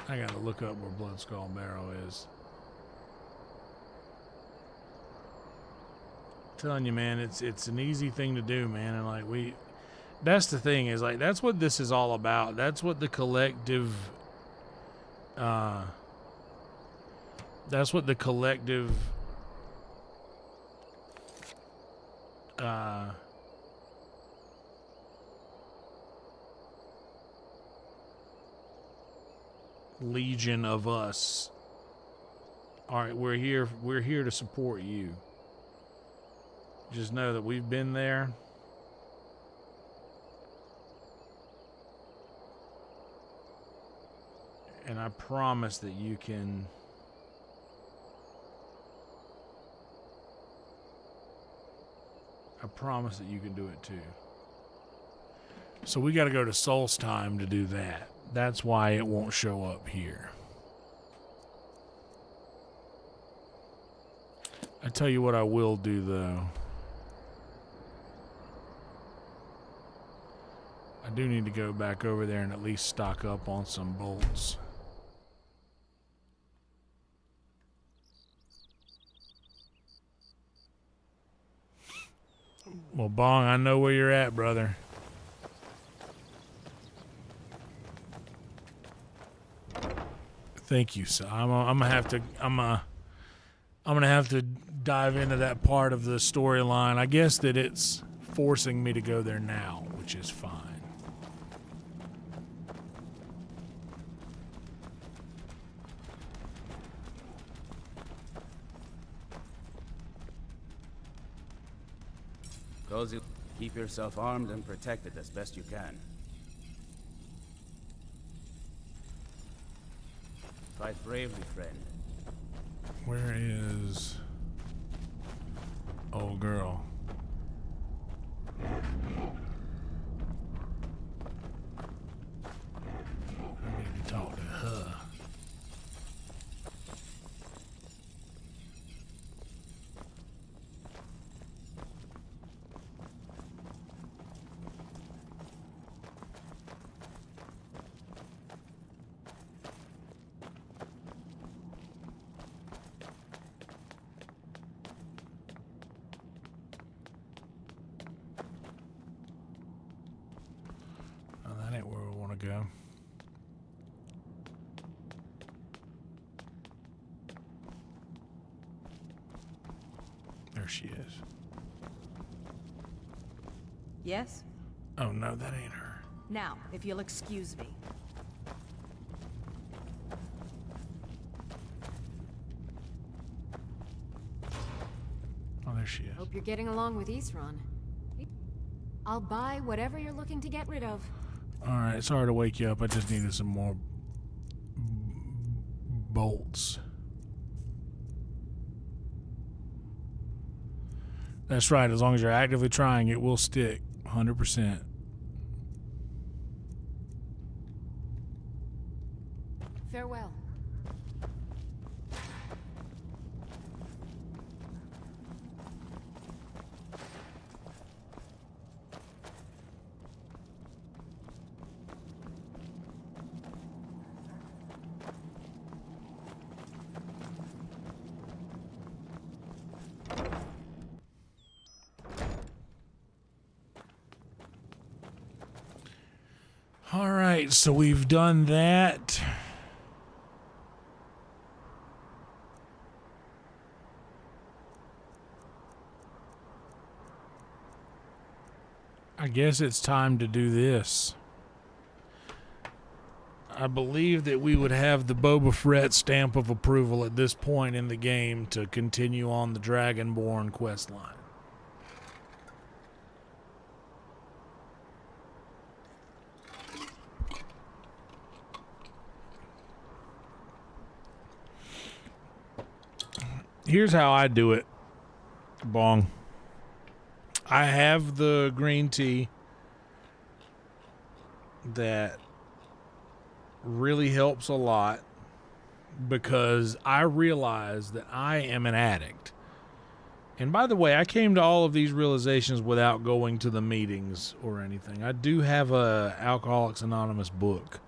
I gotta look up where Blood Skull Barrow is. Telling you, man, it's an easy thing to do, man, and like that's the thing, is like that's what this is all about. That's what the collective legion of us. All right, we're here to support you. Just know that we've been there. And I promise that you can... I promise that you can do it too. So we got to go to Solstheim to do that. That's why it won't show up here. I tell you what I will do, though. I do need to go back over there and at least stock up on some bolts. Well, Bong, I know where you're at, brother. Thank you, sir. I'm gonna have to dive into that part of the storyline. I guess that it's forcing me to go there now, which is fine.
Cozy, keep yourself armed and protected as best you can. Fight bravely, friend.
Where is old girl? I need to talk to her. Go. There she is.
Yes?
Oh no, that ain't her.
Now, if you'll excuse me.
Oh, there she is.
Hope you're getting along with Isran. I'll buy whatever you're looking to get rid of.
Alright, sorry to wake you up. I just needed some more bolts. That's right. As long as you're actively trying, it will stick. 100%.
Farewell.
All right, so we've done that. I guess it's time to do this. I believe that we would have the Boba Fett stamp of approval at this point in the game to continue on the Dragonborn questline. Here's how I do it, Bong. I have the green tea that really helps a lot because I realize that I am an addict. And by the way, I came to all of these realizations without going to the meetings or anything. I do have a Alcoholics Anonymous book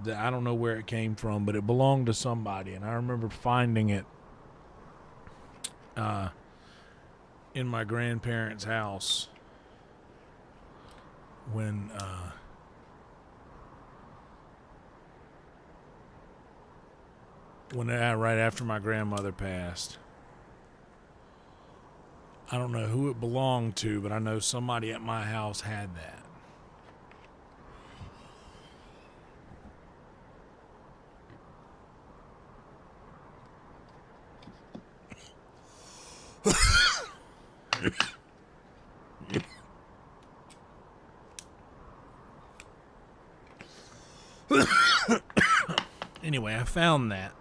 that I don't know where it came from, but it belonged to somebody, and I remember finding it in my grandparents' house when right after my grandmother passed. I don't know who it belonged to, but I know somebody at my house had that. Anyway, I found that.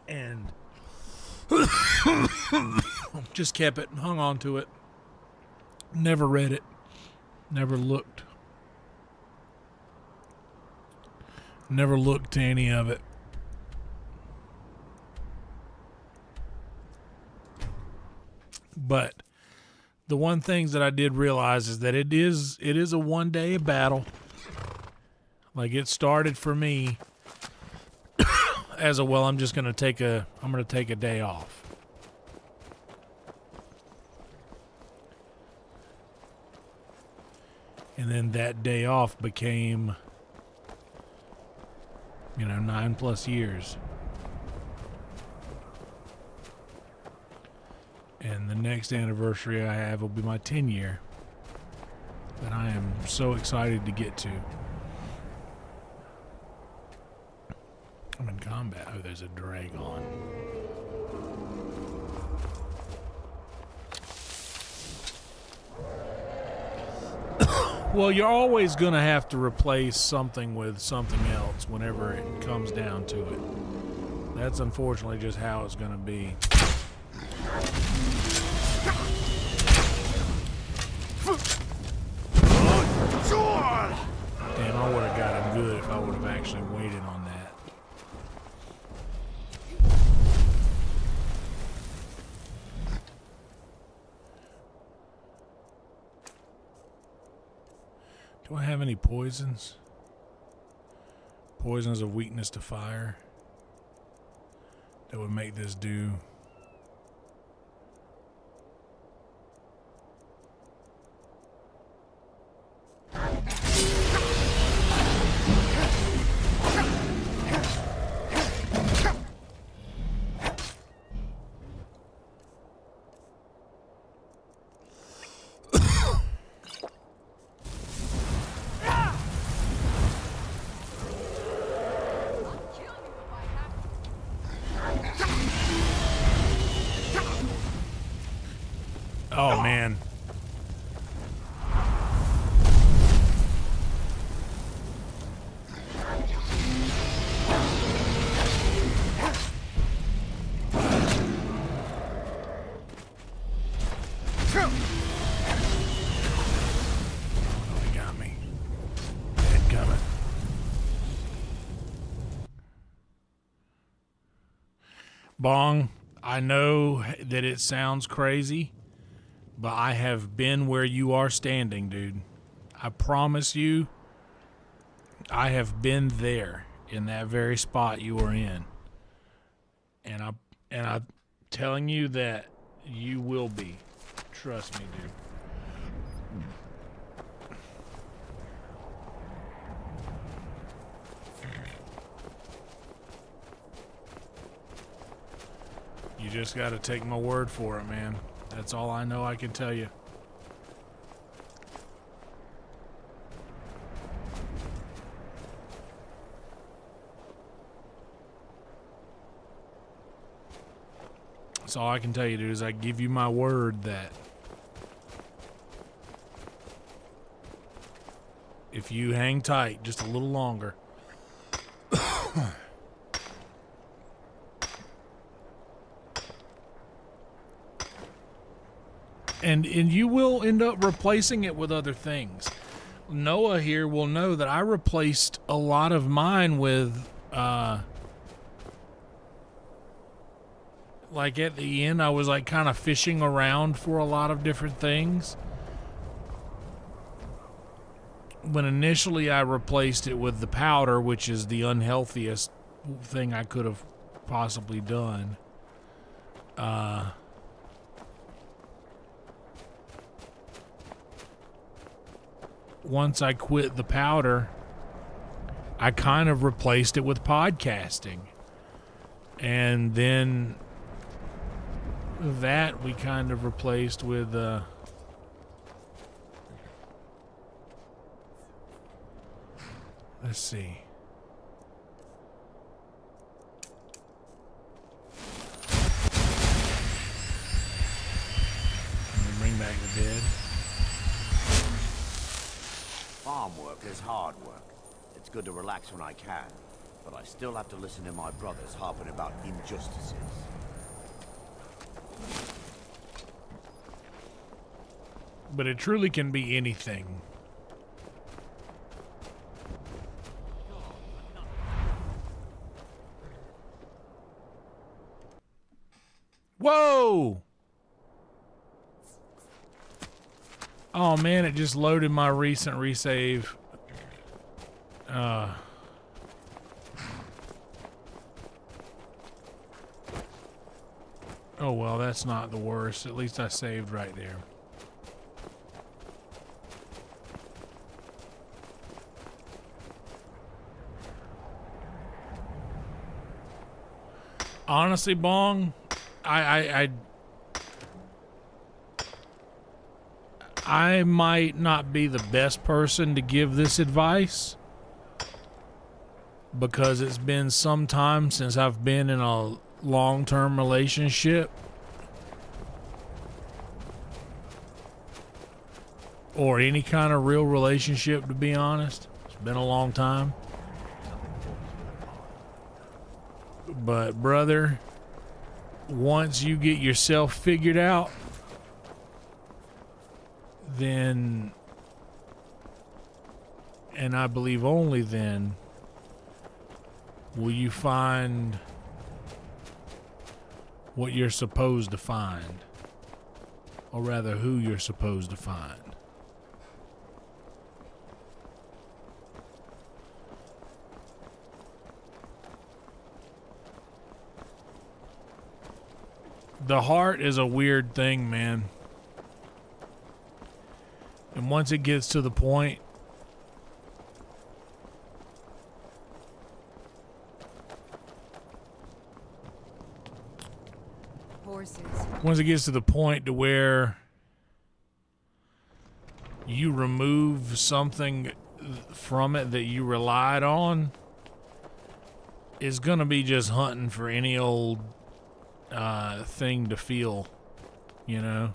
And just kept it, hung on to it. Never read it. Never looked. Never looked to any of it. But the one things that I did realize is that it is a one-day battle. Like, it started for me as a, well, I'm going to take a day off. And then that day off became, 9+ years. And the next anniversary I have will be my 10-year that I am so excited to get to. I'm in combat. Oh, there's a dragon. Well, you're always going to have to replace something with something else whenever it comes down to it. That's unfortunately just how it's going to be. Damn, I would have got him good if I would have actually waited on that. Do I have any poisons? Poisons of weakness to fire that would make this do. Oh, man. They got me. Head coming. Bong, I know that it sounds crazy, but I have been where you are standing, dude. I promise you, I have been there in that very spot you are in. And I'm telling you that you will be. Trust me, dude. You just got to take my word for it, man. That's all I know I can tell you. That's all I can tell you, dude, is I give you my word that if you hang tight just a little longer, and you will end up replacing it with other things. Noah here will know that I replaced a lot of mine with, like at the end, I was like kind of fishing around for a lot of different things. When initially I replaced it with the powder, which is the unhealthiest thing I could have possibly done. Once I quit the powder, I kind of replaced it with podcasting. And then that we kind of replaced with let's see. Let me bring back the dead.
Farm work is hard work. It's good to relax when I can, but I still have to listen to my brothers harping about injustices.
But it truly can be anything. Whoa! Oh man, it just loaded my recent resave. Oh well, that's not the worst. At least I saved right there. Honestly, Bong, I might not be the best person to give this advice because it's been some time since I've been in a long-term relationship or any kind of real relationship, to be honest. It's been a long time. But brother, once you get yourself figured out, then, and I believe only then, will you find what you're supposed to find, or rather who you're supposed to find. The heart is a weird thing, man. And once it gets to the point once it gets to the point to where you remove something from it that you relied on, it's gonna be just hunting for any old thing to feel, you know.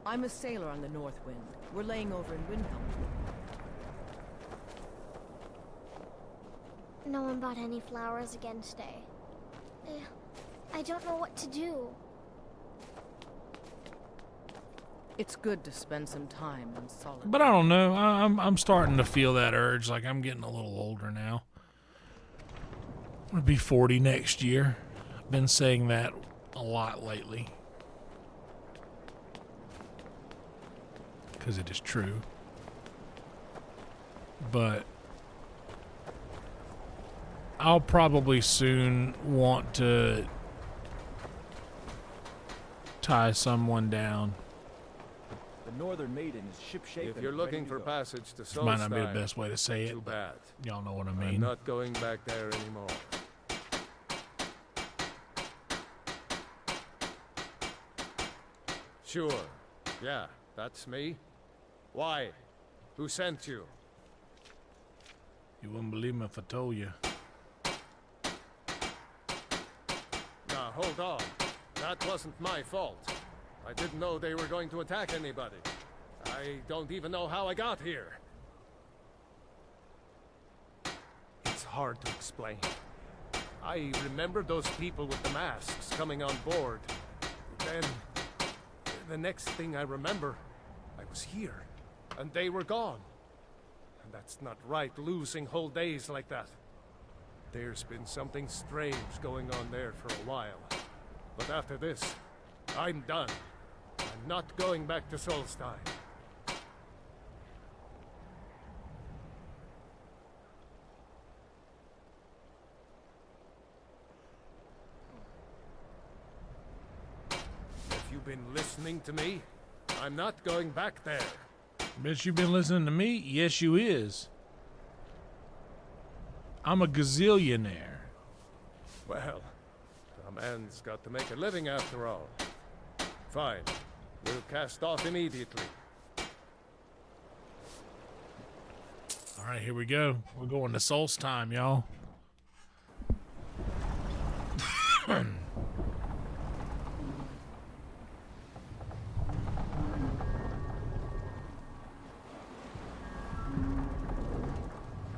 I'm a sailor on the North Wind. We're laying over in Windhelm.
No one bought any flowers again today. I don't know what to do.
It's good to spend some time in solitude.
But I don't know. I'm starting to feel that urge. Like I'm getting a little older now. I'm gonna be 40 next year. I've been saying that a lot lately. Because it is true. But I'll probably soon want to tie someone down.
The Northern Maiden is shipshape.
If you're looking for passage to Solstheim,
Might not be the best way to say it,
too bad.
Y'all know what I mean.
I'm not going back there anymore. Sure. Yeah, that's me. Why? Who sent you?
You wouldn't believe me if I told you.
Now, hold on. That wasn't my fault. I didn't know they were going to attack anybody. I don't even know how I got here. It's hard to explain. I remember those people with the masks coming on board. Then, the next thing I remember, I was here, and they were gone. And that's not right, losing whole days like that. There's been something strange going on there for a while. But after this, I'm done. I'm not going back to Solstheim. If you've been listening to me, I'm not going back there.
Bet you been listening to me? Yes, you is. I'm a gazillionaire.
Well, a man's got to make a living after all. Fine. We'll cast off immediately.
All right, here we go. We're going to Solstheim, y'all.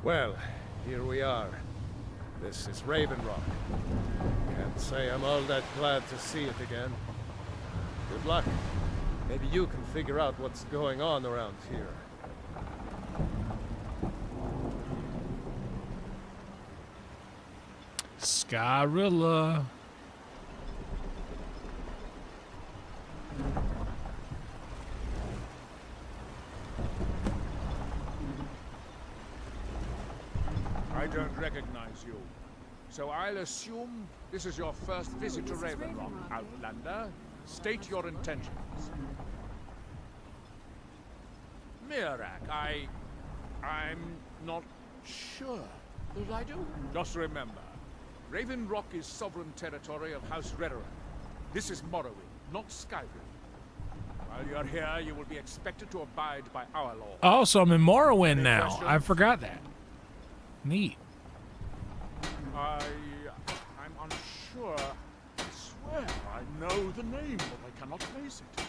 Well, here we are. This is Raven Rock. Can't say I'm all that glad to see it again. Good luck. Maybe you can figure out what's going on around here.
Skyrilla.
I don't recognize you. So I'll assume this is your first visit to Raven Rock, Outlander. State your intentions. Mirak, I'm not sure that I do. Just remember, Raven Rock is sovereign territory of House Redoran. This is Morrowind, not Skyrim. While you're here, you will be expected to abide by our law.
Oh, so I'm in Morrowind
Any
now.
questions?
I forgot that. Neat.
I'm unsure. I swear I know the name, but I cannot place it.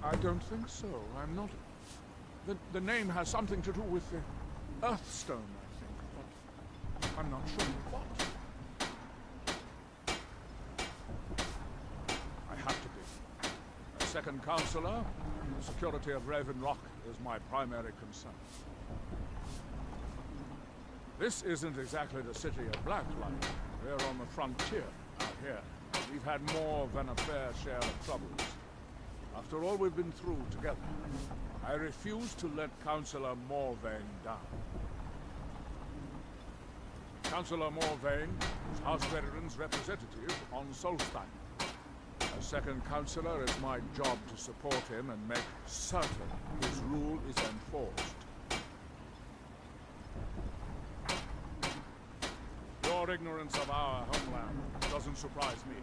I don't think so. I'm not. The name has something to do with the Earthstone, I think, but I'm not sure what. I have to be. As second counselor, the security of Raven Rock is my primary concern. This isn't exactly the city of Blacklight. We're on the frontier out here. We've had more than a fair share of troubles. After all we've been through together, I refuse to let Councillor Morvain down. Councillor Morvain is House Veteran's representative on Solstheim. As second councillor, it's my job to support him and make certain his rule is enforced. Your ignorance of our homeland doesn't surprise me.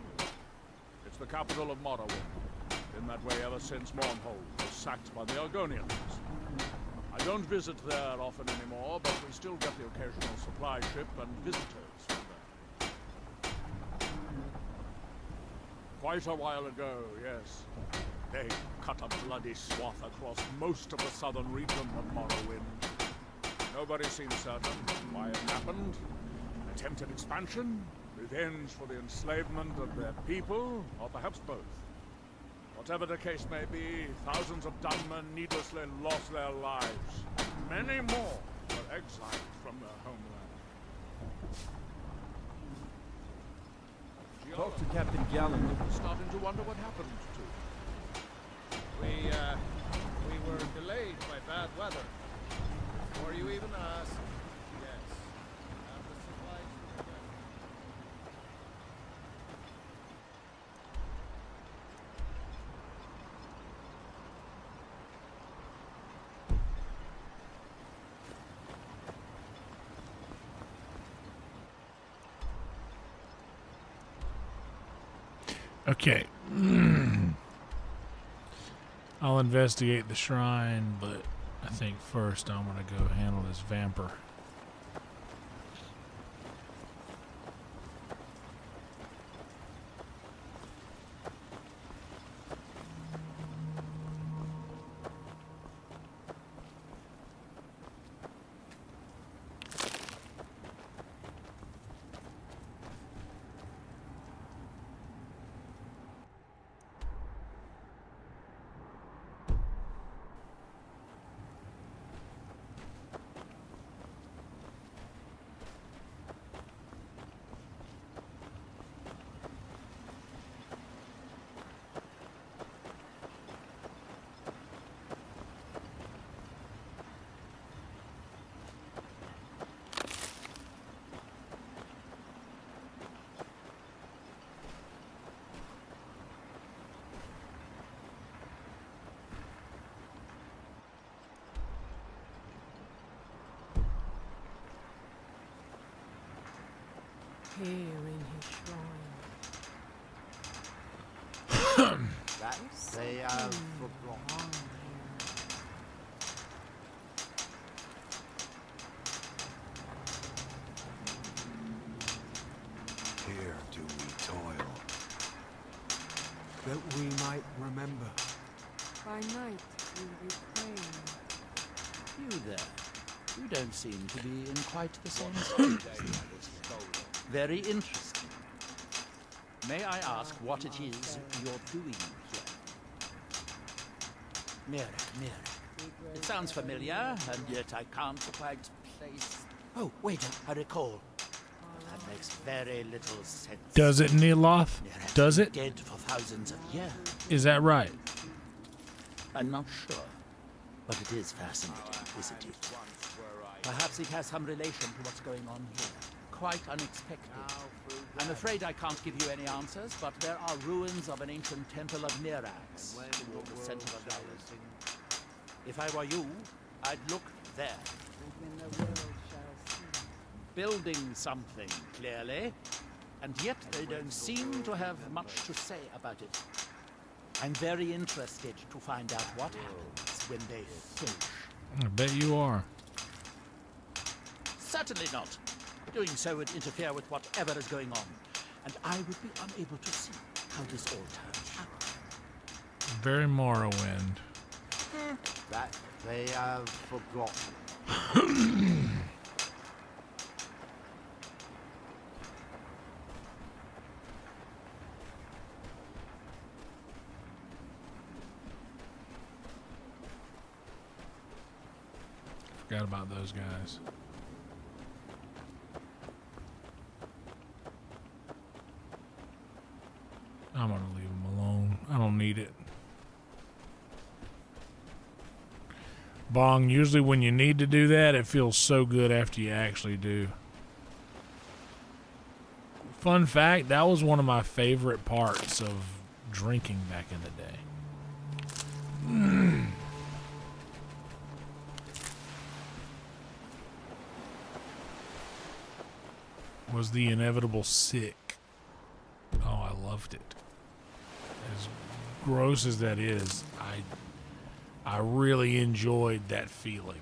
It's the capital of Morrowind. Been that way ever since Mournhold was sacked by the Argonians. I don't visit there often anymore, but we still get the occasional supply ship and visitors from there. Quite a while ago, yes. They cut a bloody swath across most of the southern region of Morrowind. Nobody seems certain why it happened. Attempted expansion, revenge for the enslavement of their people, or perhaps both. Whatever the case may be, thousands of Dunmen needlessly lost their lives. Many more were exiled from their homeland.
Talk to Captain Gallen.
Starting to wonder what happened to him.
We were delayed by bad weather. Before you even asked, yes. Have the supplies ready.
Okay. I'll investigate the shrine, but I think first I'm going to go handle this vamper.
Here in his shrine.
That they have forgotten.
Here do we toil, that we might remember.
By night we reclaim.
You there. You don't seem to be in quite the same state. Very interesting. May I ask what it is you're doing here? Mirror. It sounds familiar, and yet I can't quite place... Oh, wait, I recall. makes very little sense.
Does it, Neloth? Does it?
Dead for thousands of years.
Is that right?
I'm not sure, but it is fascinating, isn't it? Perhaps it has some relation to what's going on here. Quite unexpected. I'm afraid I can't give you any answers, but there are ruins of an ancient temple of Nirax toward the center of the island. If I were you, I'd look there. Building something, clearly, and yet they don't seem to have much to say about it. I'm very interested to find out what happens when they finish.
I bet you are.
Certainly not. Doing so would interfere with whatever is going on, and I would be unable to see how this all turns out.
Very Morrowind.
That they have forgotten.
Forgot about those guys. I'm gonna leave them alone. I don't need it. Bong, usually when you need to do that, it feels so good after you actually do. Fun fact, that was one of my favorite parts of drinking back in the day. Was the inevitable sick. Oh, I loved it. As gross as that is, I really enjoyed that feeling.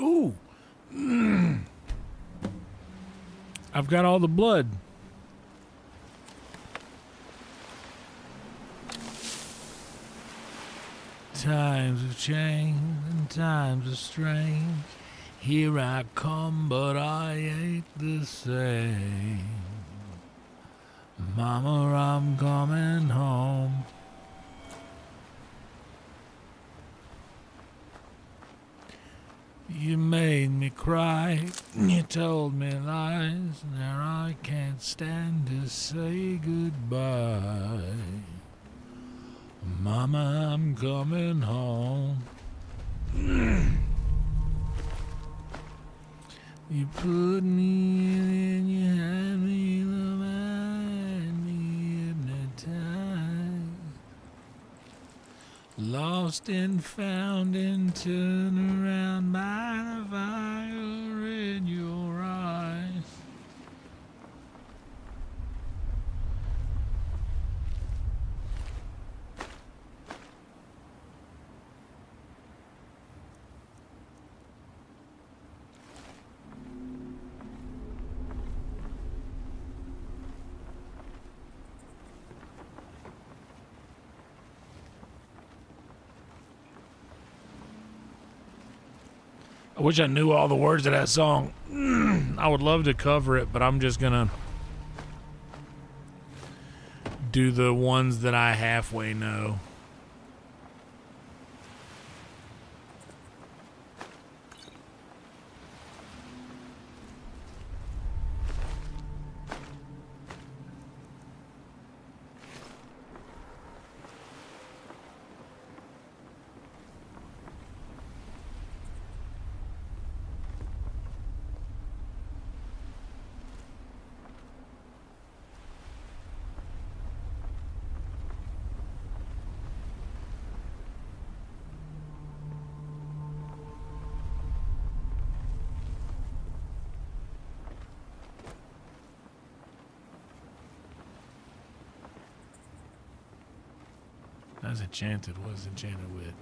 Ooh. I've got all the blood. Times have changed and times are strange. Here I come, but I ain't the same. Mama, I'm coming home. You made me cry, you told me lies. Now I can't stand to say goodbye. Mama, I'm coming home. You put me in, you had me, love, had me hypnotized. Lost and found and turned around by the fire in your eyes. I wish I knew all the words of that song. I would love to cover it, but I'm just gonna do the ones that I halfway know. That's enchanted. What is enchanted with?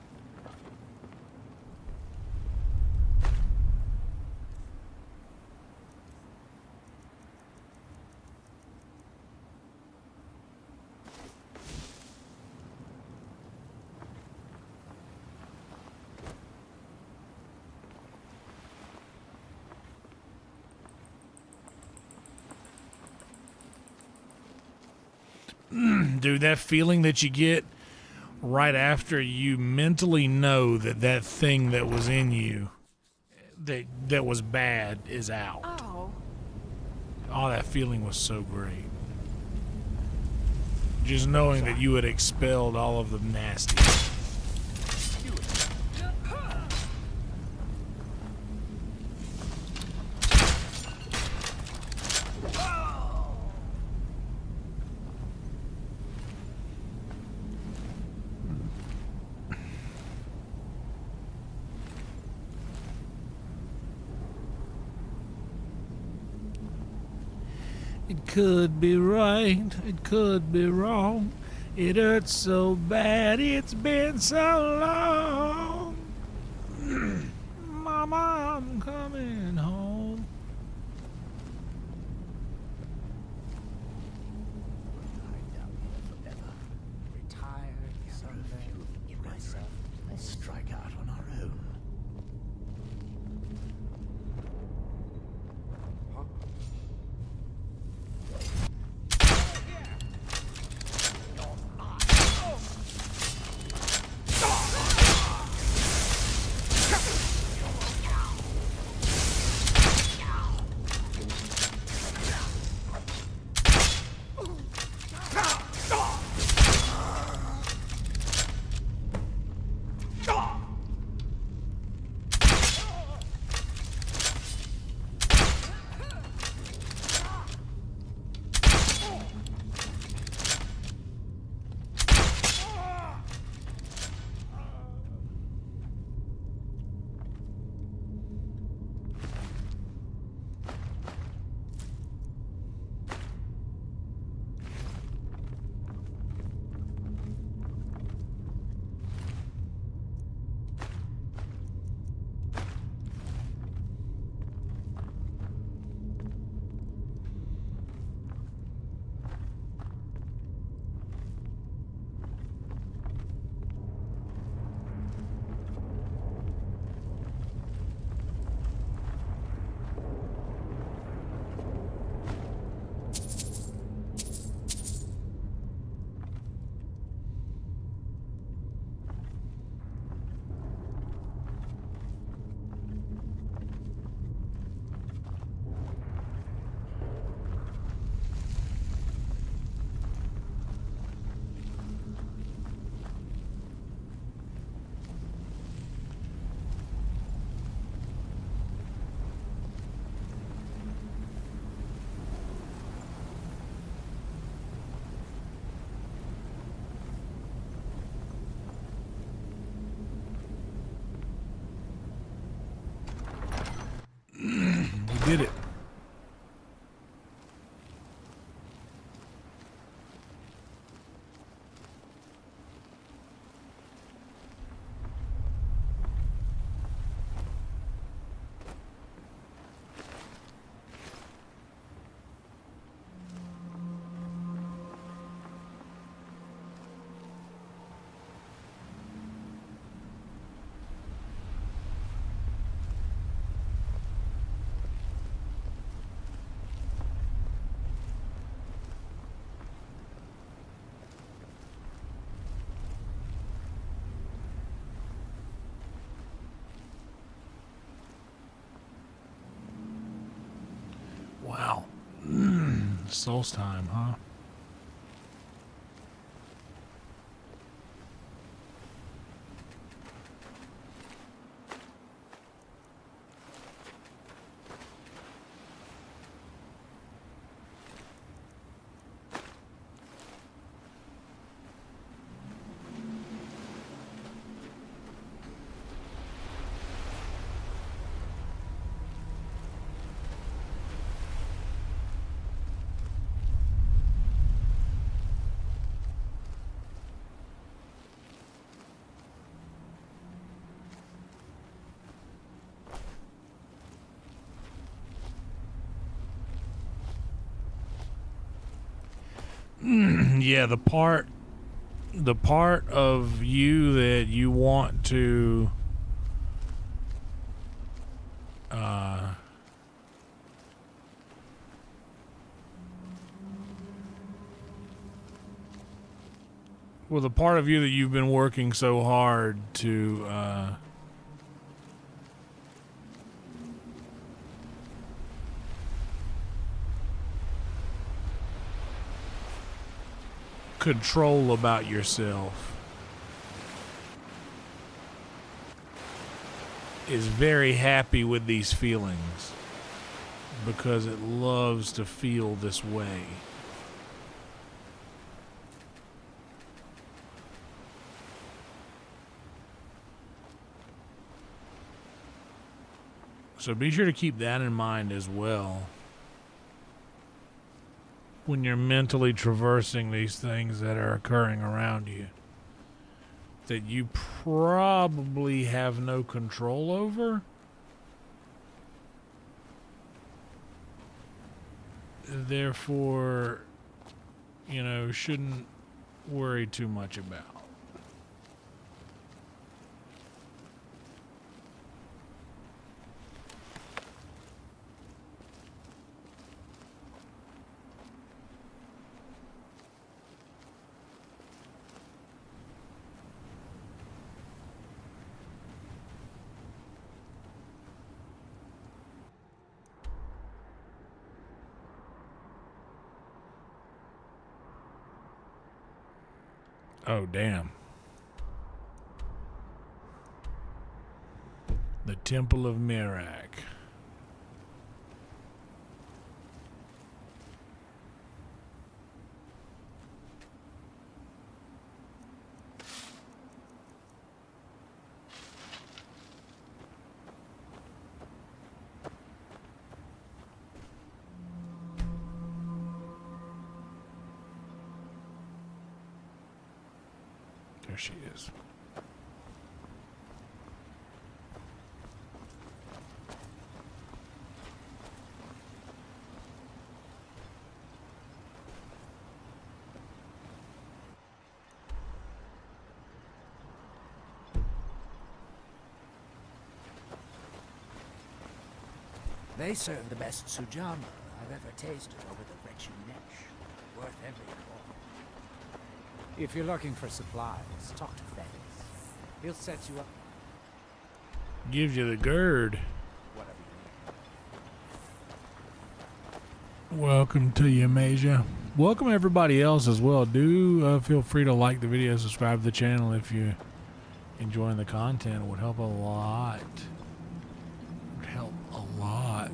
Dude, that feeling that you get right after you mentally know that that thing that was in you that was bad is out.
Oh.
Oh, that feeling was so great. Just knowing that you had expelled all of the nasty. It could be right, it could be wrong. It hurts so bad, it's been so long. Mama, I'm coming home.
Retired someday. Myself. Let's strike out on our own.
We did it. Wow. Solstheim, huh? Yeah, the part of you that you want to well, the part of you that you've been working so hard to control about yourself is very happy with these feelings because it loves to feel this way. So be sure to keep that in mind as well when you're mentally traversing these things that are occurring around you that you probably have no control over. Therefore, you know, shouldn't worry too much about. Oh, damn. The Temple of Mirak. There she is.
They serve the best sujama I've ever tasted over the wretched nesh. Worth every coin. If you're looking for supplies, talk to Fennis. He'll set you up.
Gives you the GERD.
Whatever you need.
Welcome to you, Masia. Welcome everybody else as well. Do feel free to like the video, subscribe to the channel if you're enjoying the content. It would help a lot. It would help a lot.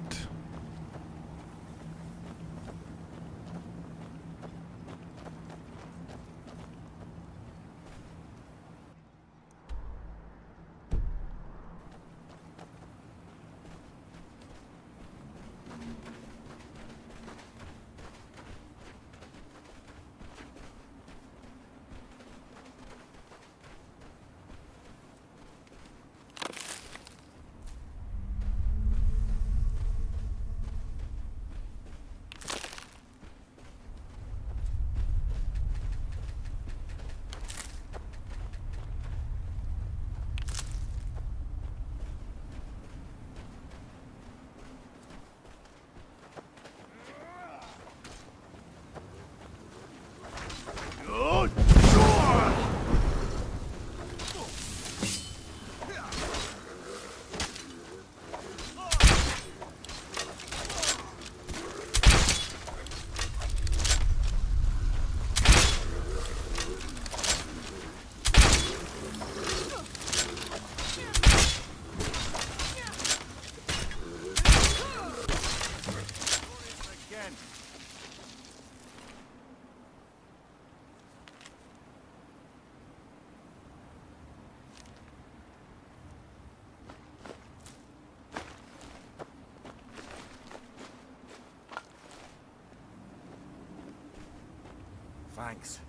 Thanks.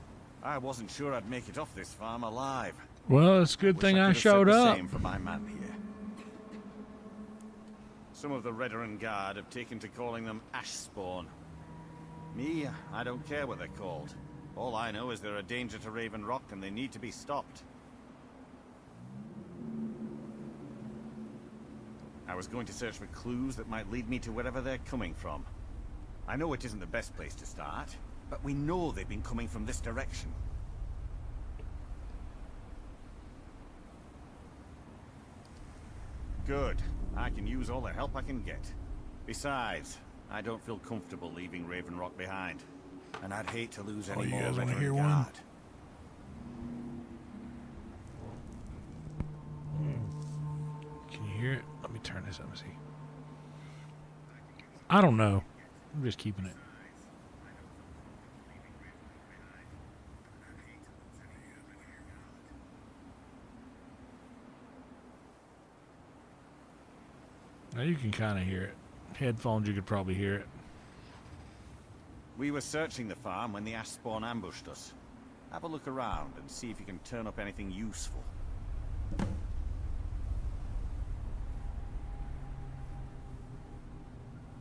I wasn't sure I'd make it off this farm alive.
Well, it's a good thing I
Wish I
showed
could have said the
up.
same for my man here. Some of the Redoran Guard have taken to calling them ash spawn. Me, I don't care what they're called.
All I know is they're a danger to Raven Rock and they need to be stopped. I was going to search for clues that might lead me to wherever they're coming from. I know it isn't the best place to start, but we know they've been coming from this direction. Good. I can use all the help I can get. Besides, I don't feel comfortable leaving Raven Rock behind. And I'd hate to lose any
you
more
guys wanna
veteran
hear one?
guard.
Can you hear it? Let me turn this up and see. I don't know. I'm just keeping it. Now you can kind of hear it. Headphones, you could probably hear it.
We were searching the farm when the ash spawn ambushed us. Have a look around and see if you can turn up anything useful.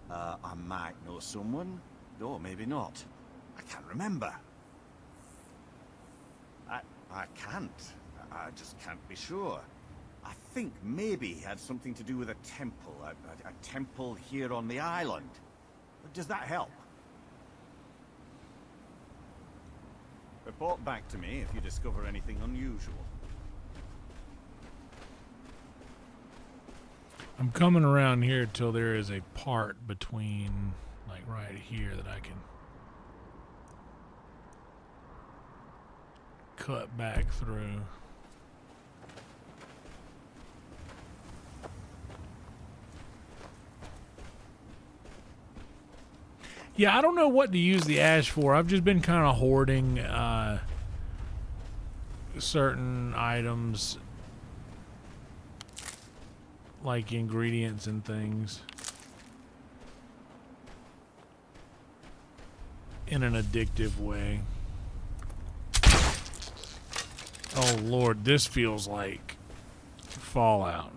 I might know someone, or maybe not. I can't remember. I can't. I just can't be sure. I think maybe he had something to do with a temple. A temple here on the island. Does that help? Report back to me if you discover anything unusual.
I'm coming around here till there is a part between, like right here, that I can cut back through. Yeah, I don't know what to use the ash for. I've just been kind of hoarding certain items, like ingredients and things, in an addictive way. Oh Lord, this feels like Fallout.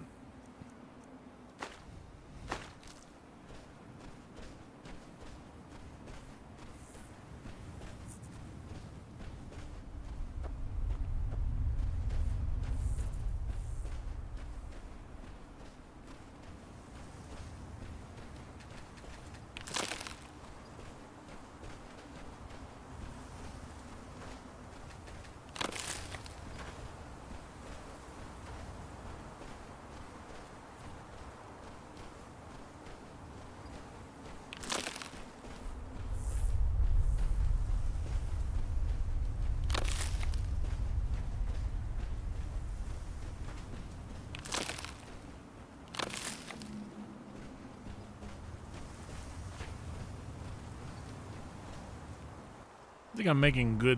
I think I'm making good.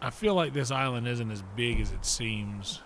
I feel like this island isn't as big as it seems.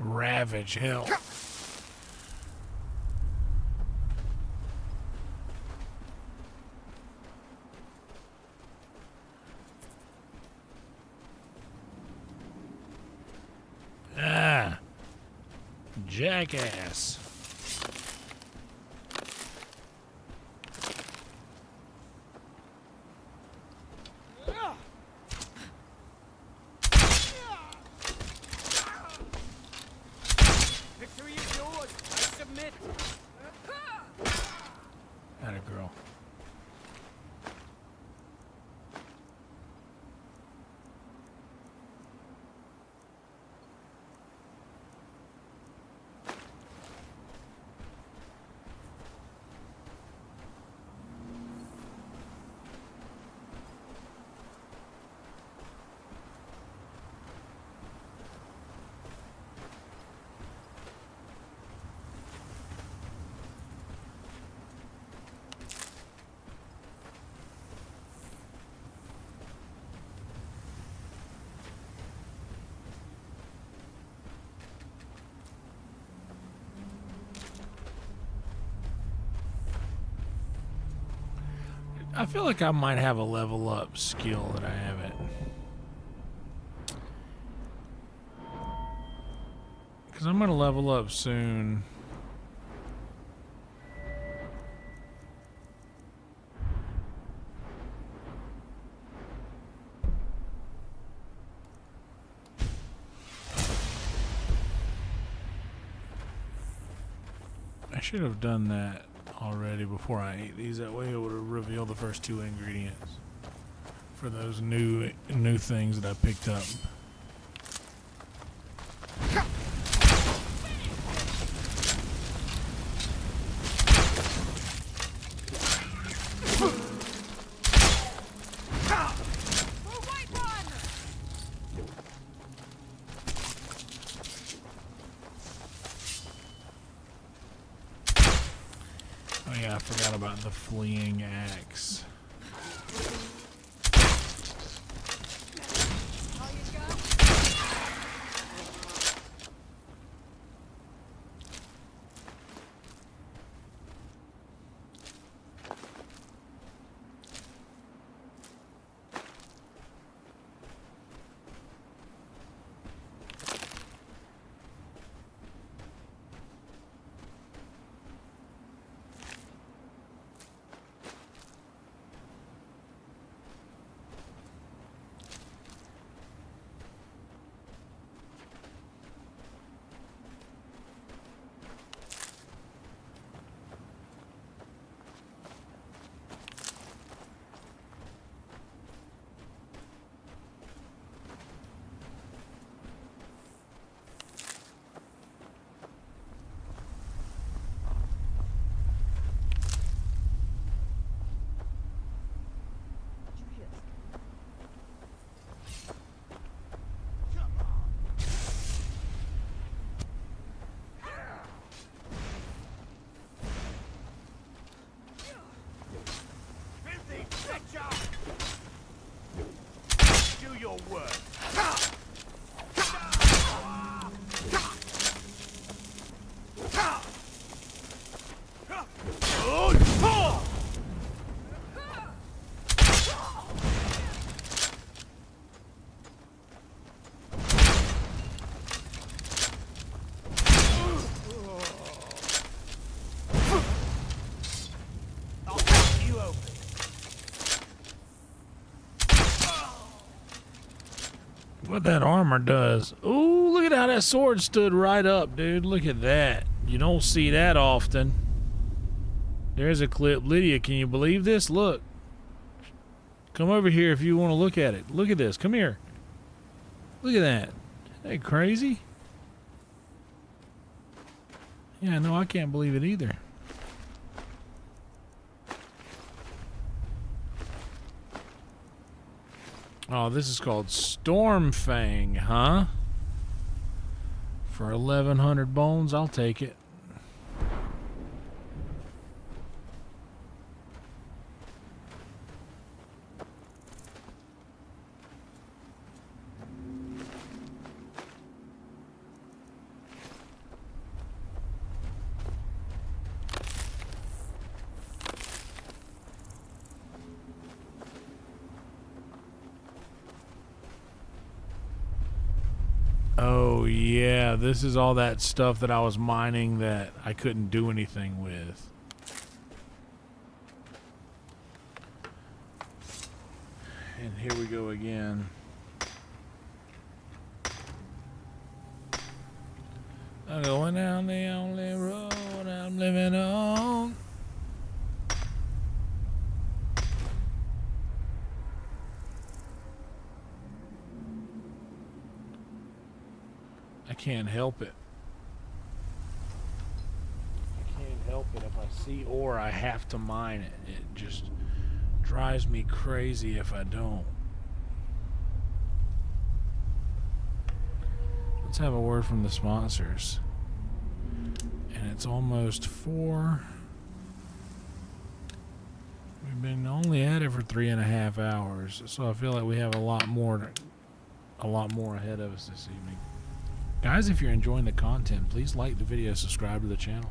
Ravage hell. jackass.
Victory is yours. I submit.
Atta girl. I feel like I might have a level up skill that I haven't. Because I'm going to level up soon. I should have done that already before I ate these. That way it would have revealed the first 2 ingredients for those new things that I picked up. Oh yeah, I forgot about the fleeing axe.
Do your work.
What that armor does. Ooh, look at how that sword stood right up, dude. Look at that. You don't see that often. There's a clip. Lydia, can you believe this? Look. Come over here if you want to look at it. Look at this. Come here. Look at that. Ain't that crazy? Yeah, no, I can't believe it either. Oh, this is called Stormfang, huh? For 1,100 bones, I'll take it. Oh, yeah, this is all that stuff that I was mining that I couldn't do anything with. And here we go again. I'm going down the only road I'm living on. I can't help it. I can't help it. If I see ore, I have to mine it. It just drives me crazy if I don't. Let's have a word from the sponsors. And it's almost 4. We've been only at it for 3.5 hours, so I feel like we have a lot more ahead of us this evening. Guys, if you're enjoying the content, please like the video, subscribe to the channel.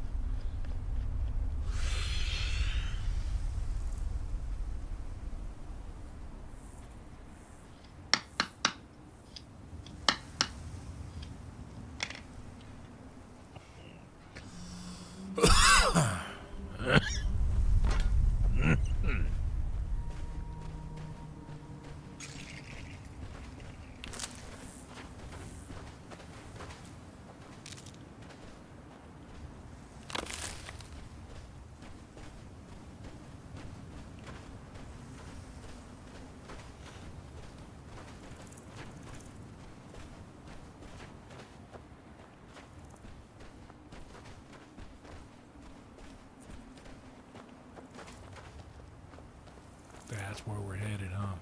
That's where we're headed, huh?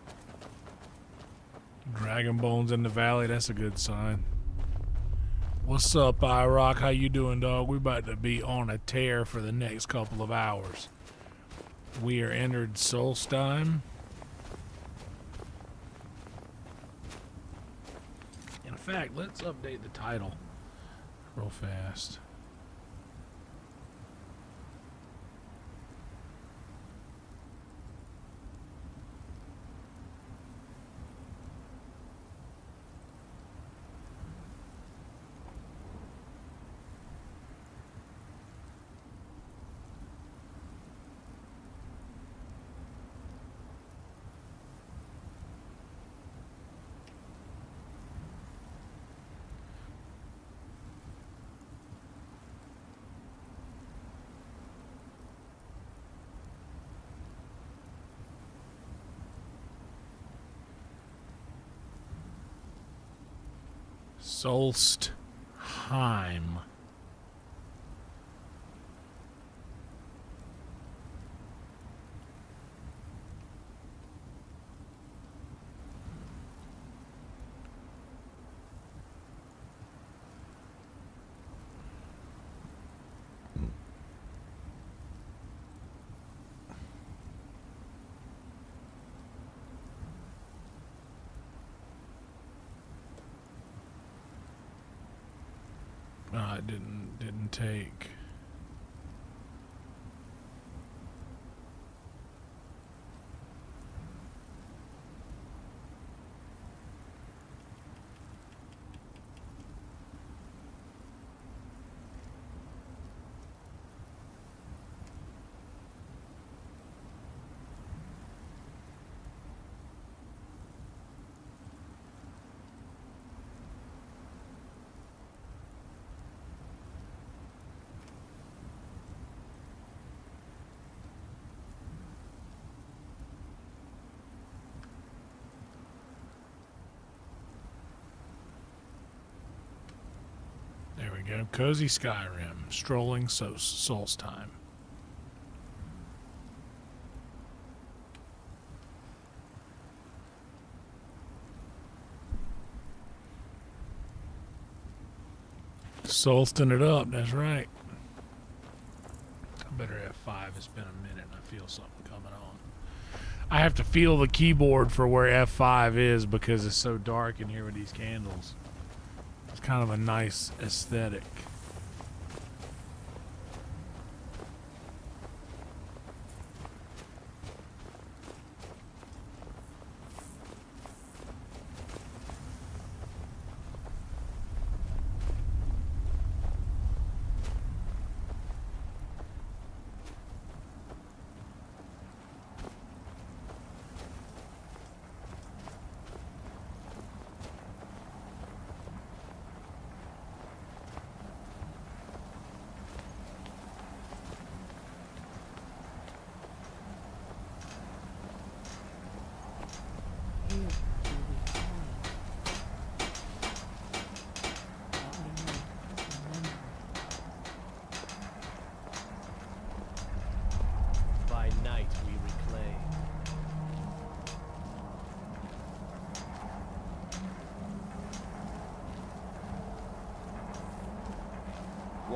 Dragon bones in the valley, that's a good sign. What's up, iRock? How you doing, dog? We're about to be on a tear for the next couple of hours. We are entered Solstheim. In fact, let's update the title real fast. Solstheim. It didn't take. There we go. Cozy Skyrim. Strolling Solstheim. Solsting it up, that's right. I better F5. It's been a minute and I feel something coming on. I have to feel the keyboard for where F5 is because it's so dark in here with these candles. It's kind of a nice aesthetic.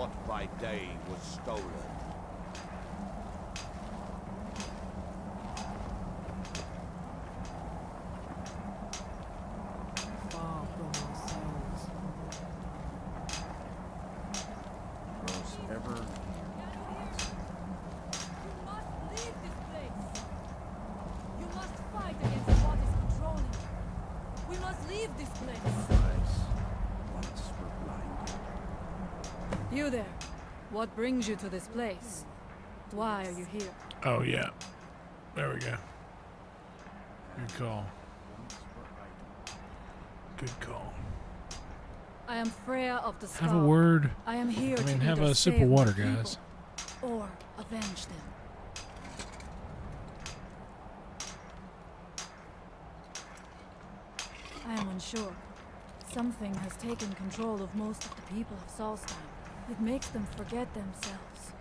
what by day was stolen.
Far from ourselves.
Grows ever.
Leave this place! You must fight against what is controlling you. We must leave this place.
Once were blind.
You there. What brings you to this place? Why are you here?
Oh, yeah. There we go. Good call. Good call.
I am Freya of the Sky.
Have a word.
I am here
I mean,
to
have
either
a sip
save
of water,
my people
guys.
or avenge them. I am unsure. Something has taken control of most of the people of Solstheim. It makes them forget themselves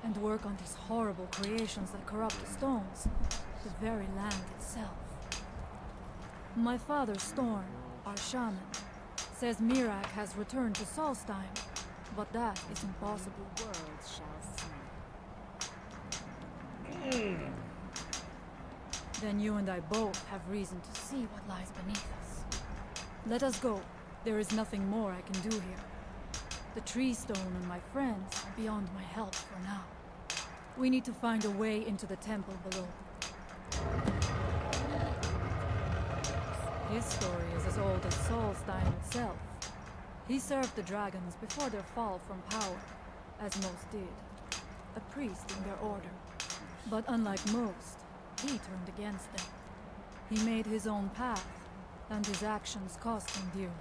and work on these horrible creations that corrupt the stones, the very land itself. My father, Storm, our shaman, says Mirak has returned to Solstheim, but that is impossible.
Worlds shall see.
Then you and I both have reason to see what lies beneath us. Let us go. There is nothing more I can do here. The tree stone and my friends are beyond my help for now. We need to find a way into the temple below. His story is as old as Solstheim itself. He served the dragons before their fall from power, as most did. A priest in their order. But unlike most, he turned against them. He made his own path, and his actions cost him dearly.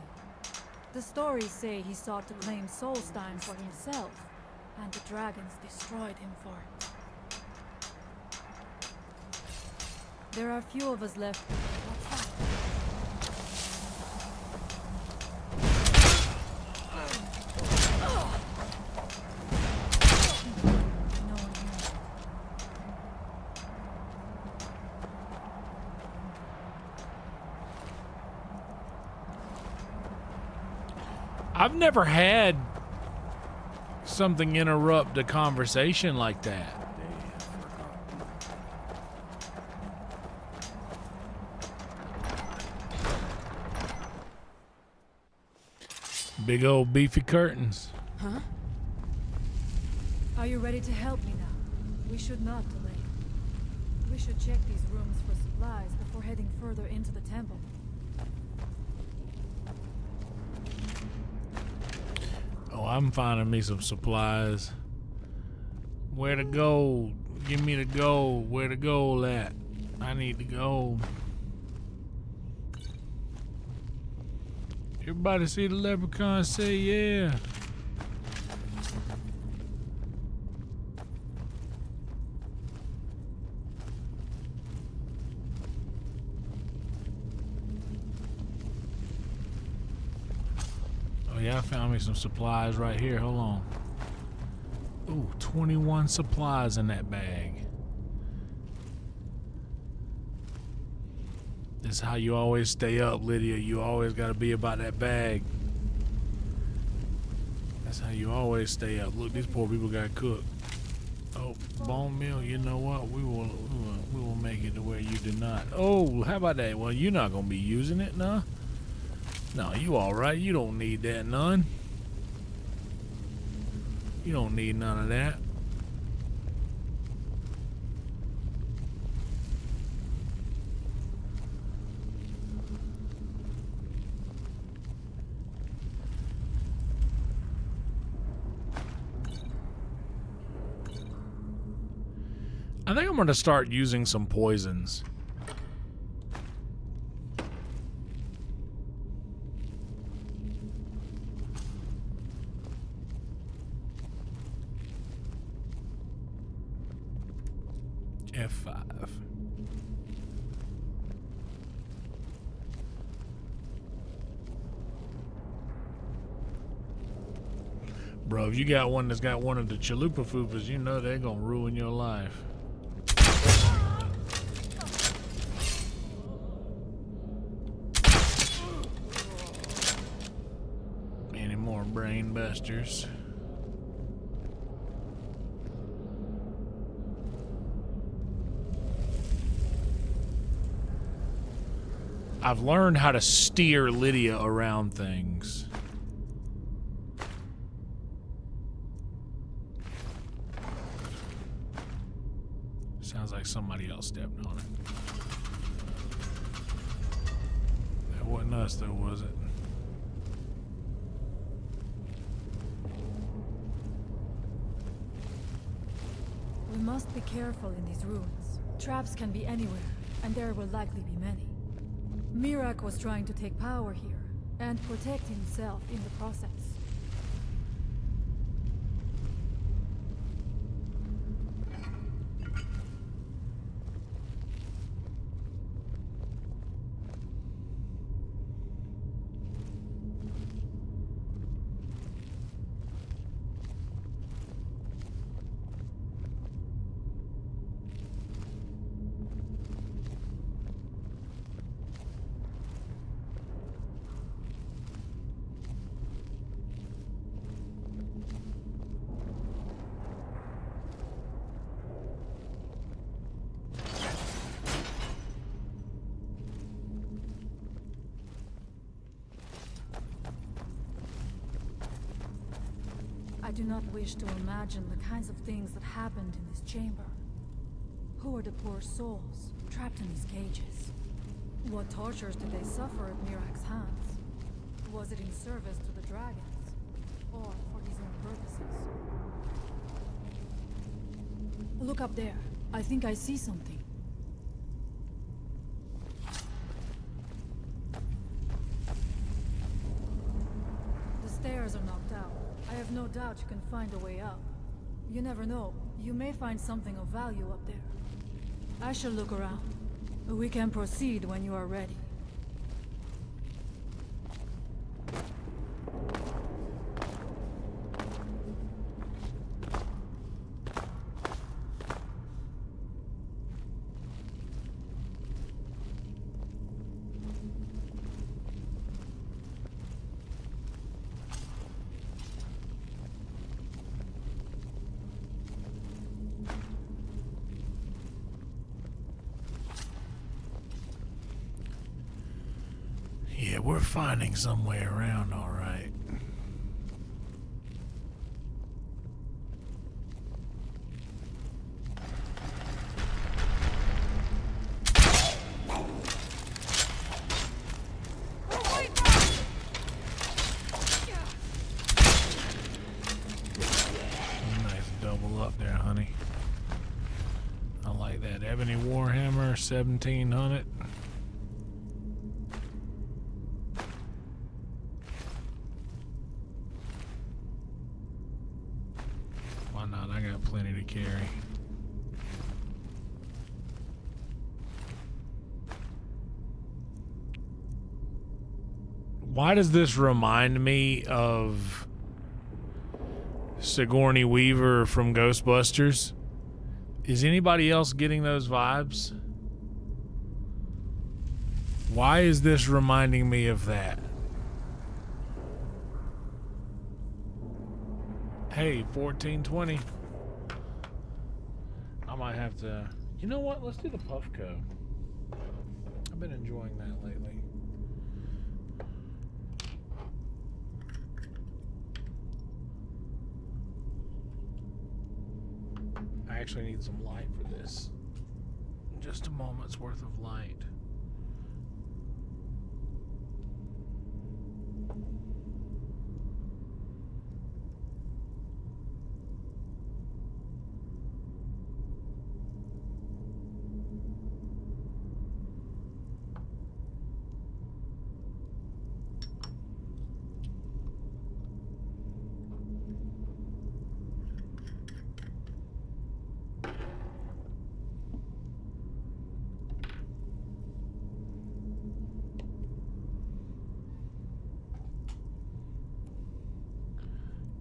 The stories say he sought to claim Solstheim for himself, and the dragons destroyed him for it. There are few of us left. What's that? No one here.
I've never had something interrupt a conversation like that. Big old beefy curtains.
Huh? Are you ready to help me now? We should not delay. We should check these rooms for supplies before heading further into the temple.
Oh, I'm finding me some supplies. Where the gold? Give me the gold. Where the gold at? I need the gold. Everybody see the leprechaun? Say yeah. Oh yeah, I found me some supplies right here. Hold on. Ooh, 21 supplies in that bag. This is how you always stay up, Lydia. You always got to be about that bag. That's how you always stay up. Look, these poor people got cooked. Oh, bone meal. You know what? We will make it to where you did not. Oh, how about that? Well, you're not gonna be using it, nah. No, you all right? You don't need that, none. You don't need none of that. I think I'm going to start using some poisons. F5. Bro, if you got one that's got one of the chalupa fupas, you know they're going to ruin your life. Any more brain busters? I've learned how to steer Lydia around things. Sounds like somebody else stepped on it. That wasn't us though, was it?
We must be careful in these ruins. Traps can be anywhere, and there will likely be many. Mirak was trying to take power here, and protect himself in the process. I do not wish to imagine the kinds of things that happened in this chamber. Who are the poor souls, trapped in these cages? What tortures did they suffer at Mirak's hands? Was it in service to the dragons, or for his own purposes? Look up there. I think I see something. The stairs are knocked out. I have no doubt you can find a way up. You never know. You may find something of value up there. I shall look around. We can proceed when you are ready.
Yeah, we're finding some way around, all right. Nice double up there, honey. I like that. Ebony Warhammer, 1700. Why not? I got plenty to carry. Why does this remind me of Sigourney Weaver from Ghostbusters? Is anybody else getting those vibes? Why is this reminding me of that? Hey, 1420. I might have to... You know what? Let's do the Puffco. I've been enjoying that lately. I actually need some light for this. Just a moment's worth of light.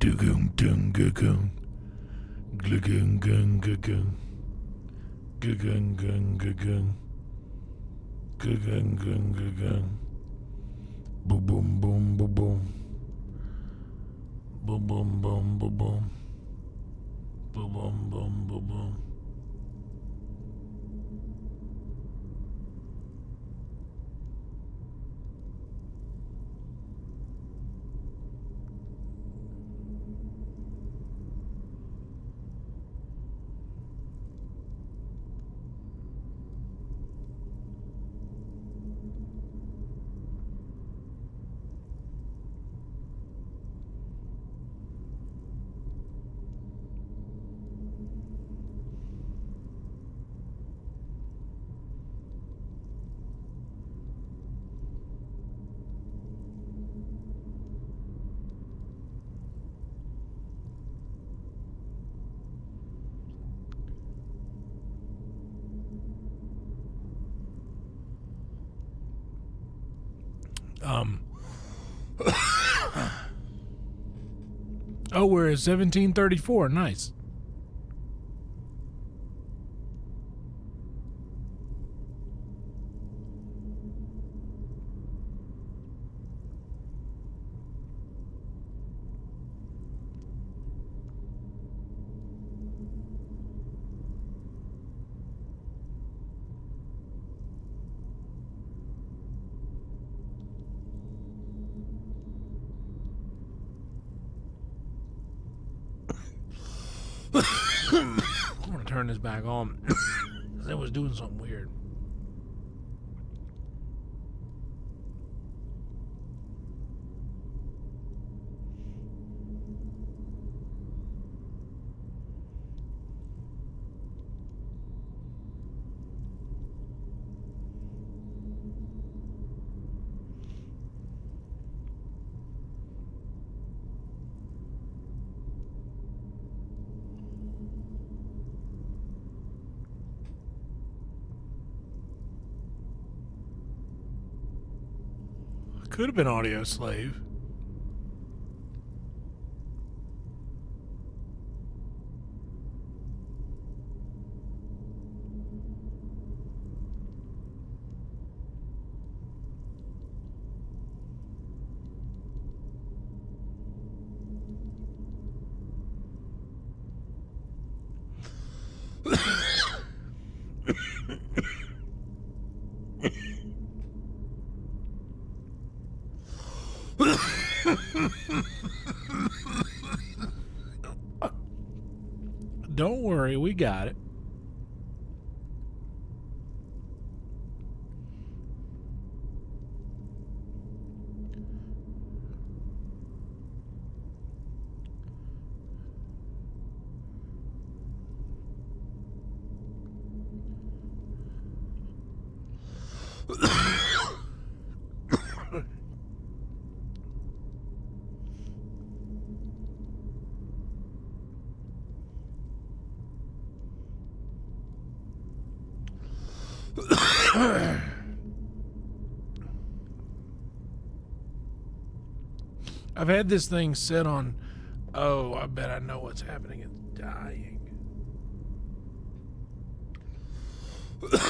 Dugoon dun gugoon. Glugoon gun gugoon. Gugoon gun gugoon. Gugoon gun gugoon. Boom boom boom boom boom. Boom boom boom boom boom. Boom boom boom boom boom. Oh, we're at 1734. Nice. I'm gonna turn this back on. It was doing something weird. Could have been audio slave. Don't worry, we got it. I've had this thing set on. Oh, I bet I know what's happening. It's dying. What's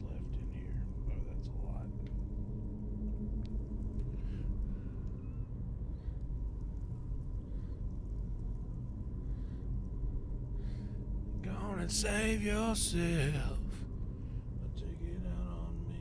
left in here? Oh, that's a lot. Go on and save yourself. Take it out on me.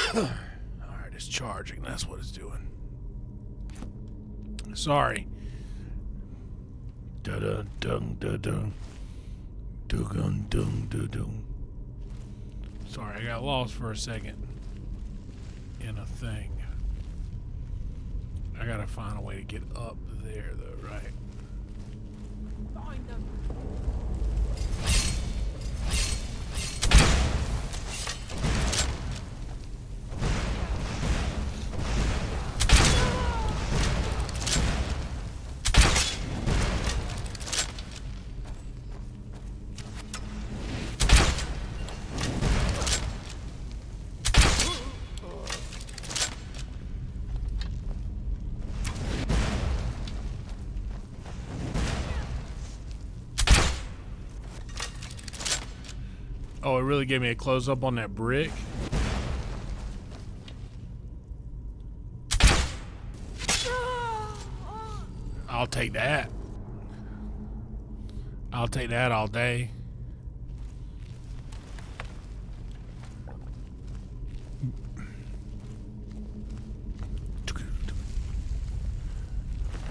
Alright, it's charging. That's what it's doing. Sorry. Da-dun, dun, da-dun. Dun, dun, dun. Sorry, I got lost for a second in a thing. I gotta find a way to get up there, though, right?
Find them.
Oh, it really gave me a close-up on that brick. I'll take that. I'll take that all day.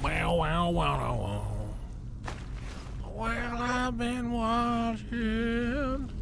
Wow, wow, wow, wow. Well, I've been watching.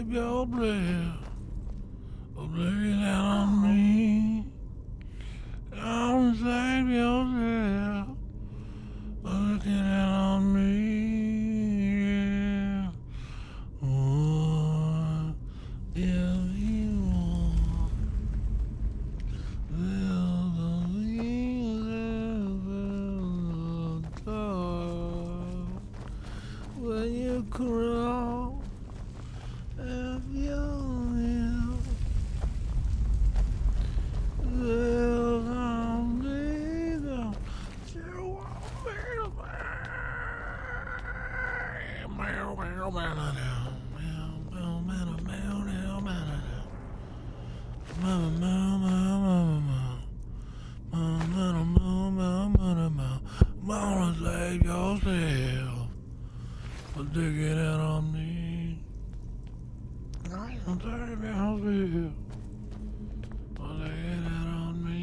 Your breath, lay it on me. Don't save yourself, looking on me. Oh, if you want, there's a door when you crawl. If you will, there's only the save yourself, but dig it out on me. I'm sorry about you. Well, they get that on me.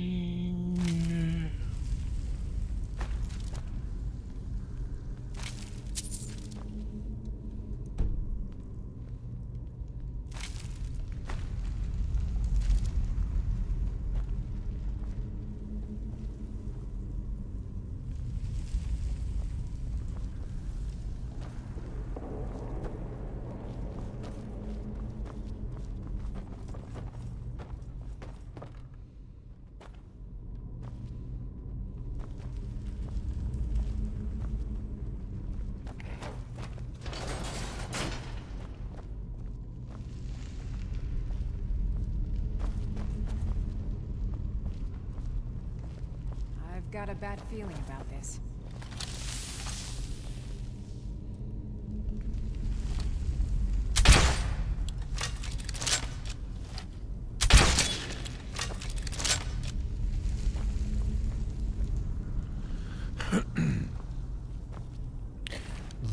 I've got a bad feeling about this.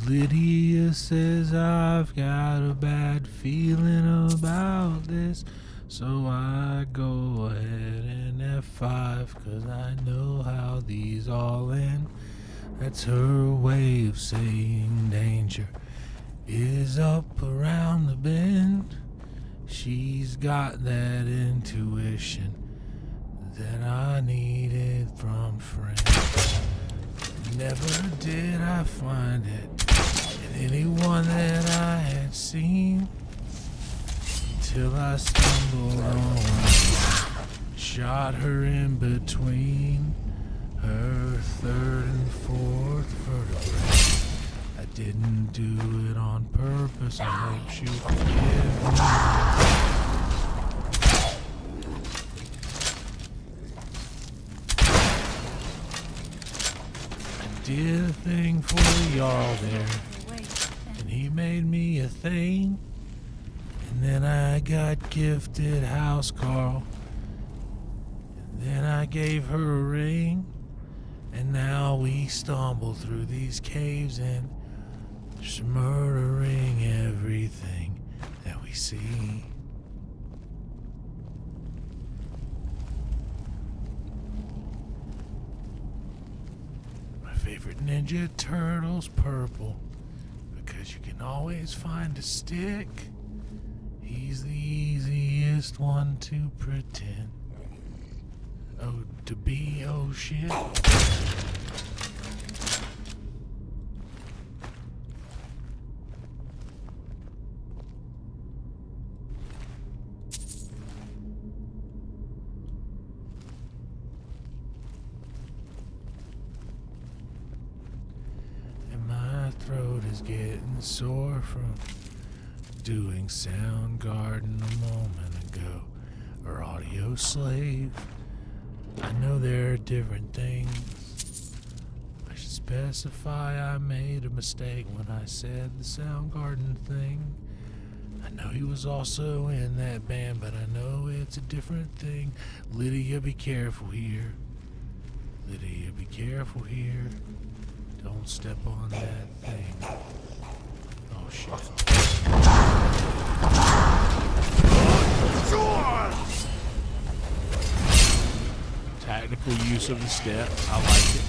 Lydia says I've got a bad feeling about this, so I go ahead and F5, 'cause I know how these all end. That's her way of saying danger is up around the bend. She's got that intuition that I needed from friends. Never did I find it in anyone that I had seen, till I stumbled on one, shot her in between her third and fourth vertebrae. I didn't do it on purpose, I hope she'll forgive me. Did a thing for the Jarl there, and he made me a thing, and then I got gifted House Carl, and then I gave her a ring, And now we stumble through these caves and just murdering everything that we see. My favorite Ninja Turtle's purple because you can always find a stick. He's the easiest one to pretend. Oh, to be, oh shit. And my throat is getting sore from doing Soundgarden a moment ago, or Audio Slave. I know there are different things. I should specify I made a mistake when I said the Soundgarden thing. I know he was also in that band, but I know it's a different thing. Lydia, be careful here. Lydia, be careful here. Don't step on that thing. Oh shit. Tactical use of the step. I like it.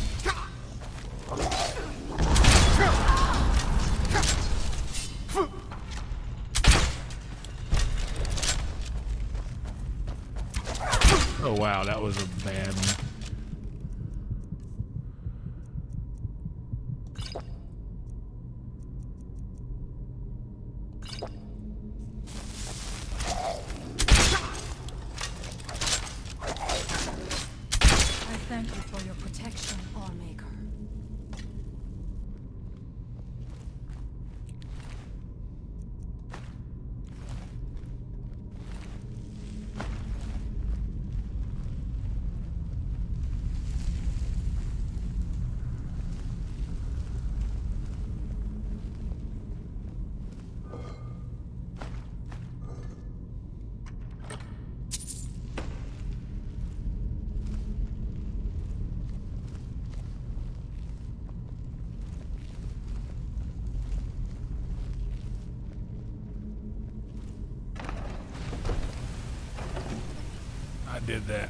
Oh wow, that was a bad one.
Thank you for your protection, Lawmaker.
I did that.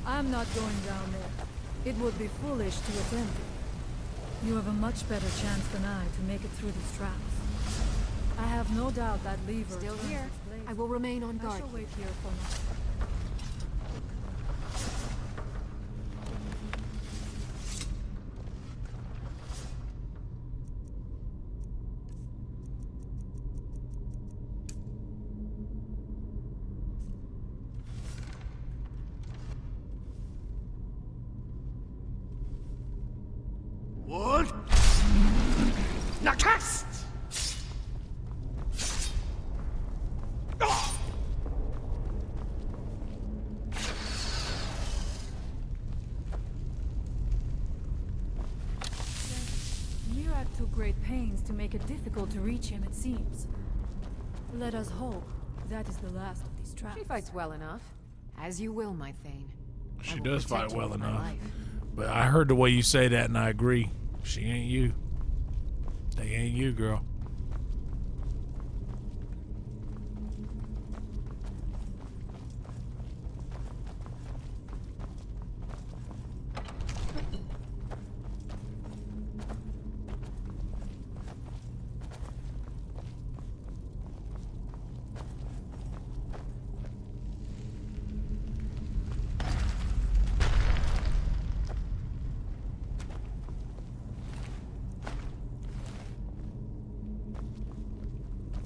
I'm not going down there. It would be foolish to attempt it. You have a much better chance than I to make it through these traps. I have no doubt that lever
Still
turns
here.
its blades.
I will remain on guard.
I shall wait here for now.
What? Now cast!
You took great pains to make it difficult to reach him, it seems. Let us hope that is the last of these traps.
She fights well enough. As you will, my Thane.
She does fight well enough. But I heard the way you say that and I agree. She ain't you. They ain't you, girl.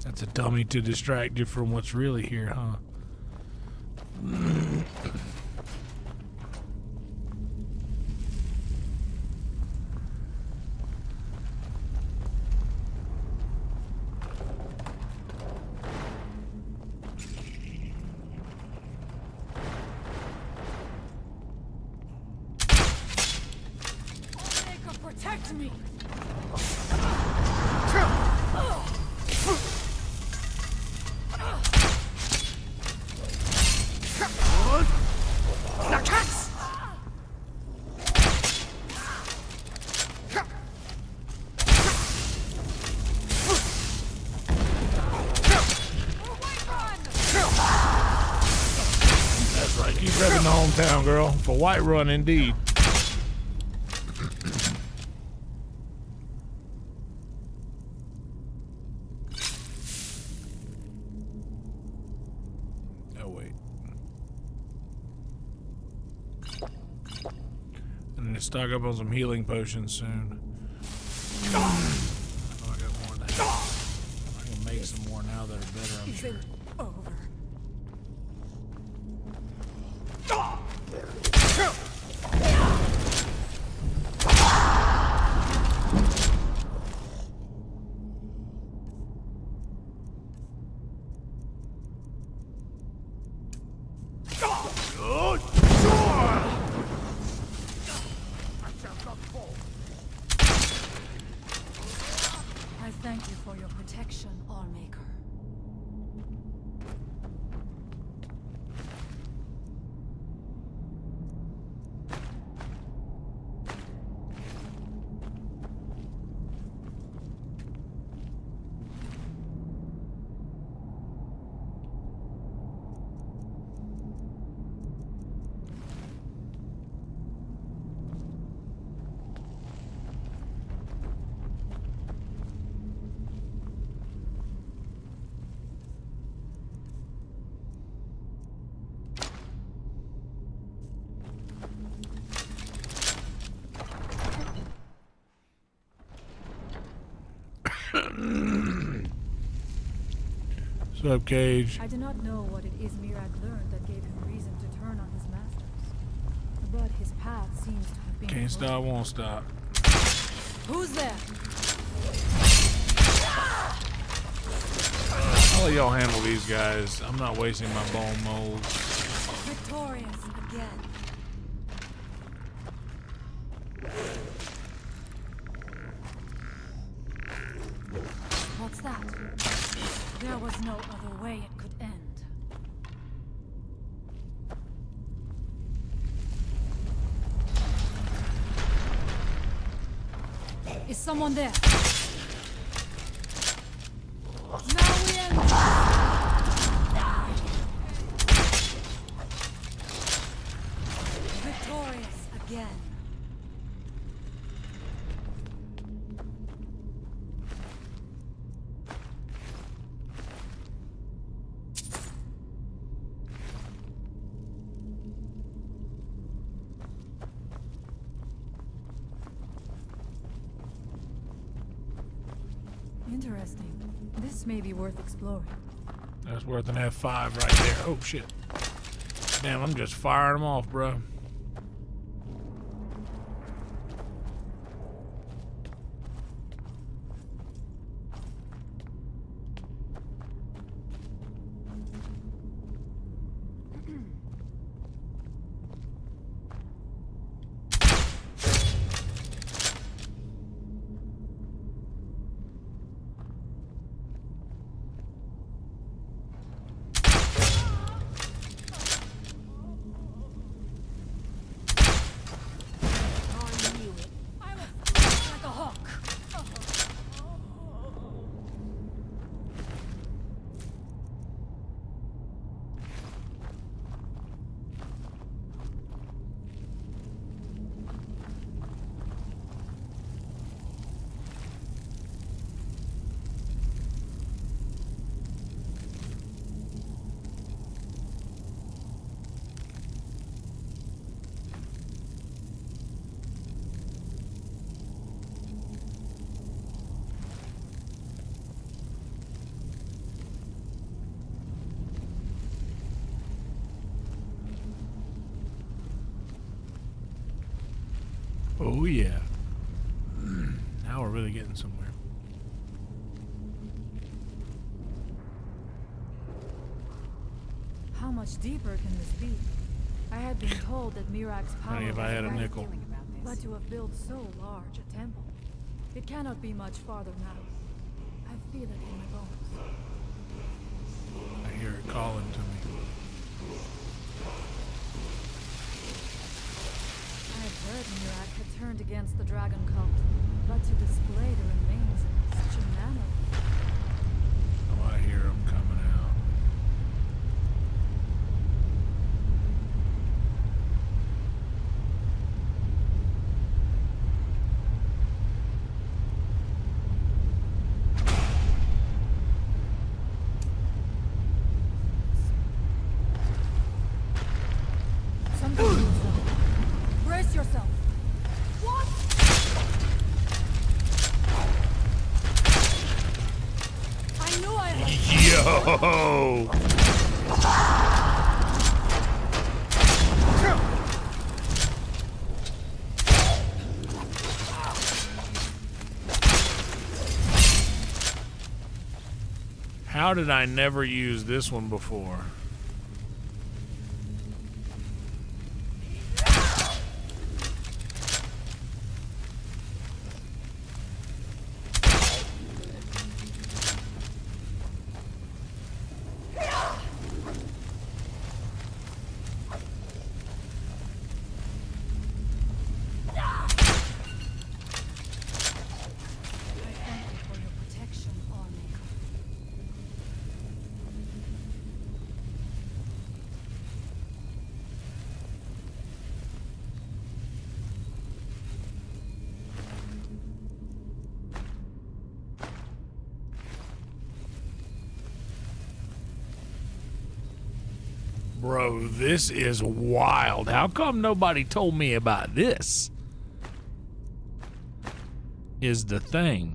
That's a dummy to distract you from what's really here, huh?
Protect me!
That's right, keep repping the hometown, girl. For White Run, indeed. Oh, wait. I'm gonna stock up on some healing potions soon. I know I got more of that. I can make some more now that are better, I'm sure.
Over. I thank you for your protection, Allmaker.
What's up, Cage?
I do not know what it is Mirak learned that gave him reason to turn on his masters, but his path seems to have been...
Can't stop, won't stop.
Who's there?
I'll let y'all handle these guys. I'm not wasting my bone molds.
Victorious again. What's that? There was no other way it could end. Is someone there? Now we end. Victorious again. Interesting. This may be worth exploring.
That's worth an F5 right there. Oh, shit. Damn, I'm just firing them off, bro. Oh, yeah. Now we're really getting somewhere.
How much deeper can this be? I had been told that Mirak's power...
Honey, if I had a nickel.
But to have built so large a temple, it cannot be much farther now. I feel it in my bones.
I hear it calling to me.
I have heard Mirak had turned against the dragon cult, but to display the remains in such a manner.
Oh, I hear them coming out.
Something to yourself. Brace yourself. What? I knew I had.
Yo! How did I never use this one before? Bro, this is wild. How come nobody told me about this? Is the thing.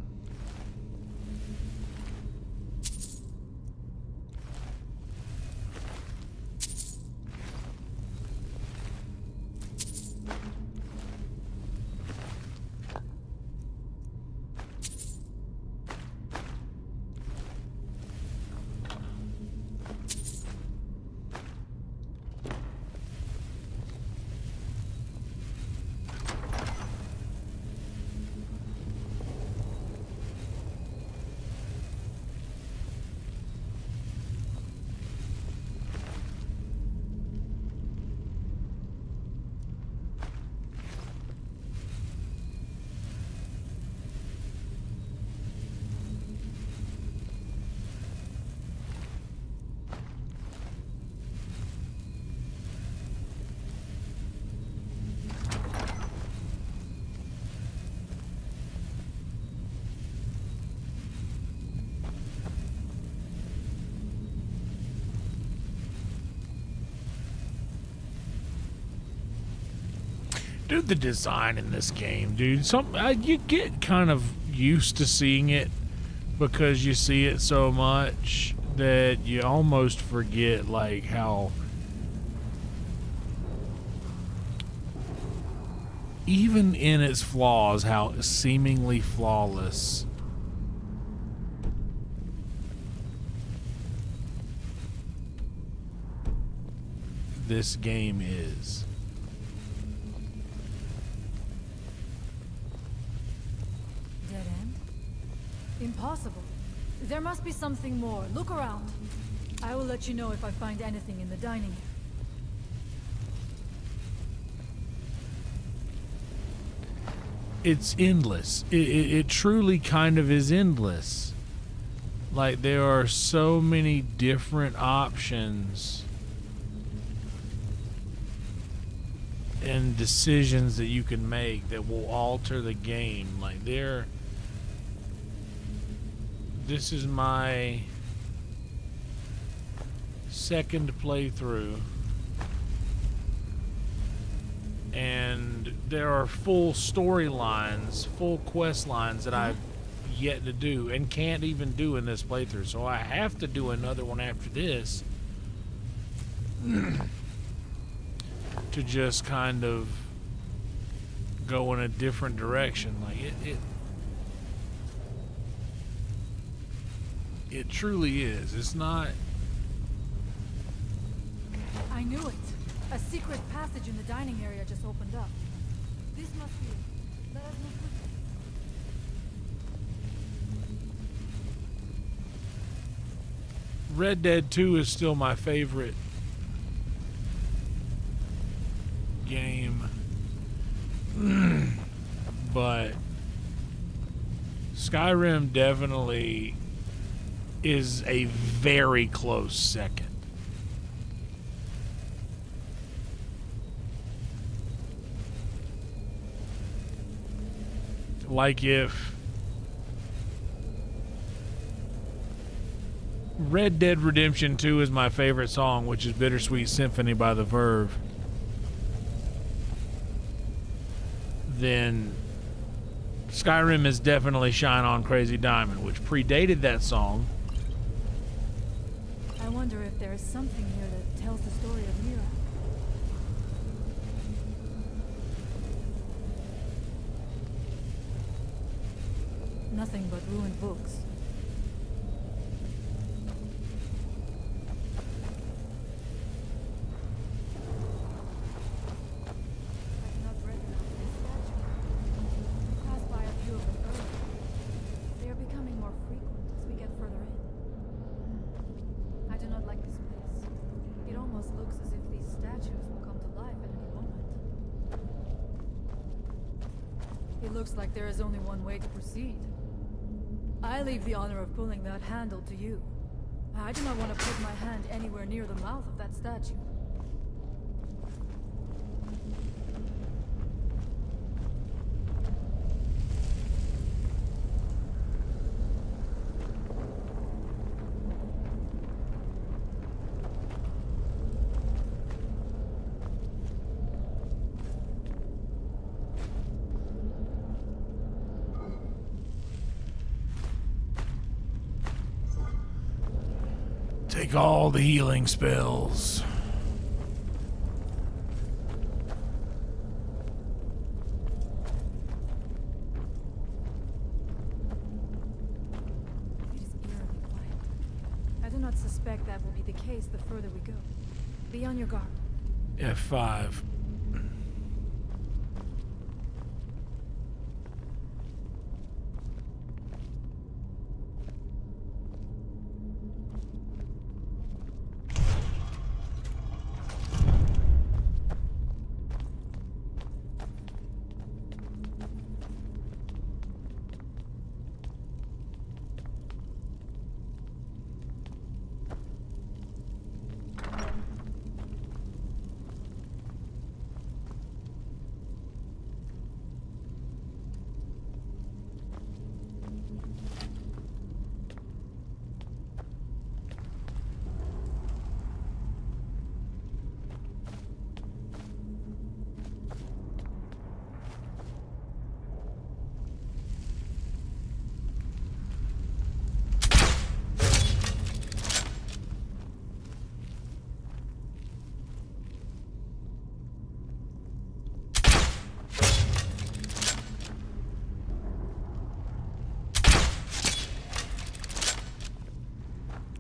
Dude, the design in this game, dude. You get kind of used to seeing it because you see it so much that you almost forget, like, how even in its flaws, how seemingly flawless this game is.
Dead end? Impossible. There must be something more. Look around. I will let you know if I find anything in the dining area.
It's endless. It truly kind of is endless. Like, there are so many different options and decisions that you can make that will alter the game. Like, this is my second playthrough, and there are full storylines, full quest lines that I've yet to do and can't even do in this playthrough, so I have to do another one after this to just kind of go in a different direction. Like, it truly is. It's not...
I knew it. A secret passage in the dining area just opened up.
This must be it. Let us move quickly.
Red Dead 2 is still my favorite game. But Skyrim definitely is a very close second. Like if Red Dead Redemption 2 is my favorite song, which is Bittersweet Symphony by The Verve, then Skyrim is definitely Shine On Crazy Diamond, which predated that song.
I wonder if there is something here that tells the story of Mira. Nothing but ruined books. Looks like there is only one way to proceed. I leave the honor of pulling that handle to you. I do not want to put my hand anywhere near the mouth of that statue.
Take all the healing spells.
It is eerily quiet. I do not suspect that will be the case the further we go. Be on your guard.
F5.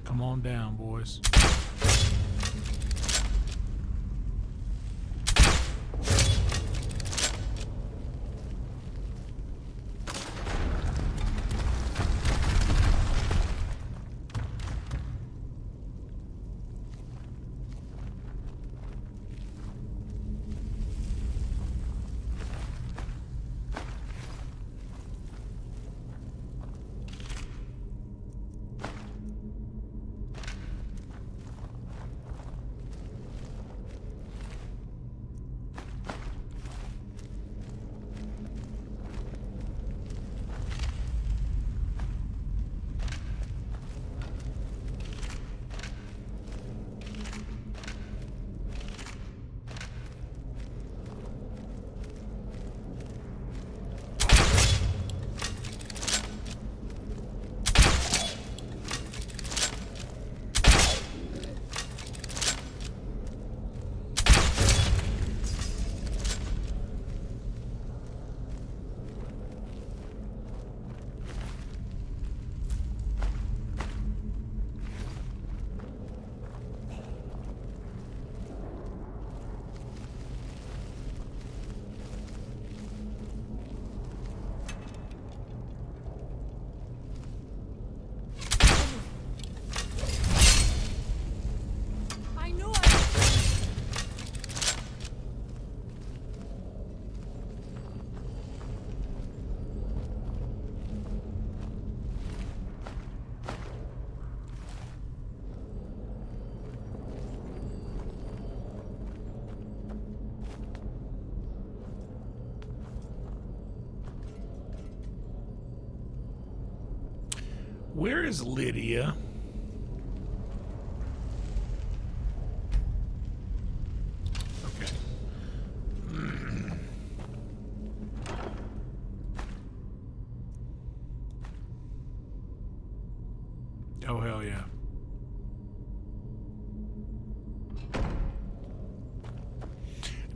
Come on down, boys. Where is Lydia? Okay. Oh, hell yeah.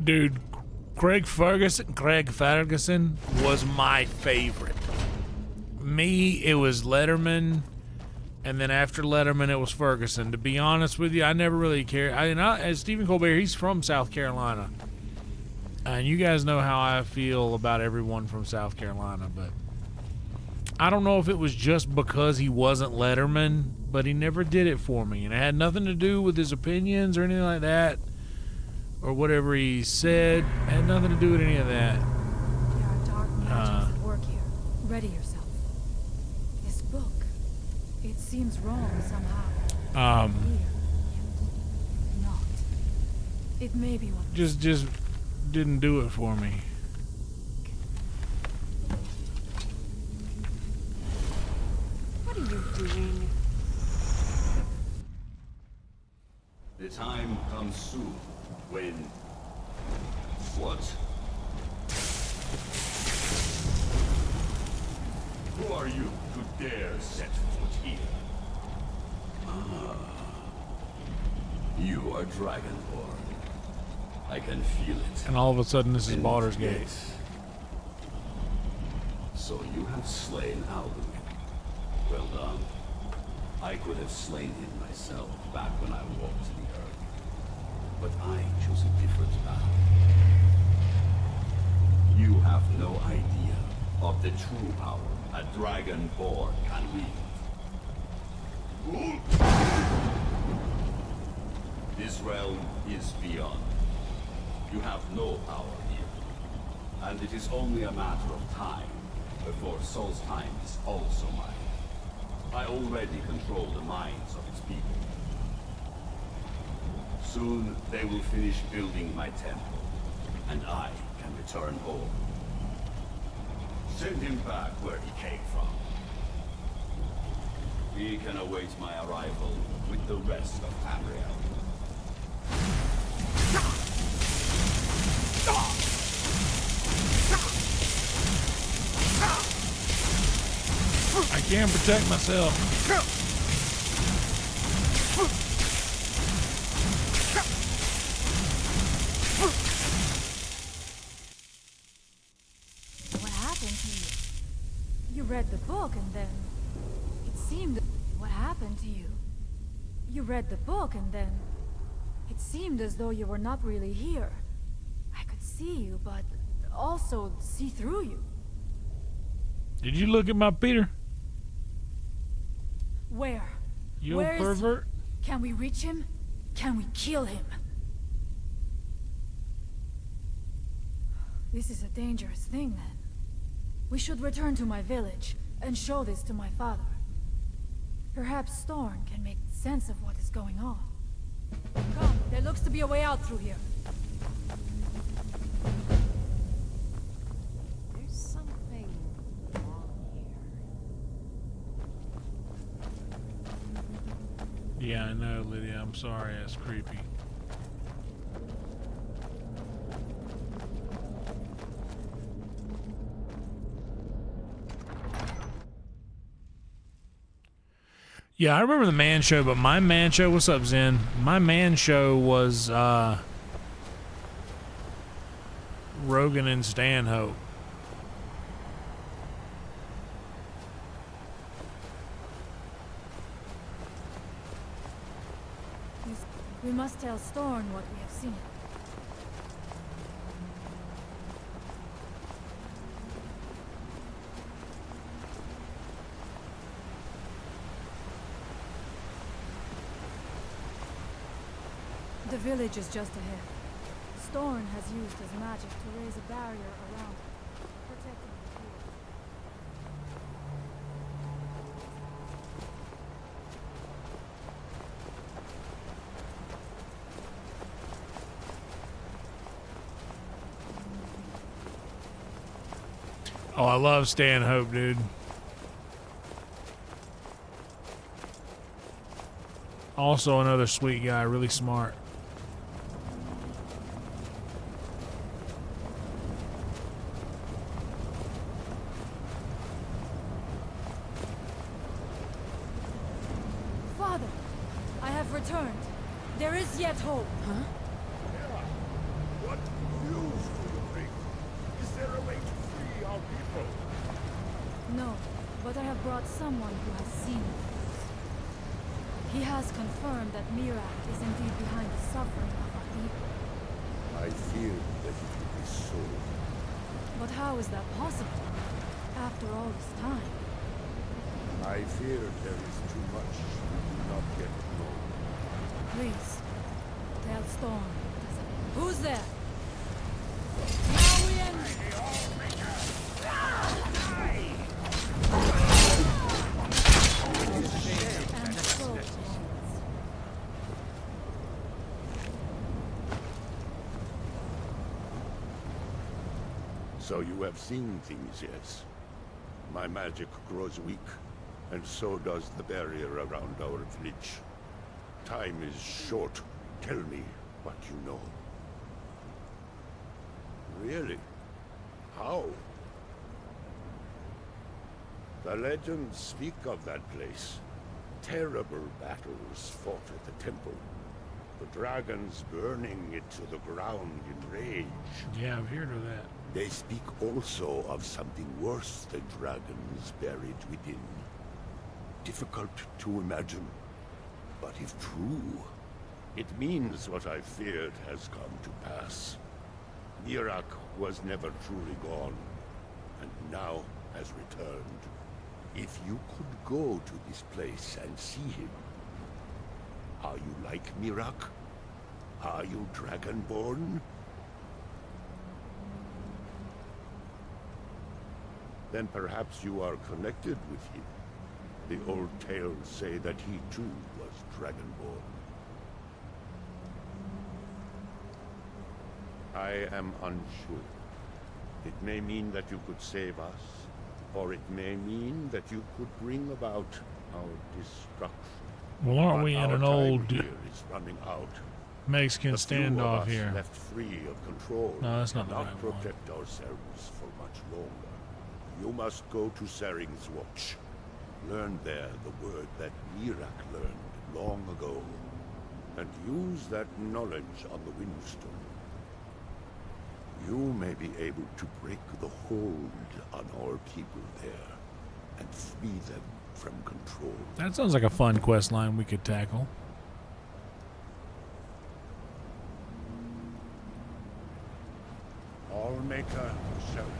Dude, Craig Ferguson was my favorite. Me, it was Letterman, and then after Letterman, it was Ferguson. To be honest with you, I never really cared. As Stephen Colbert, he's from South Carolina, and you guys know how I feel about everyone from South Carolina, but I don't know if it was just because he wasn't Letterman, but he never did it for me, and it had nothing to do with his opinions or anything like that, or whatever he said. It had nothing to do with any of that.
There are dark magics at work here. Ready yourself. This book, it seems wrong somehow. Here, yet not. It may be what.
Just didn't do it for me.
What are you doing?
The time comes soon when... What? Who are you to dare set foot here? You are Dragonborn. I can feel it.
And all of a sudden, this is Baldur's Gate.
So you have slain Alduin. Well done. I could have slain him myself back when I walked the earth. But I chose a different path. You have no idea of the true power a Dragonborn can wield. This realm is beyond. You have no power here. And it is only a matter of time before Solstheim is also mine. I already control the minds of its people. Soon they will finish building my temple, and I can return home. Send him back where he came from. He can await my arrival with the rest of Tamriel.
I can't protect myself.
What happened to you? You read the book and then... It seemed... What happened to you? You read the book and then... It seemed as though you were not really here. I could see you, but also see through you.
Did you look at my Peter?
Where?
You
Where
pervert?
Can we reach him? Can we kill him? This is a dangerous thing, then. We should return to my village and show this to my father. Perhaps Storn can make sense of what is going on. Come, there looks to be a way out through here.
There's something wrong here.
Yeah, I know, Lydia. I'm sorry. That's creepy. Yeah, I remember the man show, but my man show, what's up, Zen? My man show was Rogan and Stanhope.
We must tell Storn what we have seen. The village is just ahead. Storn has used his magic to raise a barrier around it, protecting the field.
Oh, I love Stanhope, dude. Also another sweet guy, really smart.
Father, I have returned. There is yet hope. Huh?
What news do you bring? Is there a way to free our people?
No, but I have brought someone who has seen it. He has confirmed that Mirak is indeed behind the suffering of our people.
I feared that it would be so.
But how is that possible? After all this time?
I fear there is too much we do not yet know.
Please, tell Storm. Who's there? Now we end.
So you have seen things, yes? My magic grows weak, and so does the barrier around our village. Time is short. Tell me what you know. Really? How? The legends speak of that place. Terrible battles fought at the temple. The dragons burning it to the ground in rage.
Yeah, I've heard of that.
They speak also of something worse than dragons buried within. Difficult to imagine, but if true, it means what I feared has come to pass. Mirak was never truly gone, and now has returned. If you could go to this place and see him, are you like Mirak? Are you Dragonborn? Then perhaps you are connected with him. The old tales say that he too was Dragonborn. I am unsure. It may mean that you could save us, or it may mean that you could bring about our destruction.
Well, aren't
But
we in
our
an
time
old
here is running out.
Mexican
The few of
standoff
us
here?
left free of control.
No, that's not the
cannot
right one.
protect ourselves for much longer. You must go to Saring's Watch. Learn there the word that Mirak learned long ago, and use that knowledge on the Windstone. You may be able to break the hold on our people there, and free them from control.
That sounds like a fun quest line we could tackle.
Allmaker Shelter.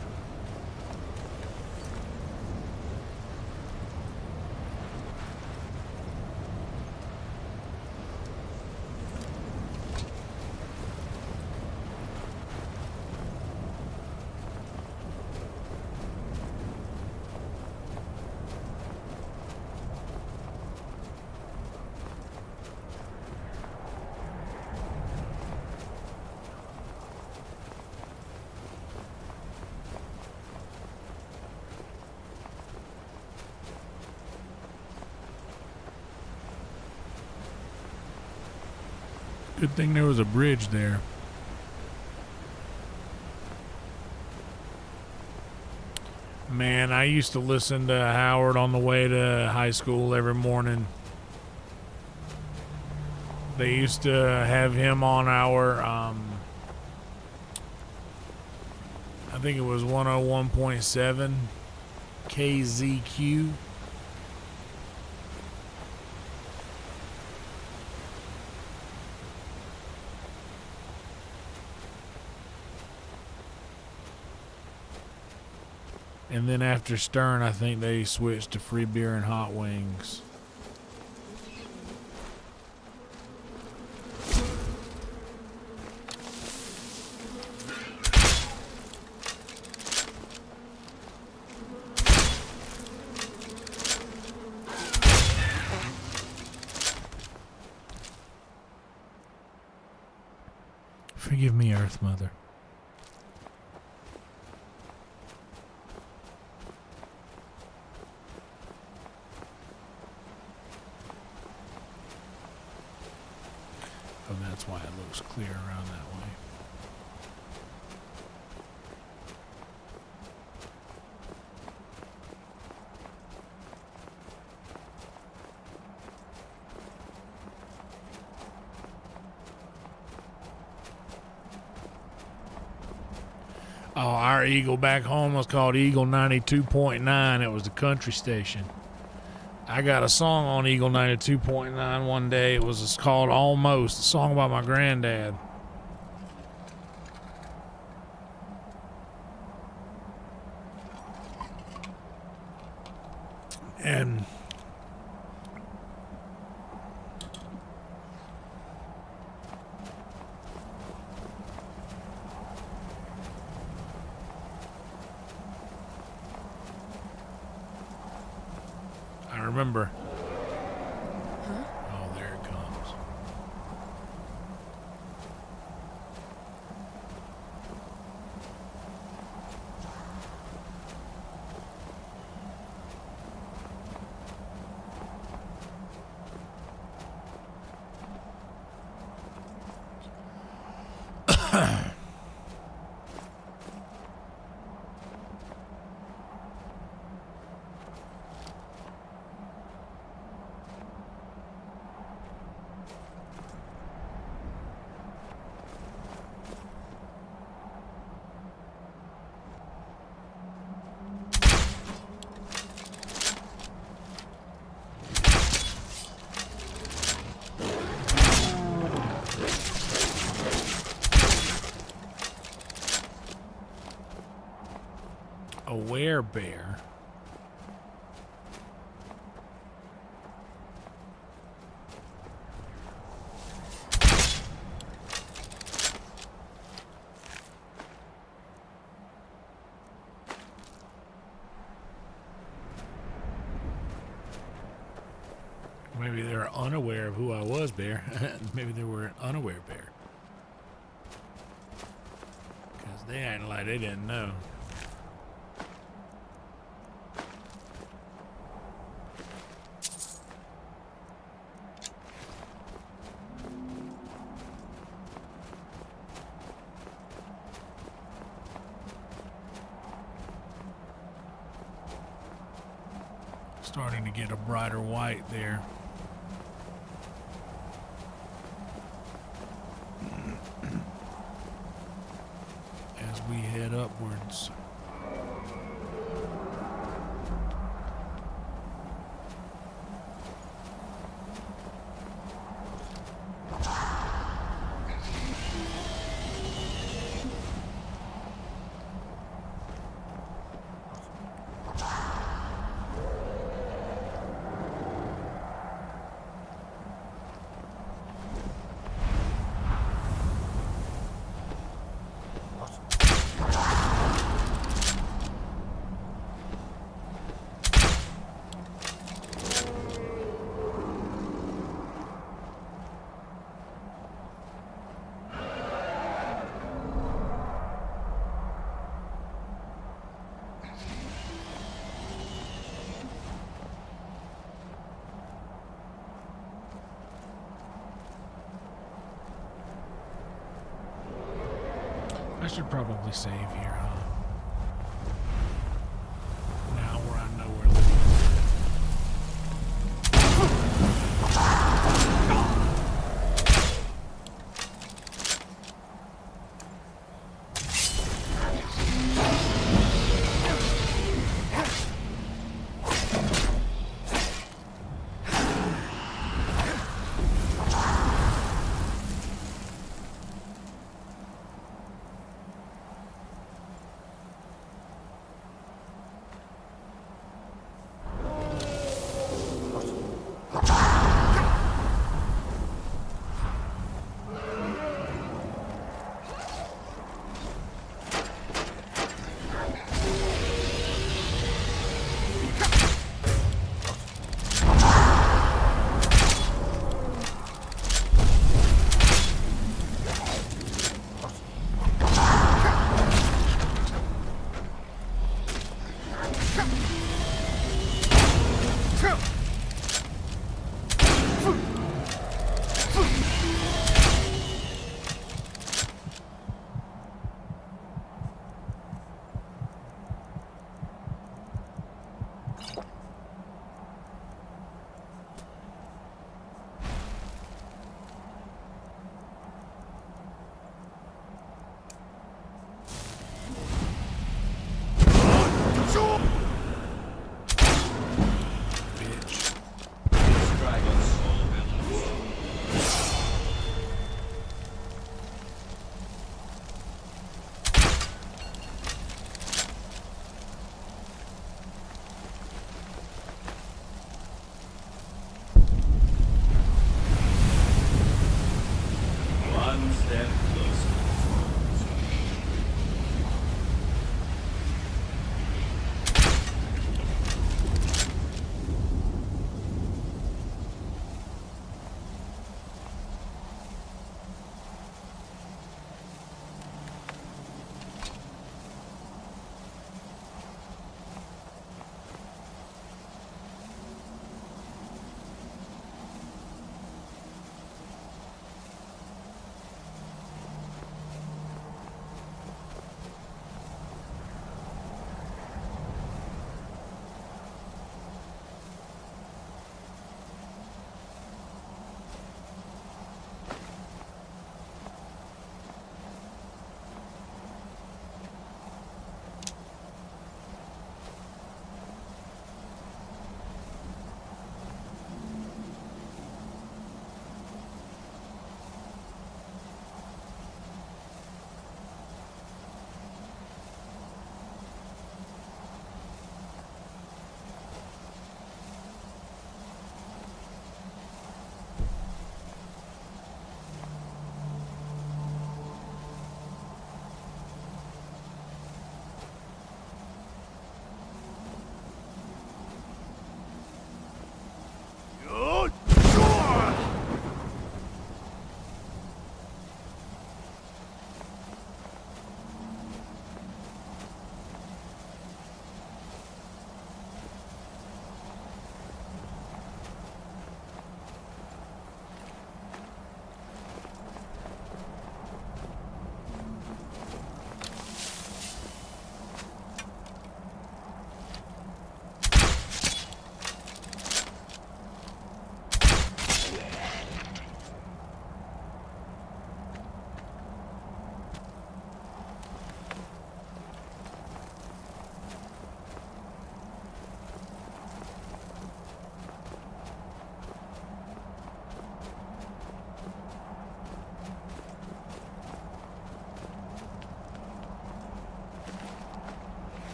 Good thing there was a bridge there. Man, I used to listen to Howard on the way to high school every morning. They used to have him on our, I think it was 101.7 KZQ. And then after Stern, I think they switched to free beer and hot wings. Forgive me, Earth Mother. That's why it looks clear around that way. Oh, our Eagle back home was called Eagle 92.9. It was the country station. I got a song on Eagle 92.9 one day. It was called Almost, a song about my granddad. And I remember. Oh, there it comes. A werebear. Maybe they were unaware of who I was, bear. Maybe they were an unaware bear. Because they acted like they didn't know. Starting to get a brighter white there. As we head upwards. I should probably save here, huh? Now where I know where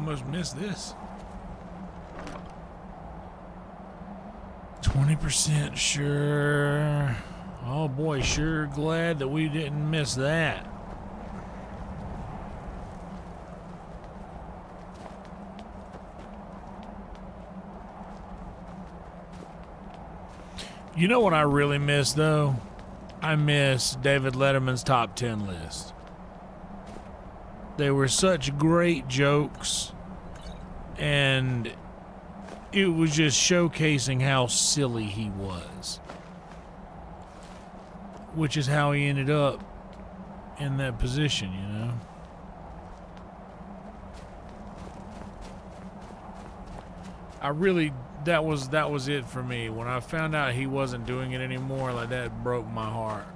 almost missed this. 20% sure. Oh boy, sure glad that we didn't miss that. You know what I really miss though? I miss David Letterman's top 10 list. They were such great jokes, and it was just showcasing how silly he was, which is how he ended up in that position, you know. I really, that was it for me. When I found out he wasn't doing it anymore, like, that broke my heart.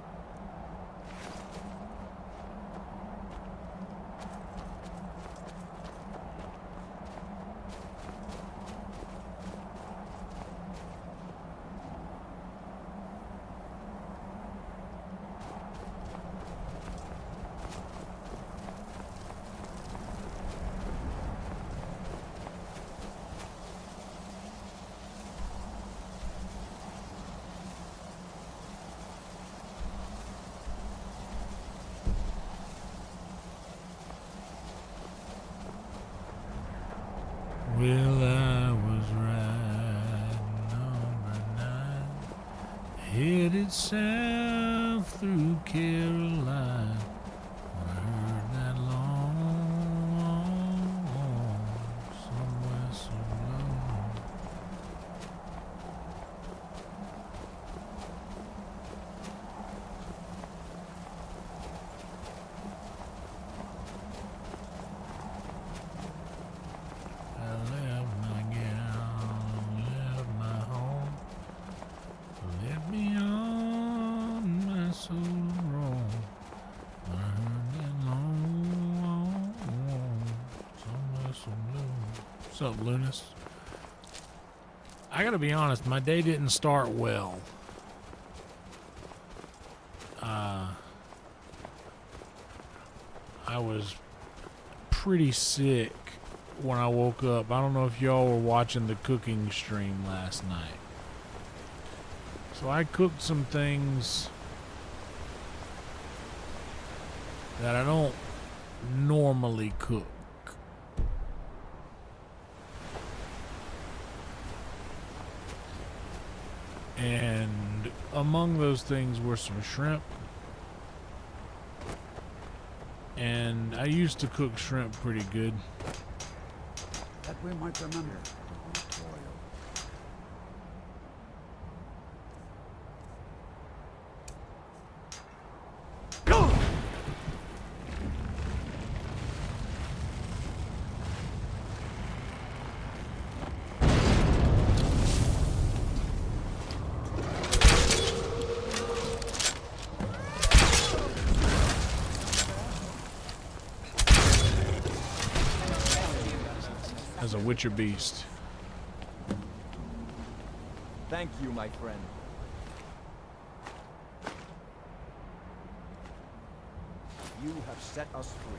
Well, I was riding number 9, headed south through Carolina. When I heard that long, somewhere so low. What's up, Lunas? I gotta be honest, my day didn't start well. I was pretty sick when I woke up. I don't know if y'all were watching the cooking stream last night. So I cooked some things that I don't normally cook. And among those things were some shrimp. And I used to cook shrimp pretty good.
That we might remember.
As a Witcher beast.
Thank you, my friend. You have set us free.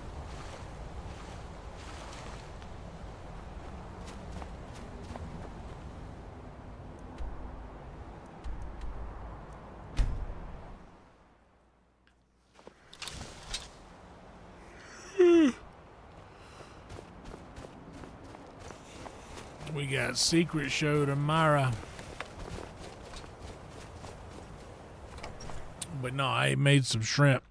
We got Secret Show tomorrow. But no, I made some shrimp.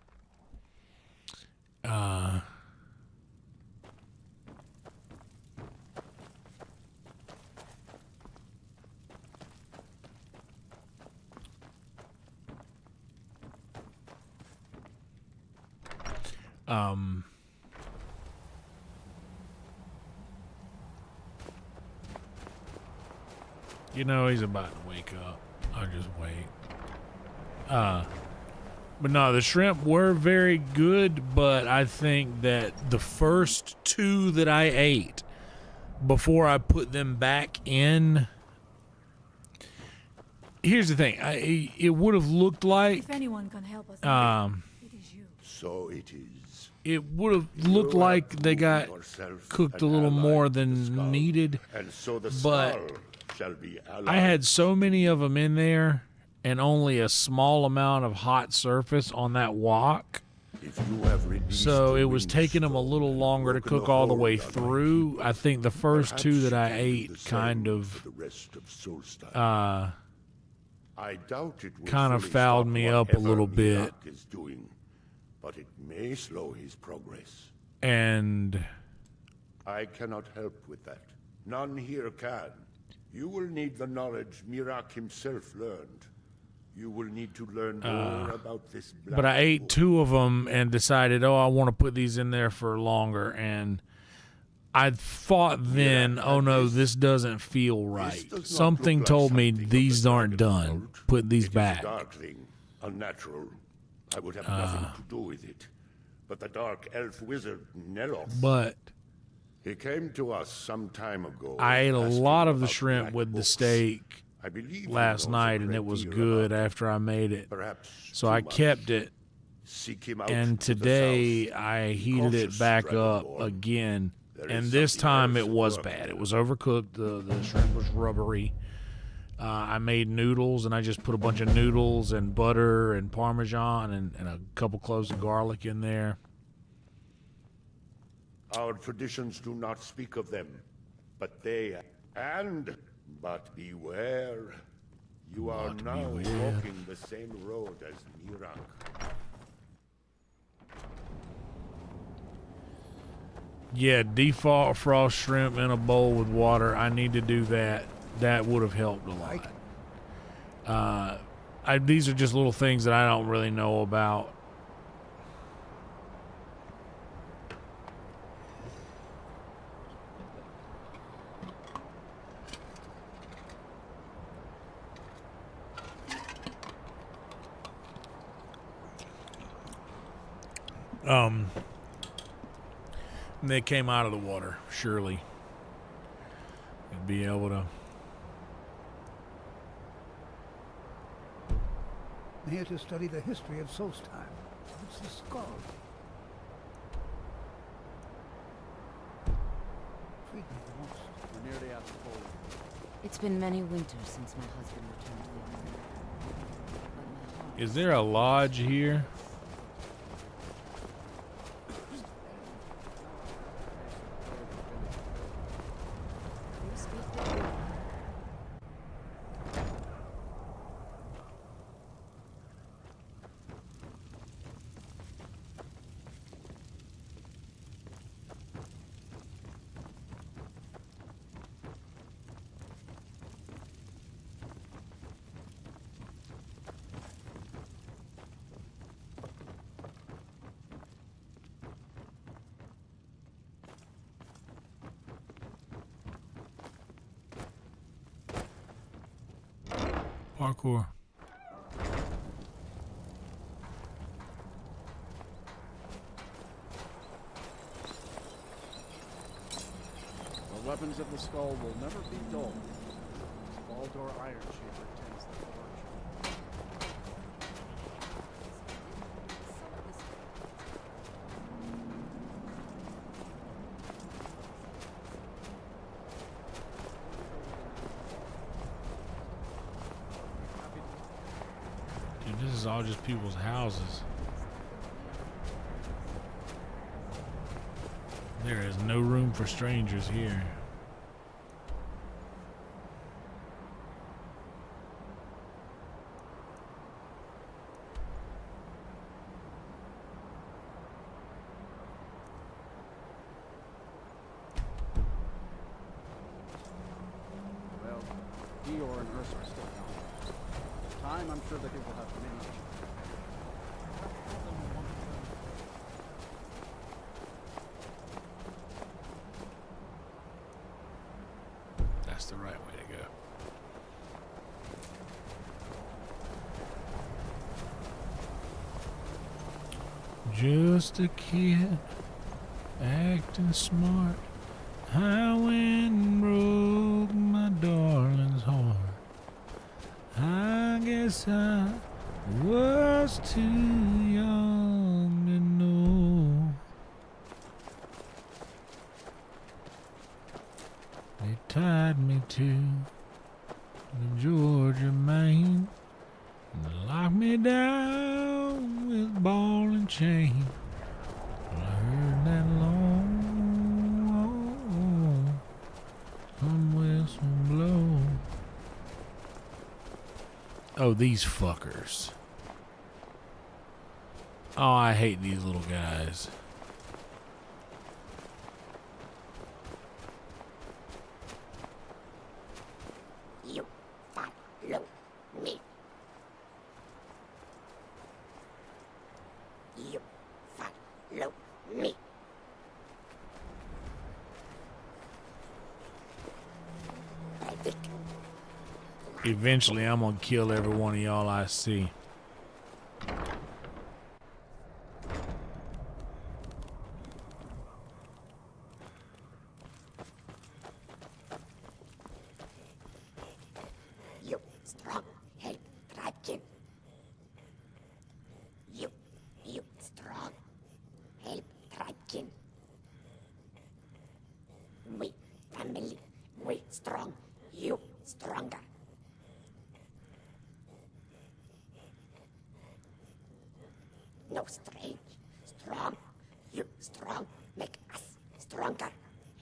You know he's about to wake up. I'll just wait. But no, the shrimp were very good, but I think that the first two that I ate before I put them back in. Here's the thing. It would have looked like
If anyone can help us,
So it is.
it would have looked like they got cooked a little more than needed, but I had so many of them in there and only a small amount of hot surface on that wok. So it was taking them a little longer to cook all the way through. I think the first two that I ate kind of fouled me up a little bit.
But it may slow his progress.
And
I cannot help with that. None here can. You will need the knowledge Mirak himself learned. You will need to learn more about this black
but I ate two of them and decided, I want to put these in there for longer. And I thought then, oh no, this doesn't feel right. Something told me these aren't done. Put these back.
Unnatural. I would have nothing to do with it. But the dark elf wizard, Neloth.
But
he came to us some time ago.
I ate a lot of the shrimp with the steak last night, and it was good after I made it. So I kept it. And today I heated it back up again. And this time it was bad. It was overcooked. The shrimp was rubbery. I made noodles, and I just put a bunch of noodles and butter and Parmesan and a couple cloves of garlic in there.
Our traditions do not speak of them, but but beware. You are now walking the same road as Mirak.
Yeah, default frost shrimp in a bowl with water. I need to do that. That would have helped a lot. These are just little things that I don't really know about. They came out of the water, surely. I'd be able to.
I'm here to study the history of Solstheim. It's the skull. Treat me the most.
We're nearly at the pole.
It's been many winters since my husband returned to the island.
Is there a lodge here? Parkour.
The weapons of the skull will never be dull. Baldur Iron Shaper tends the forge.
Dude, this is all just people's houses. There is no room for strangers here.
Well, Eeyore and Ursa are still gone. Time, I'm sure that he will have many.
That's the right way to go. Just a kid acting smart. I went and broke my darling's heart. I guess I was too young to know. tied me to the Georgia main and locked me down with ball and chain. I heard that long whistle blow. Oh, these fuckers. Oh, I hate these little guys.
You follow me. You follow me.
Eventually, I'm gonna kill every one of y'all I see.
You strong, help Drunken. You strong, help Drunken. We family, we strong, you stronger. No strange, strong, you strong, make us stronger.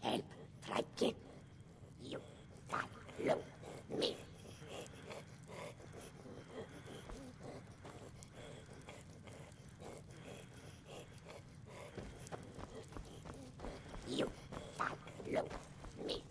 Help Drunken. You follow me. You follow me.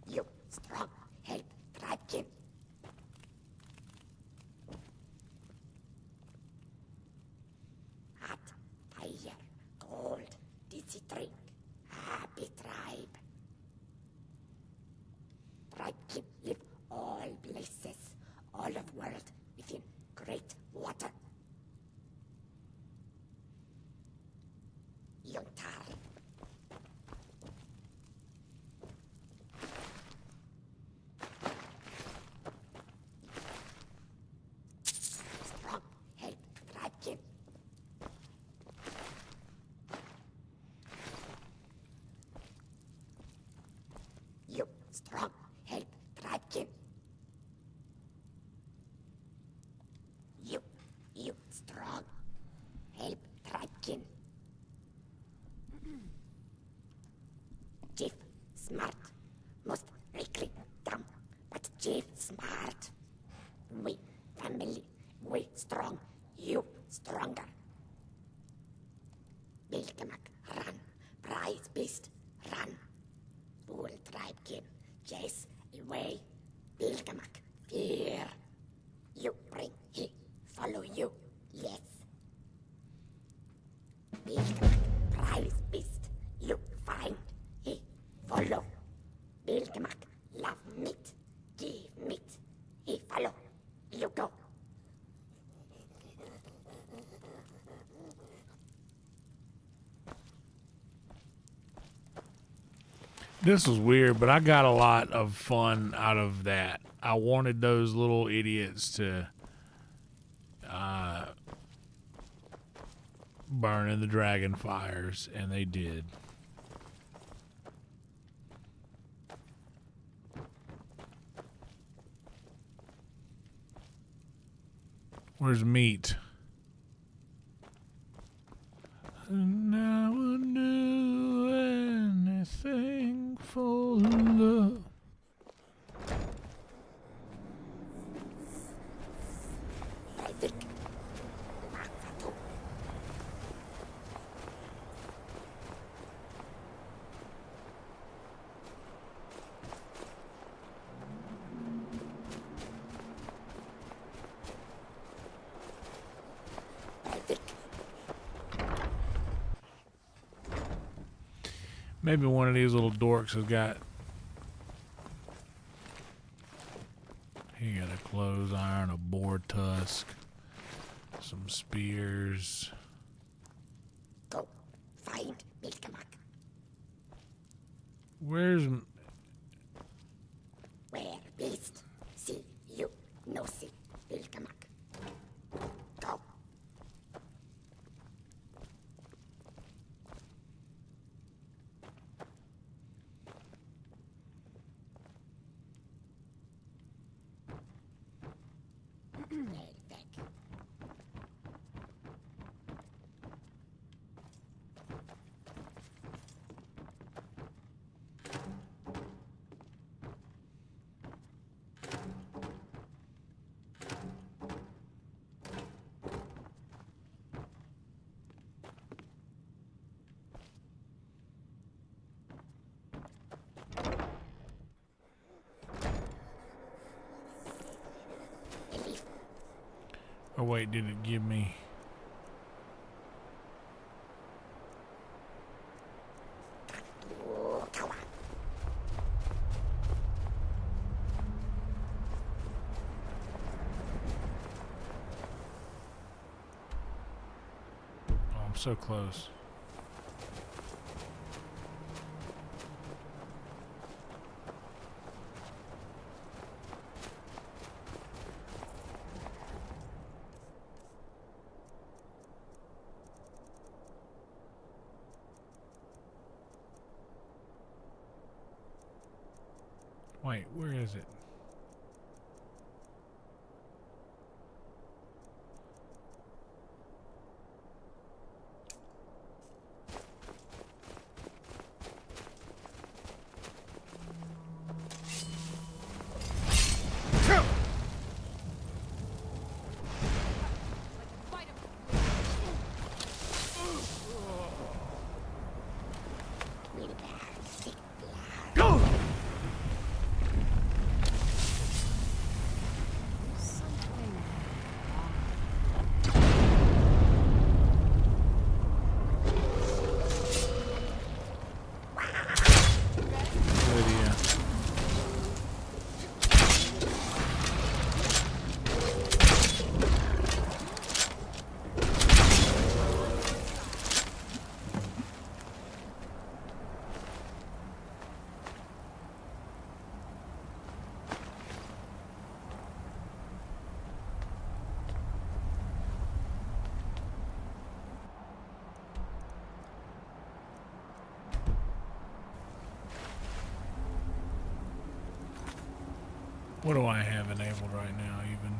You strong, help Drunken. Hot, fire, cold, dizzy drink, happy tribe. Drunken live all places, all of world within great water. Yontar. Strong, help Drunken. You strong, help Drunken. You strong, help Drunken. Chief smart, most likely dumb, but Chief smart. We family, we strong, you stronger. Bilgemak, run, prize beast, run. Fool tribekin, chase away. Bilgemak, fear. You bring, he follow you, yes. Bilgemak, prize beast, you find, he follow. Bilgemak, love meat, give meat, he follow, you go.
This was weird, but I got a lot of fun out of that. I wanted those little idiots to burn in the dragon fires, and they did. Where's meat? And I would do anything for love. Maybe one of these little dorks has got... He got a clothes iron, a boar tusk, some spears.
Go, find Milkamak.
Where's...
Where beast? See you, no see Milkamak. Go.
Oh wait, did it give me... Oh, I'm so close. Wait, where is it? What do I have enabled right now, even?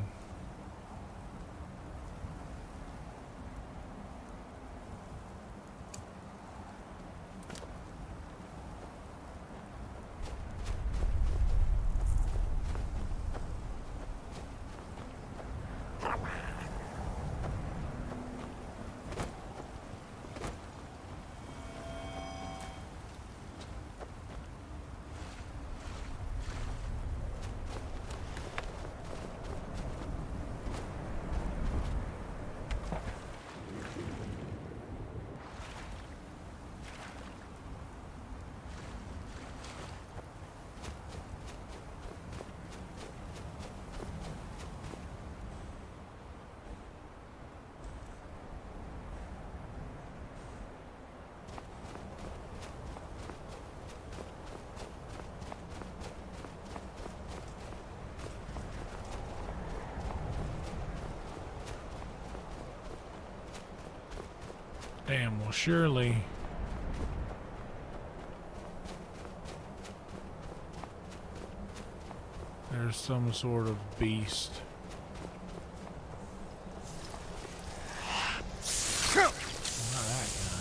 Damn, well surely... There's some sort of beast. Not that guy.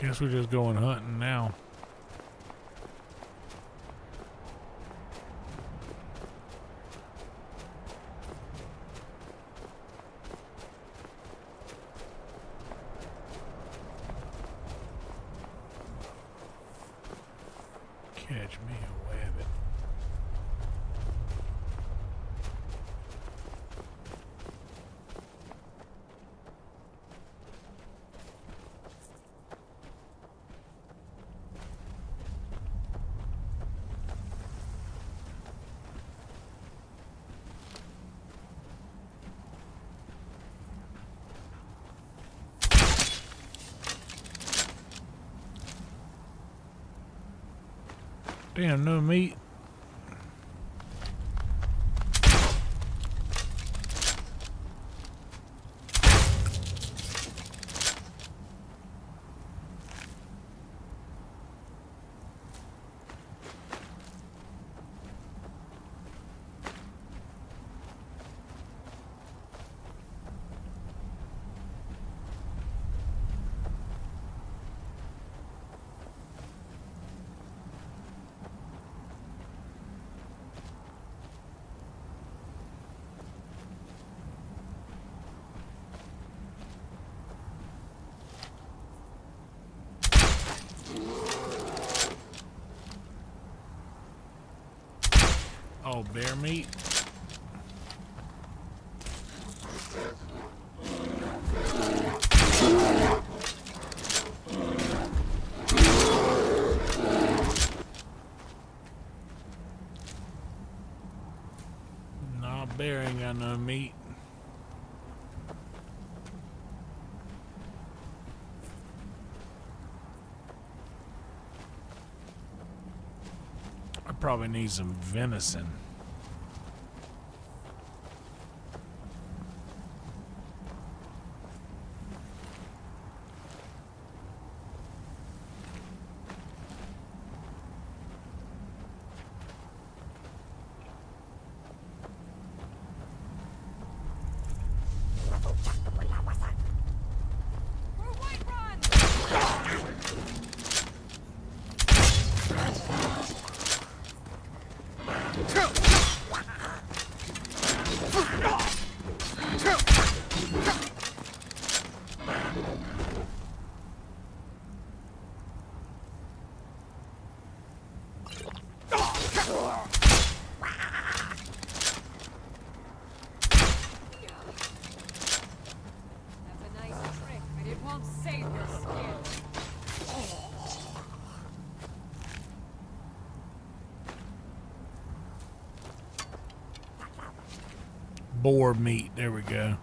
Guess we're just going hunting now. Catch me a wabbit. Damn, no meat. Oh, bear meat. Nah, bear ain't got no meat. I probably need some venison. Boar meat, there we go.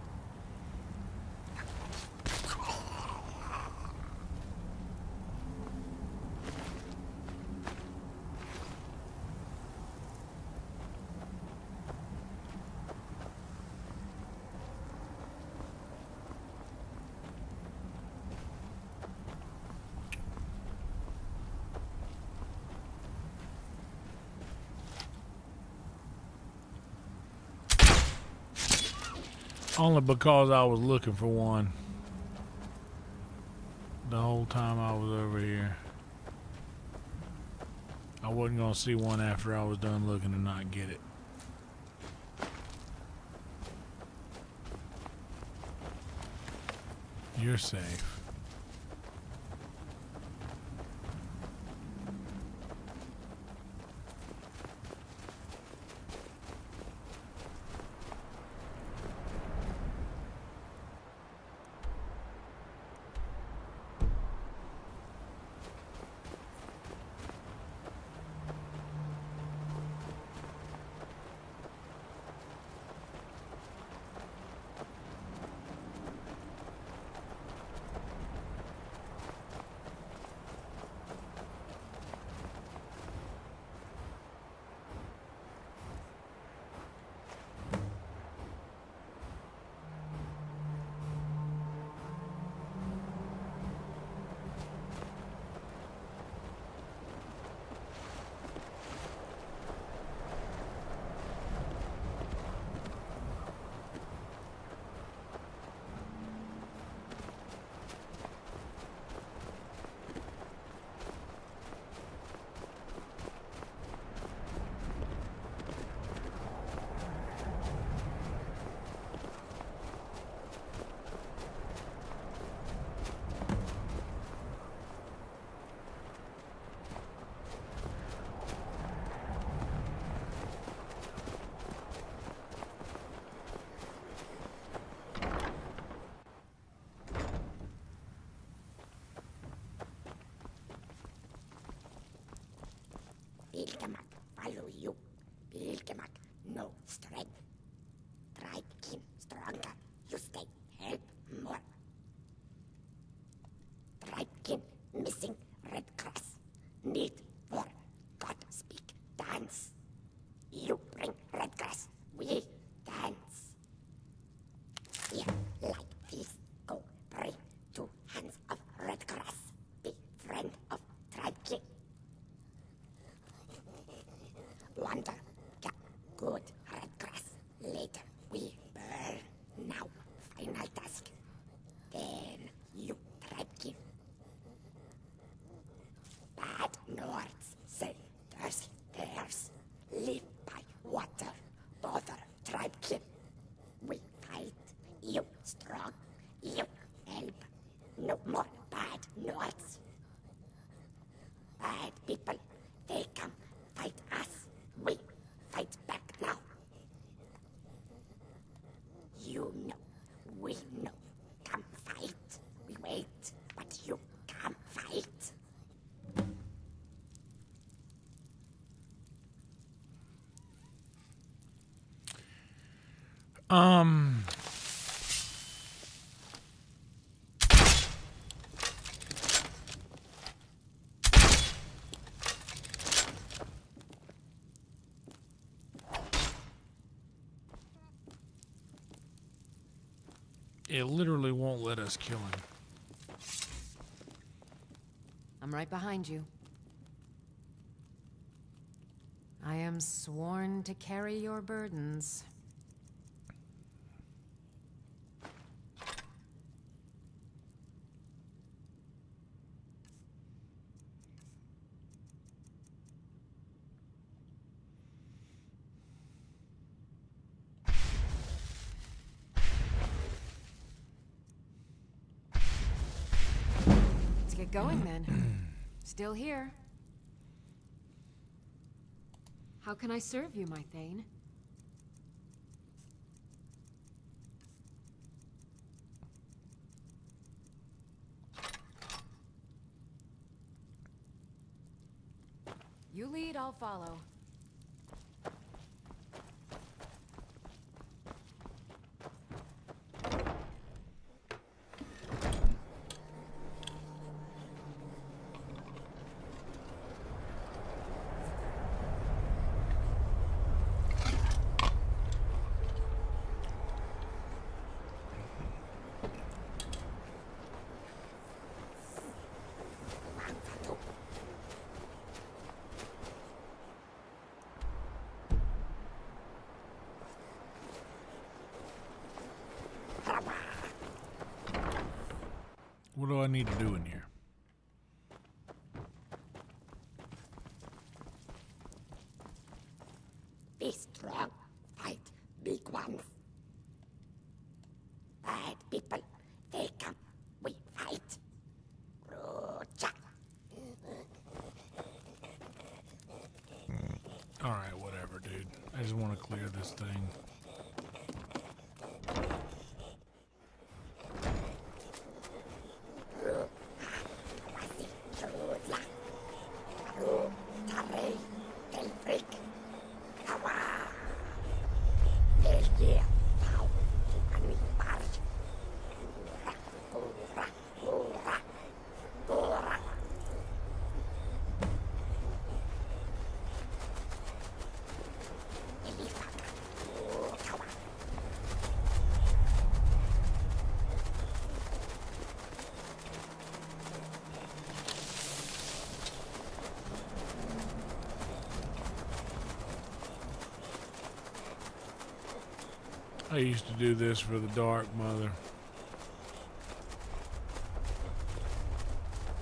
Only because I was looking for one the whole time I was over here. I wasn't going to see one after I was done looking and not get it. You're safe.
You know, we know. Come fight. We wait, but you come fight.
It literally won't let us kill him.
I'm right behind you. I am sworn to carry your burdens. Let's get going then. Still here. How can I serve you, my Thane? You lead, I'll follow.
What do I need to do in here?
Be strong. Fight big ones. Bad people. They come. We fight. Rocha.
Alright, whatever, dude. I just want to clear this thing. I used to do this for the Dark Mother.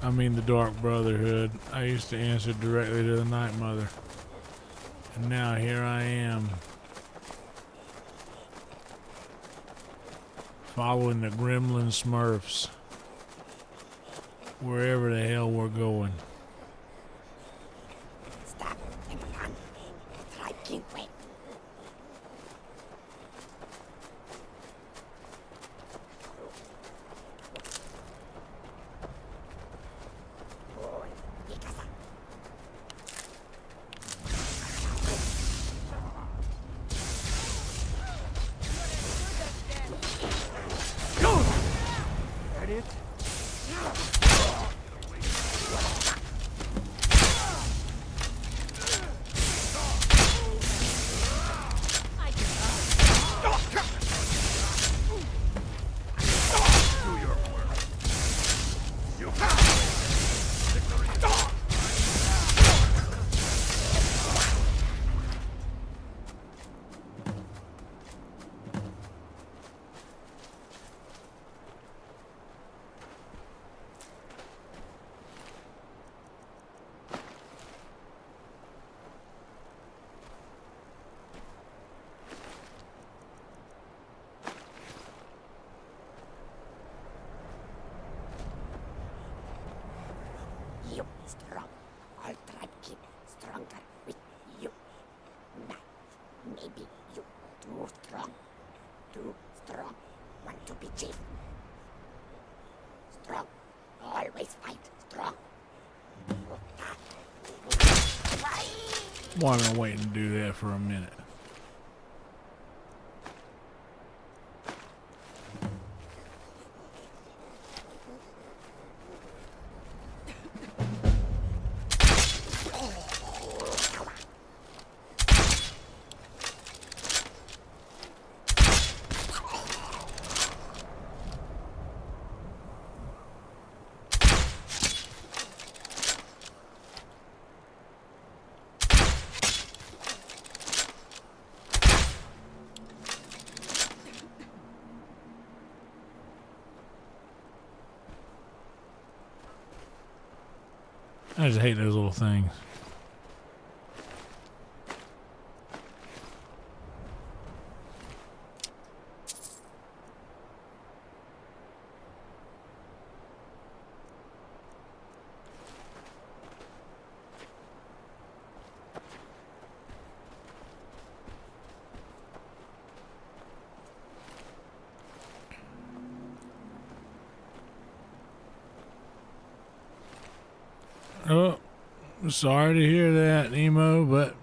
I mean the Dark Brotherhood. I used to answer directly to the Night Mother. And now here I am. Following the Gremlin Smurfs. Wherever the hell we're going.
Stop and run. Striking way. You strong. All tribe keep stronger with you. But maybe you too strong. Too Strong want to be chief. Strong always fight strong.
Well, I'm gonna wait and do that for a minute. I just hate those little things. Oh, sorry to hear that, Nemo, but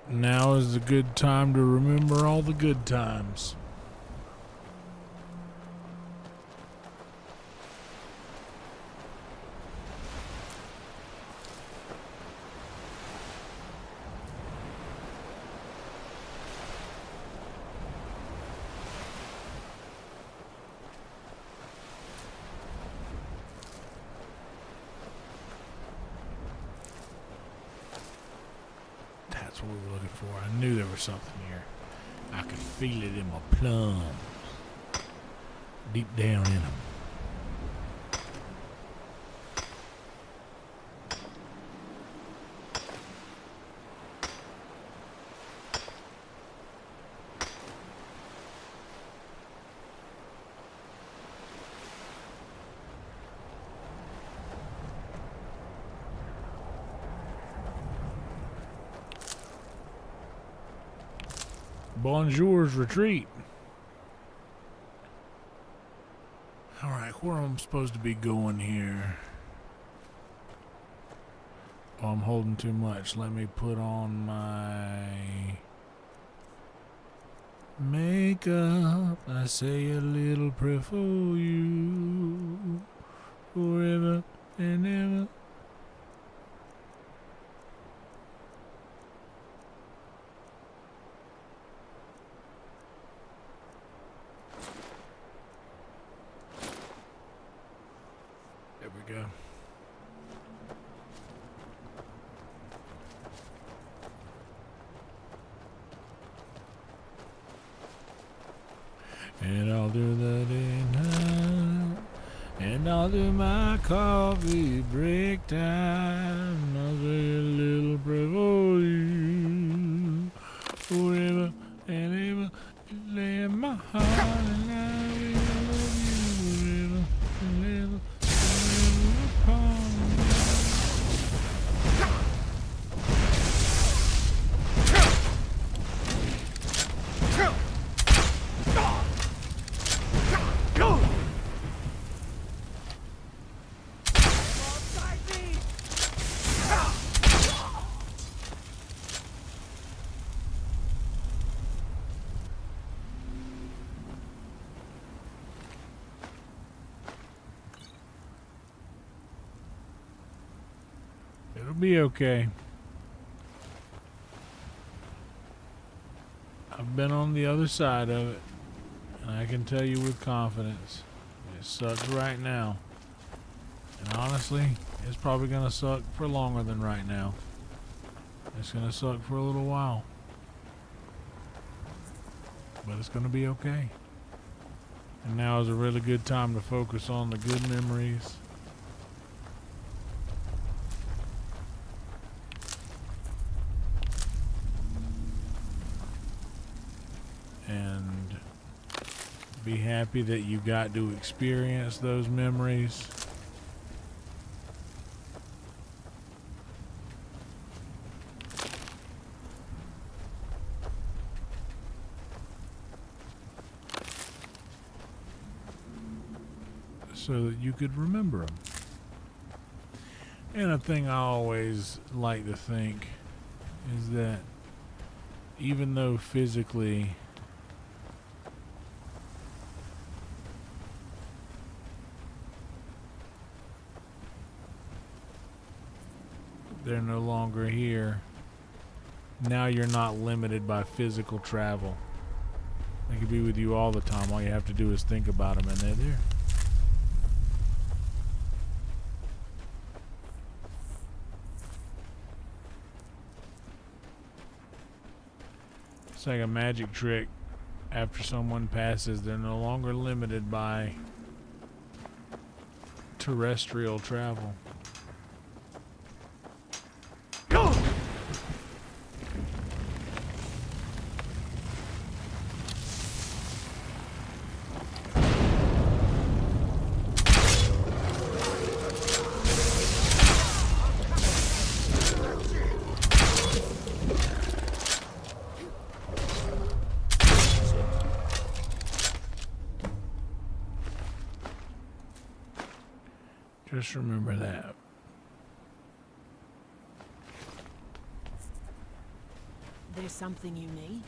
now is a good time to remember all the good times. That's what we were looking for. I knew there was something here. I could feel it in my plums. Deep down in them. Bonjour's retreat. Alright, where am I supposed to be going here? Oh, I'm holding too much. Let me put on my makeup. I say a little prayer for you forever and ever. Go. And I'll do the day night, and I'll do my coffee break time. I'll say a little prayer for you forever and ever. Lay in my heart, and I will love you forever and ever. It'll be okay. I've been on the other side of it, and I can tell you with confidence, it sucks right now. And honestly, it's probably going to suck for longer than right now. It's going to suck for a little while. But it's going to be okay. And now is a really good time to focus on the good memories. And be happy that you got to experience those memories. so that you could remember them. And a thing I always like to think is that even though physically they're no longer here, now you're not limited by physical travel. They could be with you all the time. All you have to do is think about them and they're there. It's like a magic trick. After someone passes, they're no longer limited by terrestrial travel. Just remember that.
There's something you need?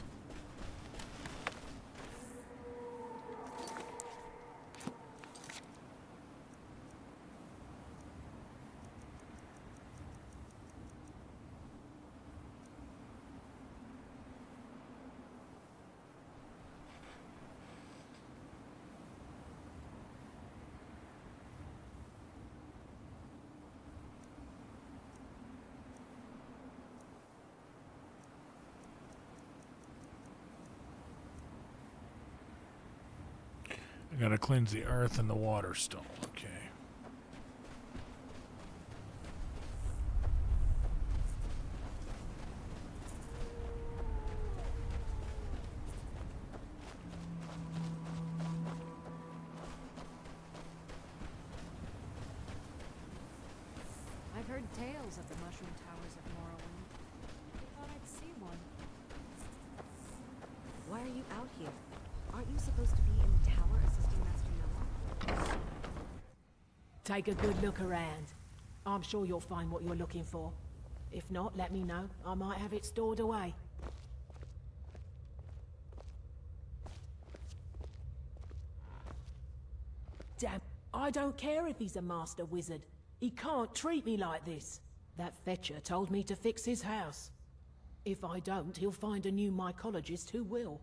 I gotta cleanse the earth and the water stone. Okay.
I've heard tales of the mushroom towers of Morrowind. I thought I'd see one.
Why are you out here? Aren't you supposed to be in the tower assisting Master Neloth?
Take a good look around. I'm sure you'll find what you're looking for. If not, let me know. I might have it stored away. Damn, I don't care if he's a master wizard. He can't treat me like this. That fetcher told me to fix his house. If I don't, he'll find a new mycologist who will.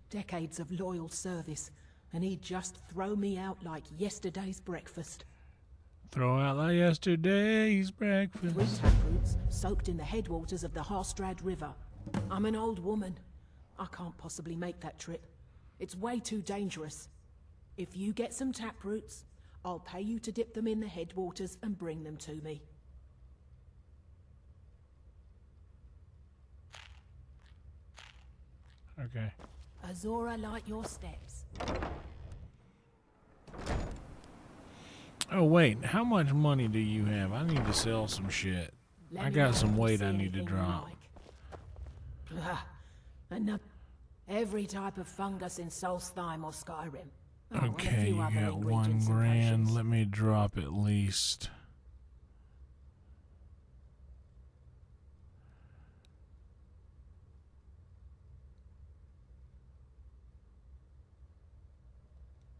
Decades of loyal service, and he'd just throw me out like yesterday's breakfast.
Throw out like yesterday's breakfast.
3 taproots soaked in the headwaters of the Harstrad River. I'm an old woman. I can't possibly make that trip. It's way too dangerous. If you get some taproots, I'll pay you to dip them in the headwaters and bring them to me.
Okay.
Azora light your steps.
Oh wait, how much money do you have? I need to sell some shit. I got some weight I need to drop.
Every type of fungus in Solstheim or Skyrim.
Okay, you got 1 grand. Let me drop at least.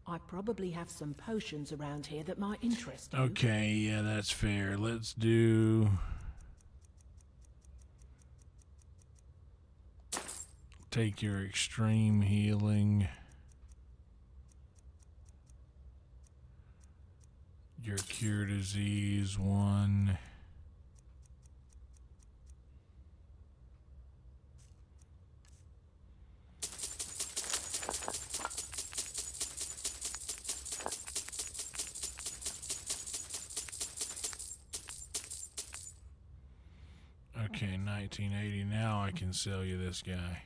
I probably have some potions around here that might interest you.
Okay, yeah, that's fair. Let's do... Take your extreme healing. Your cure disease 1. Okay, 1980. Now I can sell you this guy.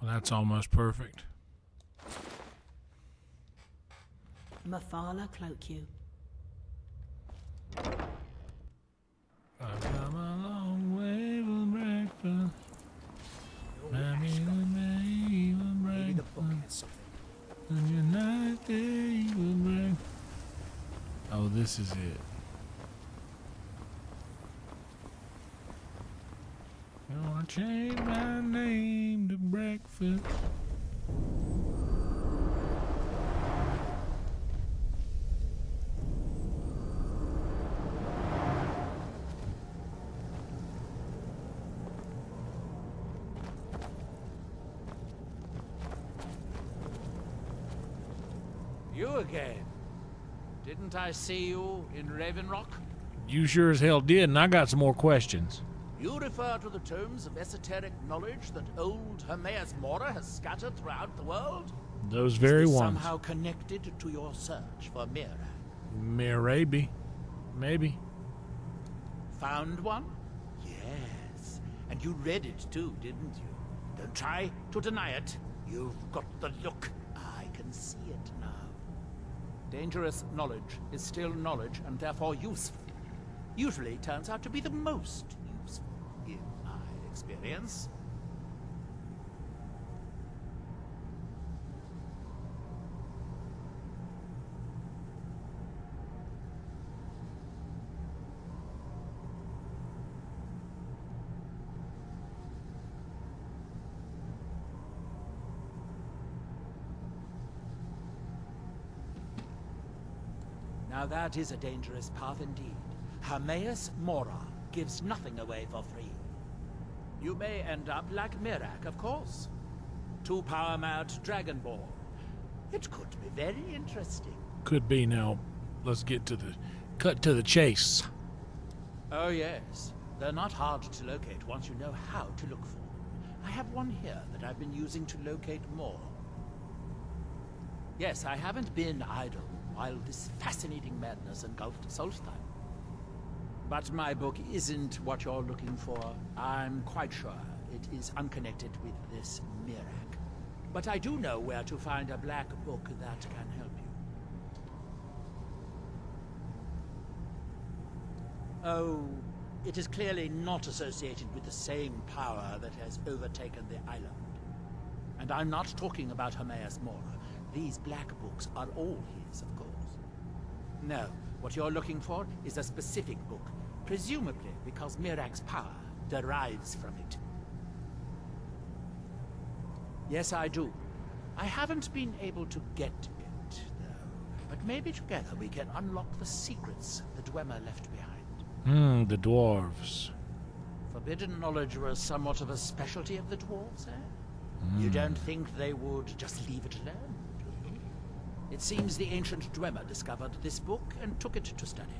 That's almost perfect.
Mafala cloak you.
I've come a long way for breakfast.
Maybe the book has something.
And your night day will bring. Oh, this is it. Gonna change my name to breakfast.
You again. Didn't I see you in Raven Rock?
You sure as hell did, and I got some more questions.
You refer to the tomes of esoteric knowledge that old Hermaeus Mora has scattered throughout the world?
Those very
Is this
ones.
somehow connected to your search for Mira?
Maybe. Maybe.
Found one? Yes. And you read it too, didn't you? Don't try to deny it. You've got the look. I can see it now. Dangerous knowledge is still knowledge and therefore useful. Usually turns out to be the most useful, in my experience. Now that is a dangerous path indeed. Hermaeus Mora gives nothing away for free. You may end up like Mirak, of course. 2 power-mad Dragonborn. It could be very interesting.
Could be. Now, let's get to the cut to the chase.
Oh yes. They're not hard to locate once you know how to look for them. I have one here that I've been using to locate more. Yes, I haven't been idle while this fascinating madness engulfed Solstheim. But my book isn't what you're looking for. I'm quite sure it is unconnected with this Mirak. But I do know where to find a black book that can help you. Oh, it is clearly not associated with the same power that has overtaken the island. And I'm not talking about Hermaeus Mora. These black books are all his, of course. No, what you're looking for is a specific book, presumably because Mirak's power derives from it. Yes, I do. I haven't been able to get it, though. But maybe together we can unlock the secrets the Dwemer left behind.
The dwarves.
Forbidden knowledge was somewhat of a specialty of the dwarves, eh? You don't think they would just leave it alone? It seems the ancient Dwemer discovered this book and took it to study.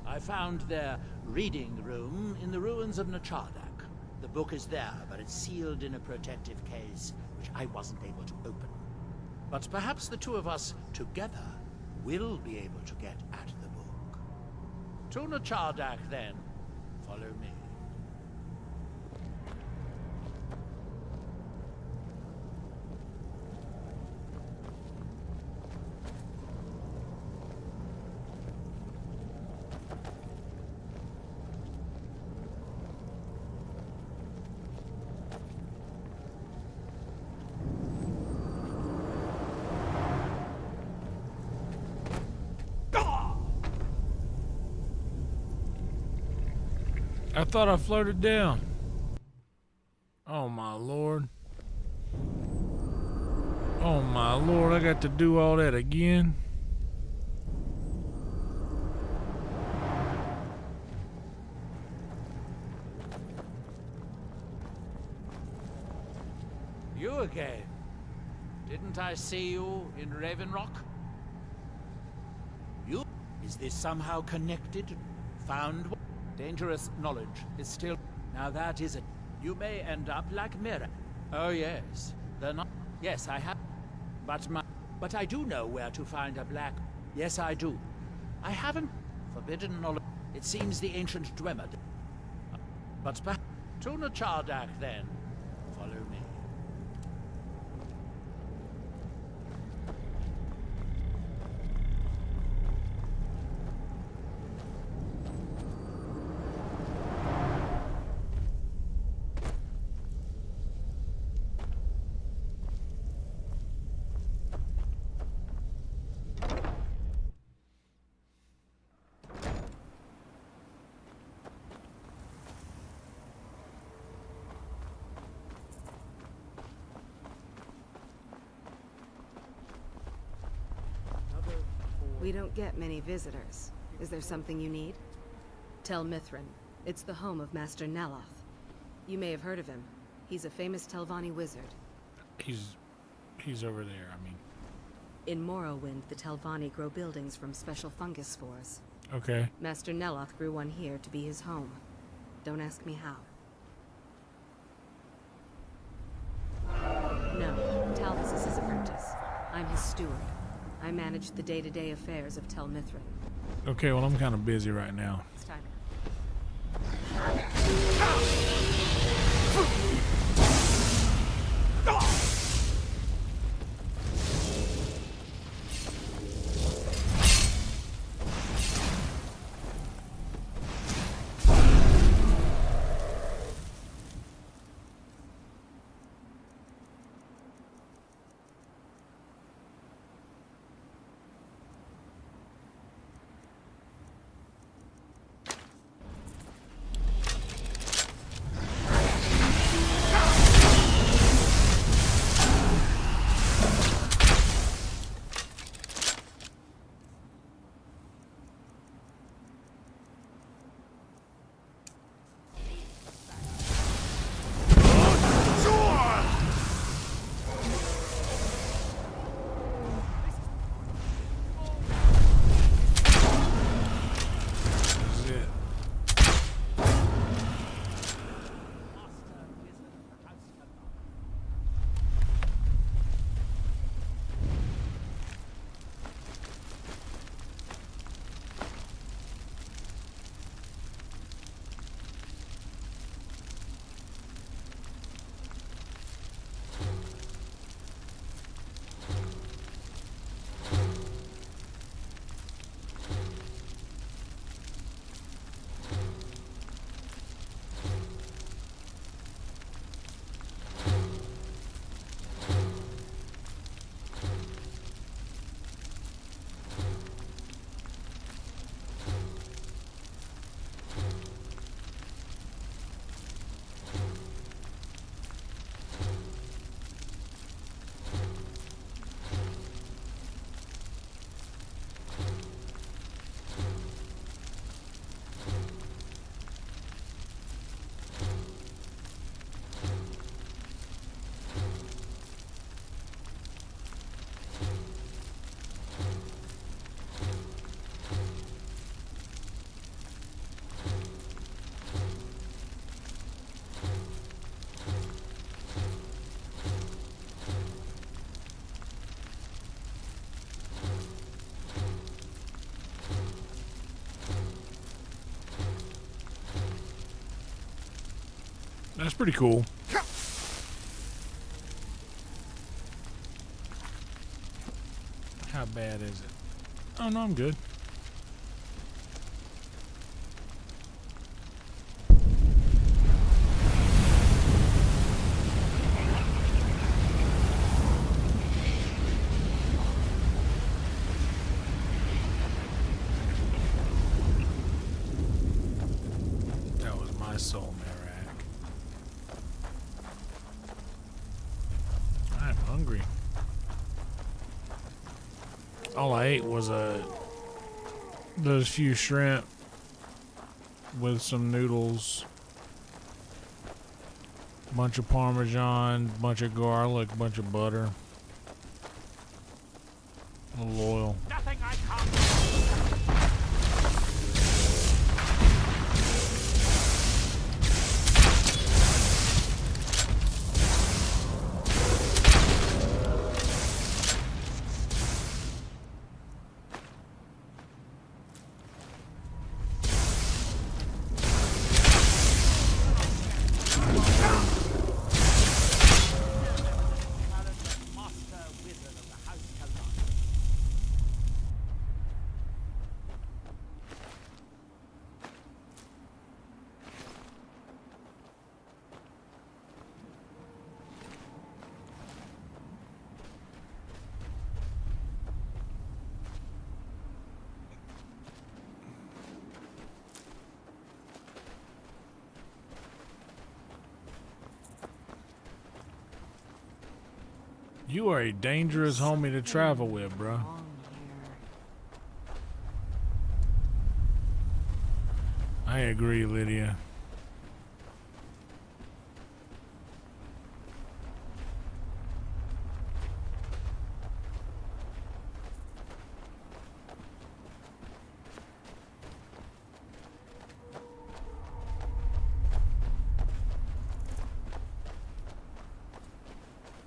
I found their reading room in the ruins of Nachardak. The book is there, but it's sealed in a protective case, which I wasn't able to open. But perhaps the two of us, together, will be able to get at the book. To Nachardak, then. Follow me.
I thought I floated down. Oh my lord. Oh my lord, I got to do all that again.
You again. Didn't I see you in Raven Rock? You? Is this somehow connected? Found? Dangerous knowledge is still... Now that is it. You may end up like Mira. Oh yes. They're not... Yes, I have... But I do know where to find a black... Yes, I do. I haven't... Forbidden knowledge... It seems the ancient Dwemer... But perhaps... To Nachardak, then. Follow me.
We don't get many visitors. Is there something you need? Tel Mithrin. It's the home of Master Neloth. You may have heard of him. He's a famous Telvanni wizard.
He's over there, I mean.
In Morrowind, the Telvanni grow buildings from special fungus spores.
Okay.
Master Neloth grew one here to be his home. Don't ask me how. No, Talvis is his apprentice. I'm his steward. I manage the day-to-day affairs of Tel Mithrin.
Okay, well, I'm kind of busy right now.
It's time.
That's pretty cool. How bad is it? Oh, no, I'm good. That was my soul, Merak. I'm hungry. All I ate was those few shrimp with some noodles, bunch of Parmesan, bunch of garlic, bunch of butter, a little oil.
Nothing I can't.
You are a dangerous homie to travel with, bro. I agree, Lydia.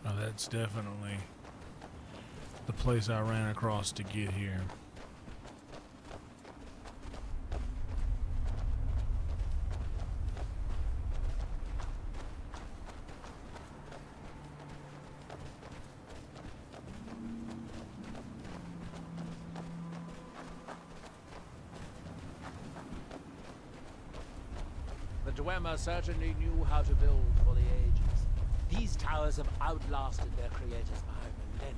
Oh, that's definitely the place I ran across to get here.
The Dwemer certainly knew how to build for the ages. These towers have outlasted their creators by millennia.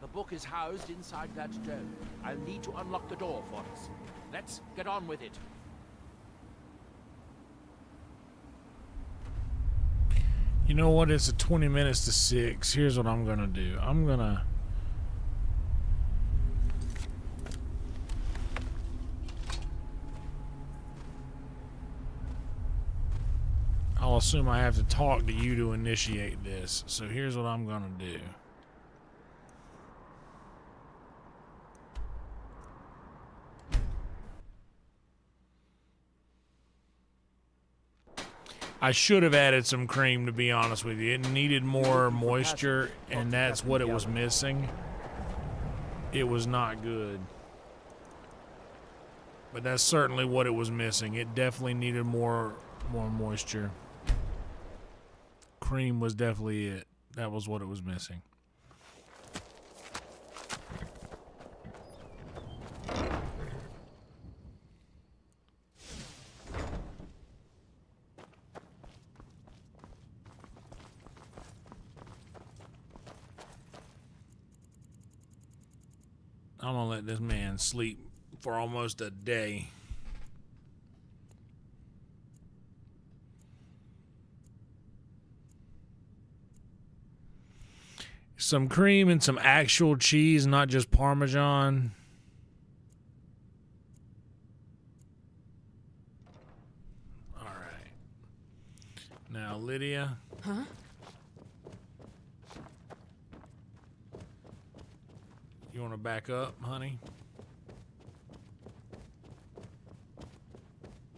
The book is housed inside that dome. I'll need to unlock the door for us. Let's get on with it.
You know what? It's 20 minutes to 6. Here's what I'm gonna do. I'll assume I have to talk to you to initiate this. So here's what I'm gonna do. I should have added some cream, to be honest with you. It needed more moisture, and that's what it was missing. It was not good. But that's certainly what it was missing. It definitely needed more moisture. Cream was definitely it. That was what it was missing. I'm gonna let this man sleep for almost a day. Some cream and some actual cheese, not just Parmesan. All right. Now, Lydia.
Huh?
You want to back up, honey?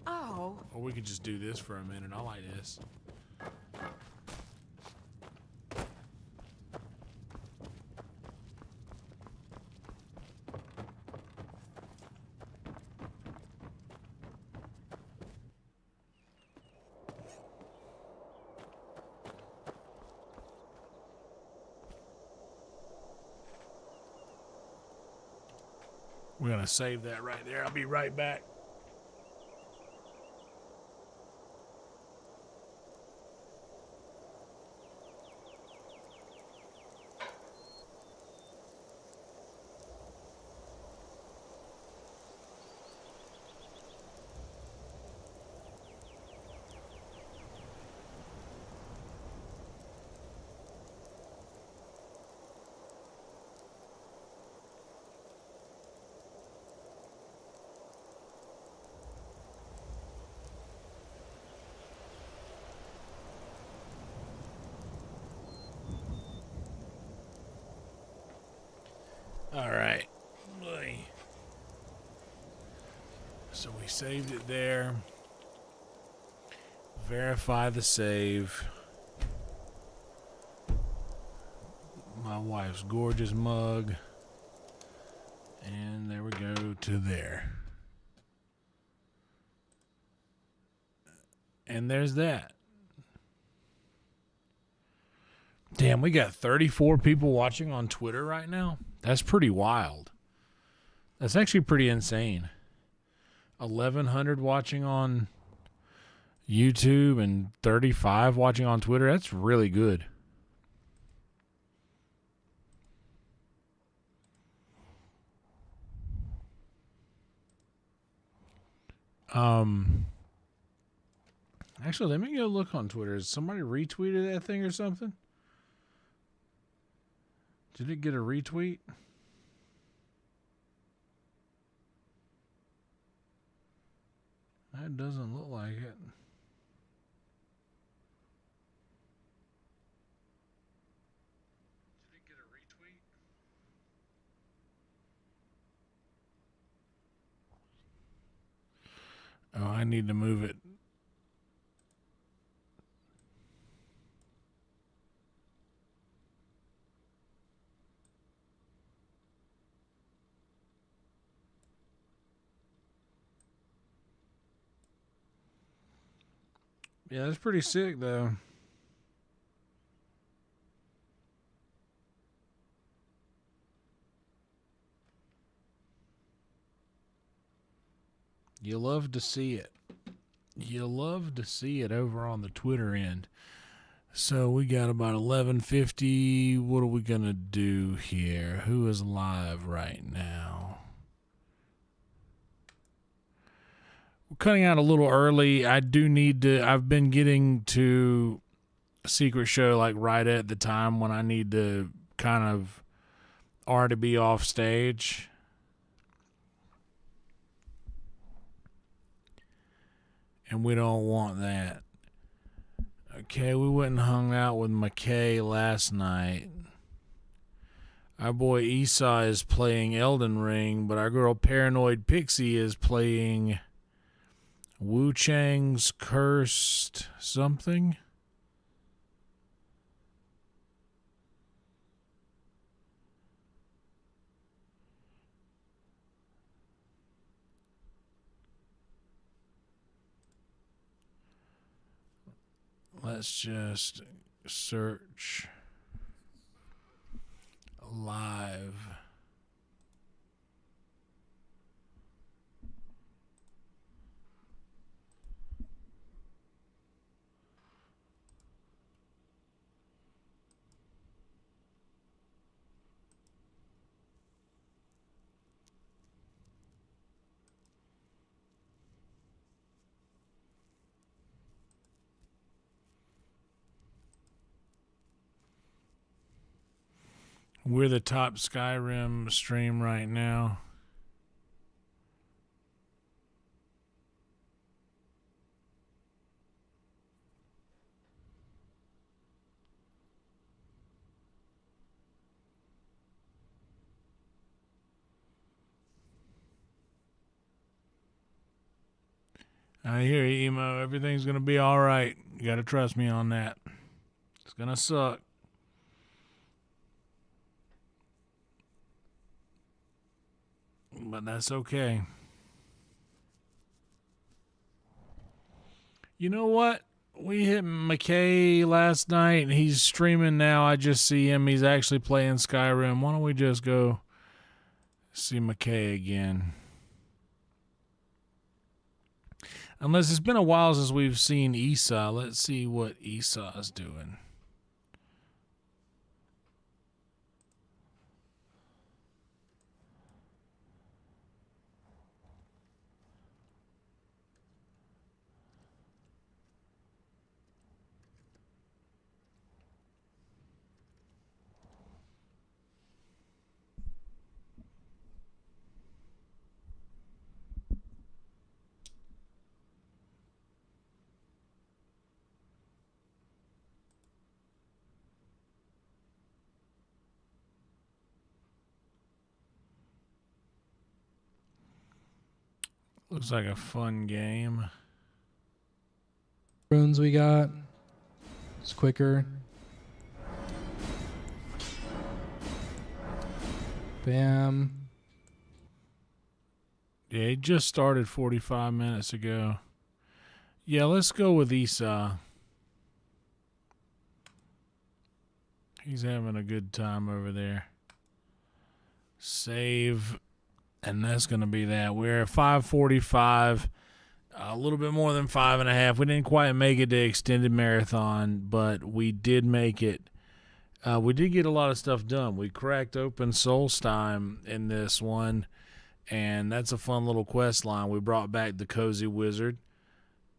Oh.
Or we could just do this for a minute. I like this. We're going to save that right there. I'll be right back. All right. So we saved it there. Verify the save. My wife's gorgeous mug. And there we go to there. And there's that. Damn, we got 34 people watching on Twitter right now. That's pretty wild. That's actually pretty insane. 1,100 watching on YouTube and 35 watching on Twitter. That's really good. Actually, let me go look on Twitter. Has somebody retweeted that thing or something? Did it get a retweet? That doesn't look like it. Oh, I need to move it. Yeah, that's pretty sick, though. You love to see it. You love to see it over on the Twitter end. So we got about 11:50. What are we going to do here? Who is live right now? We're cutting out a little early. I do need to. I've been getting to a secret show like right at the time when I need to kind of already be off stage. And we don't want that. Okay, we went and hung out with McKay last night. Our boy Esau is playing Elden Ring, but our girl Paranoid Pixie is playing Wu Chang's Cursed something. Let's just search live. We're the top Skyrim stream right now. I hear you, Emo. Everything's going to be all right. You got to trust me on that. It's going to suck. But that's okay. You know what? We hit McKay last night, and he's streaming now. I just see him. He's actually playing Skyrim. Why don't we just go see McKay again? Unless it's been a while since we've seen Esau. Let's see what Esau's doing. Looks like a fun game.
Runes we got. It's quicker. Bam.
Yeah, he just started 45 minutes ago. Yeah, let's go with Esau. He's having a good time over there. Save. And that's going to be that. We're at 5:45, a little bit more than 5.5. We didn't quite make it to extended marathon, but we did make it. We did get a lot of stuff done. We cracked open Solstheim in this one, and that's a fun little quest line. We brought back the Cozy Wizard,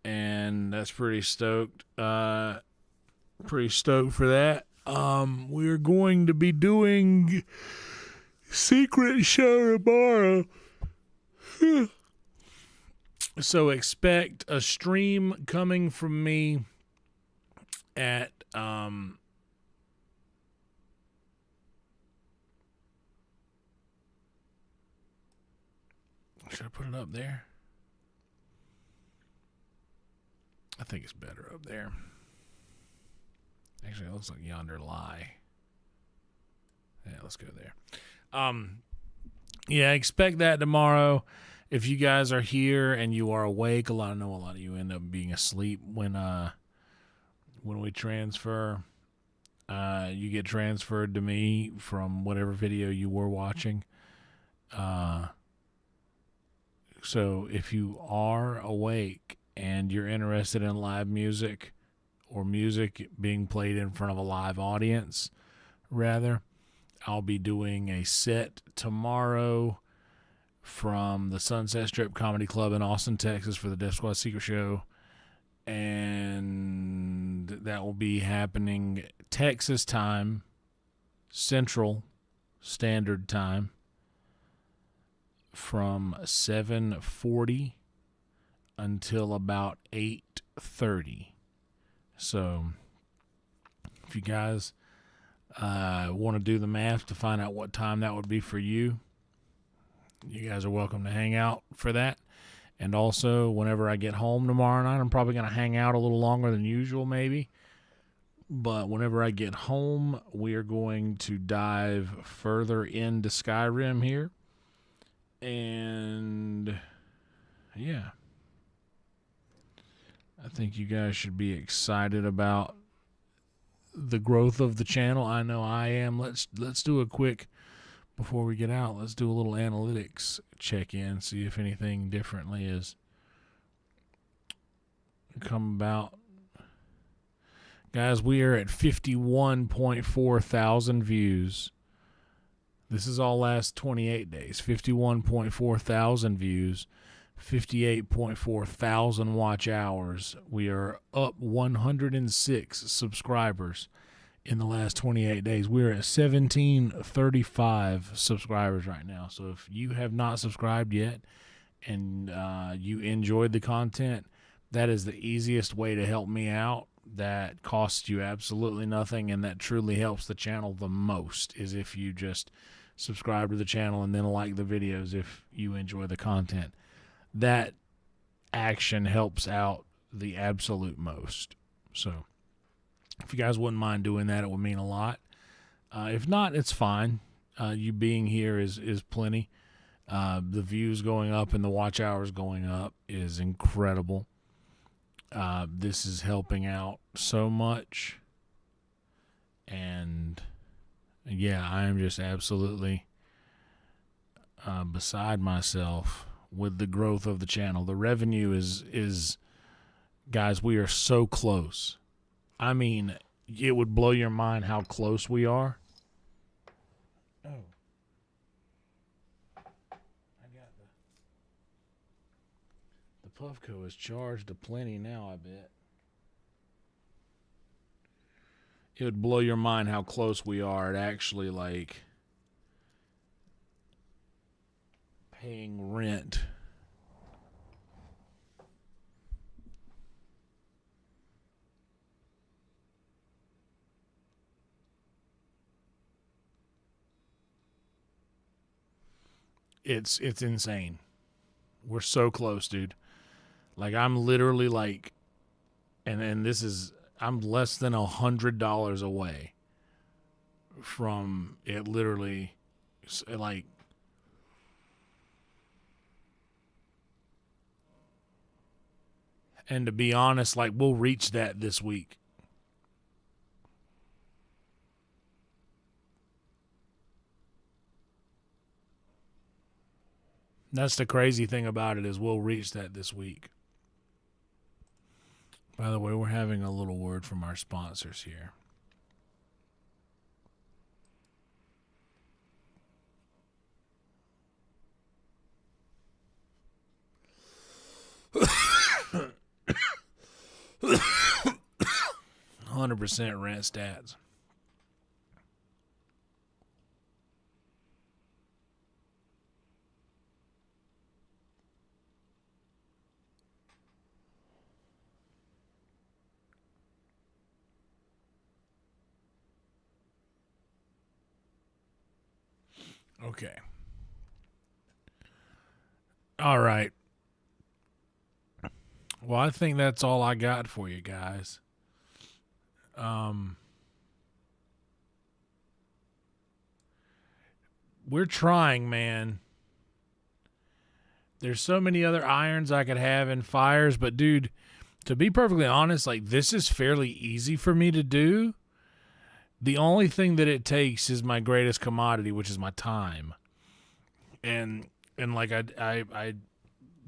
and that's pretty stoked. Pretty stoked for that. We're going to be doing secret show tomorrow. So expect a stream coming from me at should I put it up there? I think it's better up there. Actually, it looks like YonderLive. Yeah, let's go there. Yeah, expect that tomorrow. If you guys are here and you are awake, I know a lot of you end up being asleep when we transfer. You get transferred to me from whatever video you were watching. So if you are awake and you're interested in live music or music being played in front of a live audience, rather, I'll be doing a set tomorrow from the Sunset Strip Comedy Club in Austin, Texas for the Death Squad Secret Show. And that will be happening Texas time, Central Standard Time, from 7:40 until about 8:30. So if you guys want to do the math to find out what time that would be for you, you guys are welcome to hang out for that. And also, whenever I get home tomorrow night, I'm probably going to hang out a little longer than usual, maybe. But whenever I get home, we are going to dive further into Skyrim here. And yeah, I think you guys should be excited about the growth of the channel. I know I am. Let's do a quick, before we get out, let's do a little analytics check-in, see if anything differently is come about. Guys, we are at 51.4 thousand views. This is all last 28 days. 51.4 thousand views, 58.4 thousand watch hours. We are up 106 subscribers in the last 28 days. We're at 1735 subscribers right now. So if you have not subscribed yet and you enjoyed the content, that is the easiest way to help me out. That costs you absolutely nothing, and that truly helps the channel the most, is if you just subscribe to the channel and then like the videos if you enjoy the content. That action helps out the absolute most. So if you guys wouldn't mind doing that, it would mean a lot. If not, it's fine. You being here is plenty. The views going up and the watch hours going up is incredible. This is helping out so much. And yeah, I am just absolutely beside myself with the growth of the channel. The revenue is guys, we are so close. I mean, it would blow your mind how close we are. Oh. I got the Puffco is charged aplenty now, I bet. It would blow your mind how close we are at actually, like, paying rent. It's insane. We're so close, dude. Like, I'm literally like, and this is, I'm less than $100 away from it. Literally, like, and to be honest, like, we'll reach that this week. That's the crazy thing about it, is we'll reach that this week. By the way, we're having a little word from our sponsors here. %, rent stats. Okay. All right. Well, I think that's all I got for you guys. We're trying, man. There's so many other irons I could have in fires, but dude, to be perfectly honest, like, this is fairly easy for me to do. The only thing that it takes is my greatest commodity, which is my time. And like I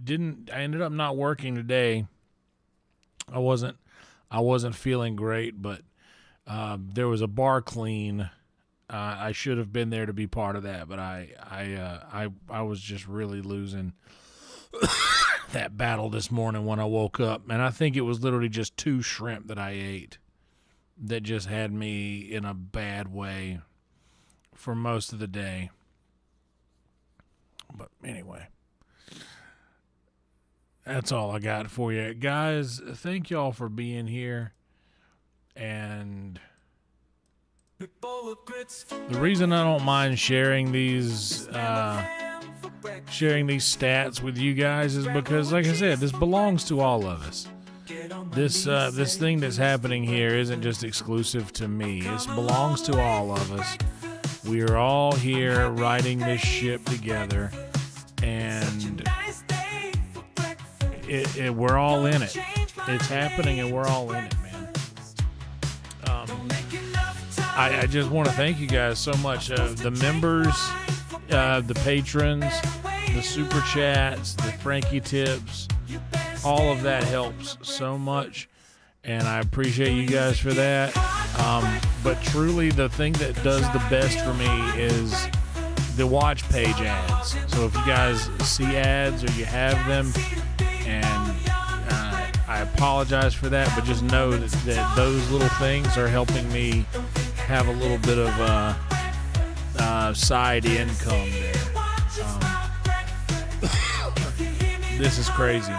ended up not working today. I wasn't feeling great, but there was a bar clean. I should have been there to be part of that, but I was just really losing that battle this morning when I woke up, and I think it was literally just 2 shrimp that I ate that just had me in a bad way for most of the day. But anyway, that's all I got for you guys. Thank y'all for being here. And the reason I don't mind sharing these stats with you guys is because, like I said, this belongs to all of us. This thing that's happening here isn't just exclusive to me. It belongs to all of us. We are all here riding this ship together, and we're all in it. It's happening, and we're all in it, man. I just want to thank you guys so much. The members, the patrons, the super chats, the Frankie tips, all of that helps so much, and I appreciate you guys for that. But truly, the thing that does the best for me is the watch page ads. So if you guys see ads or you have them, and I apologize for that, but just know that those little things are helping me have a little bit of side income there. This is crazy.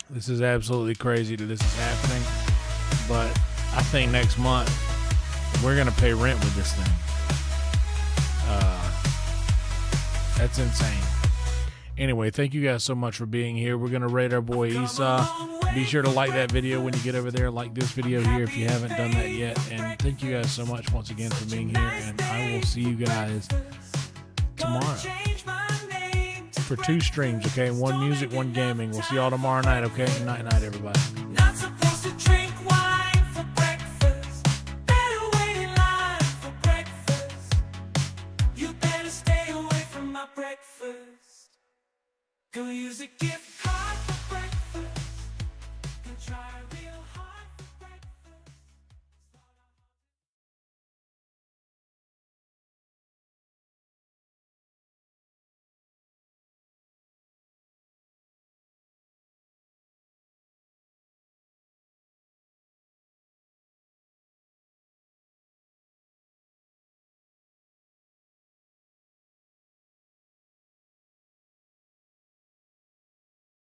This is absolutely crazy that this is happening. But I think next month we're going to pay rent with this thing. That's insane. Anyway, thank you guys so much for being here. We're going to raid our boy Esau. Be sure to like that video when you get over there. Like this video here if you haven't done that yet. And thank you guys so much once again for being here. And I will see you guys tomorrow for 2 streams, okay? 1 music, 1 gaming. We'll see y'all tomorrow night, okay? Night, everybody.
Not supposed to drink wine for breakfast. Better wait in line for breakfast. You better stay away from my breakfast. Go use a gift.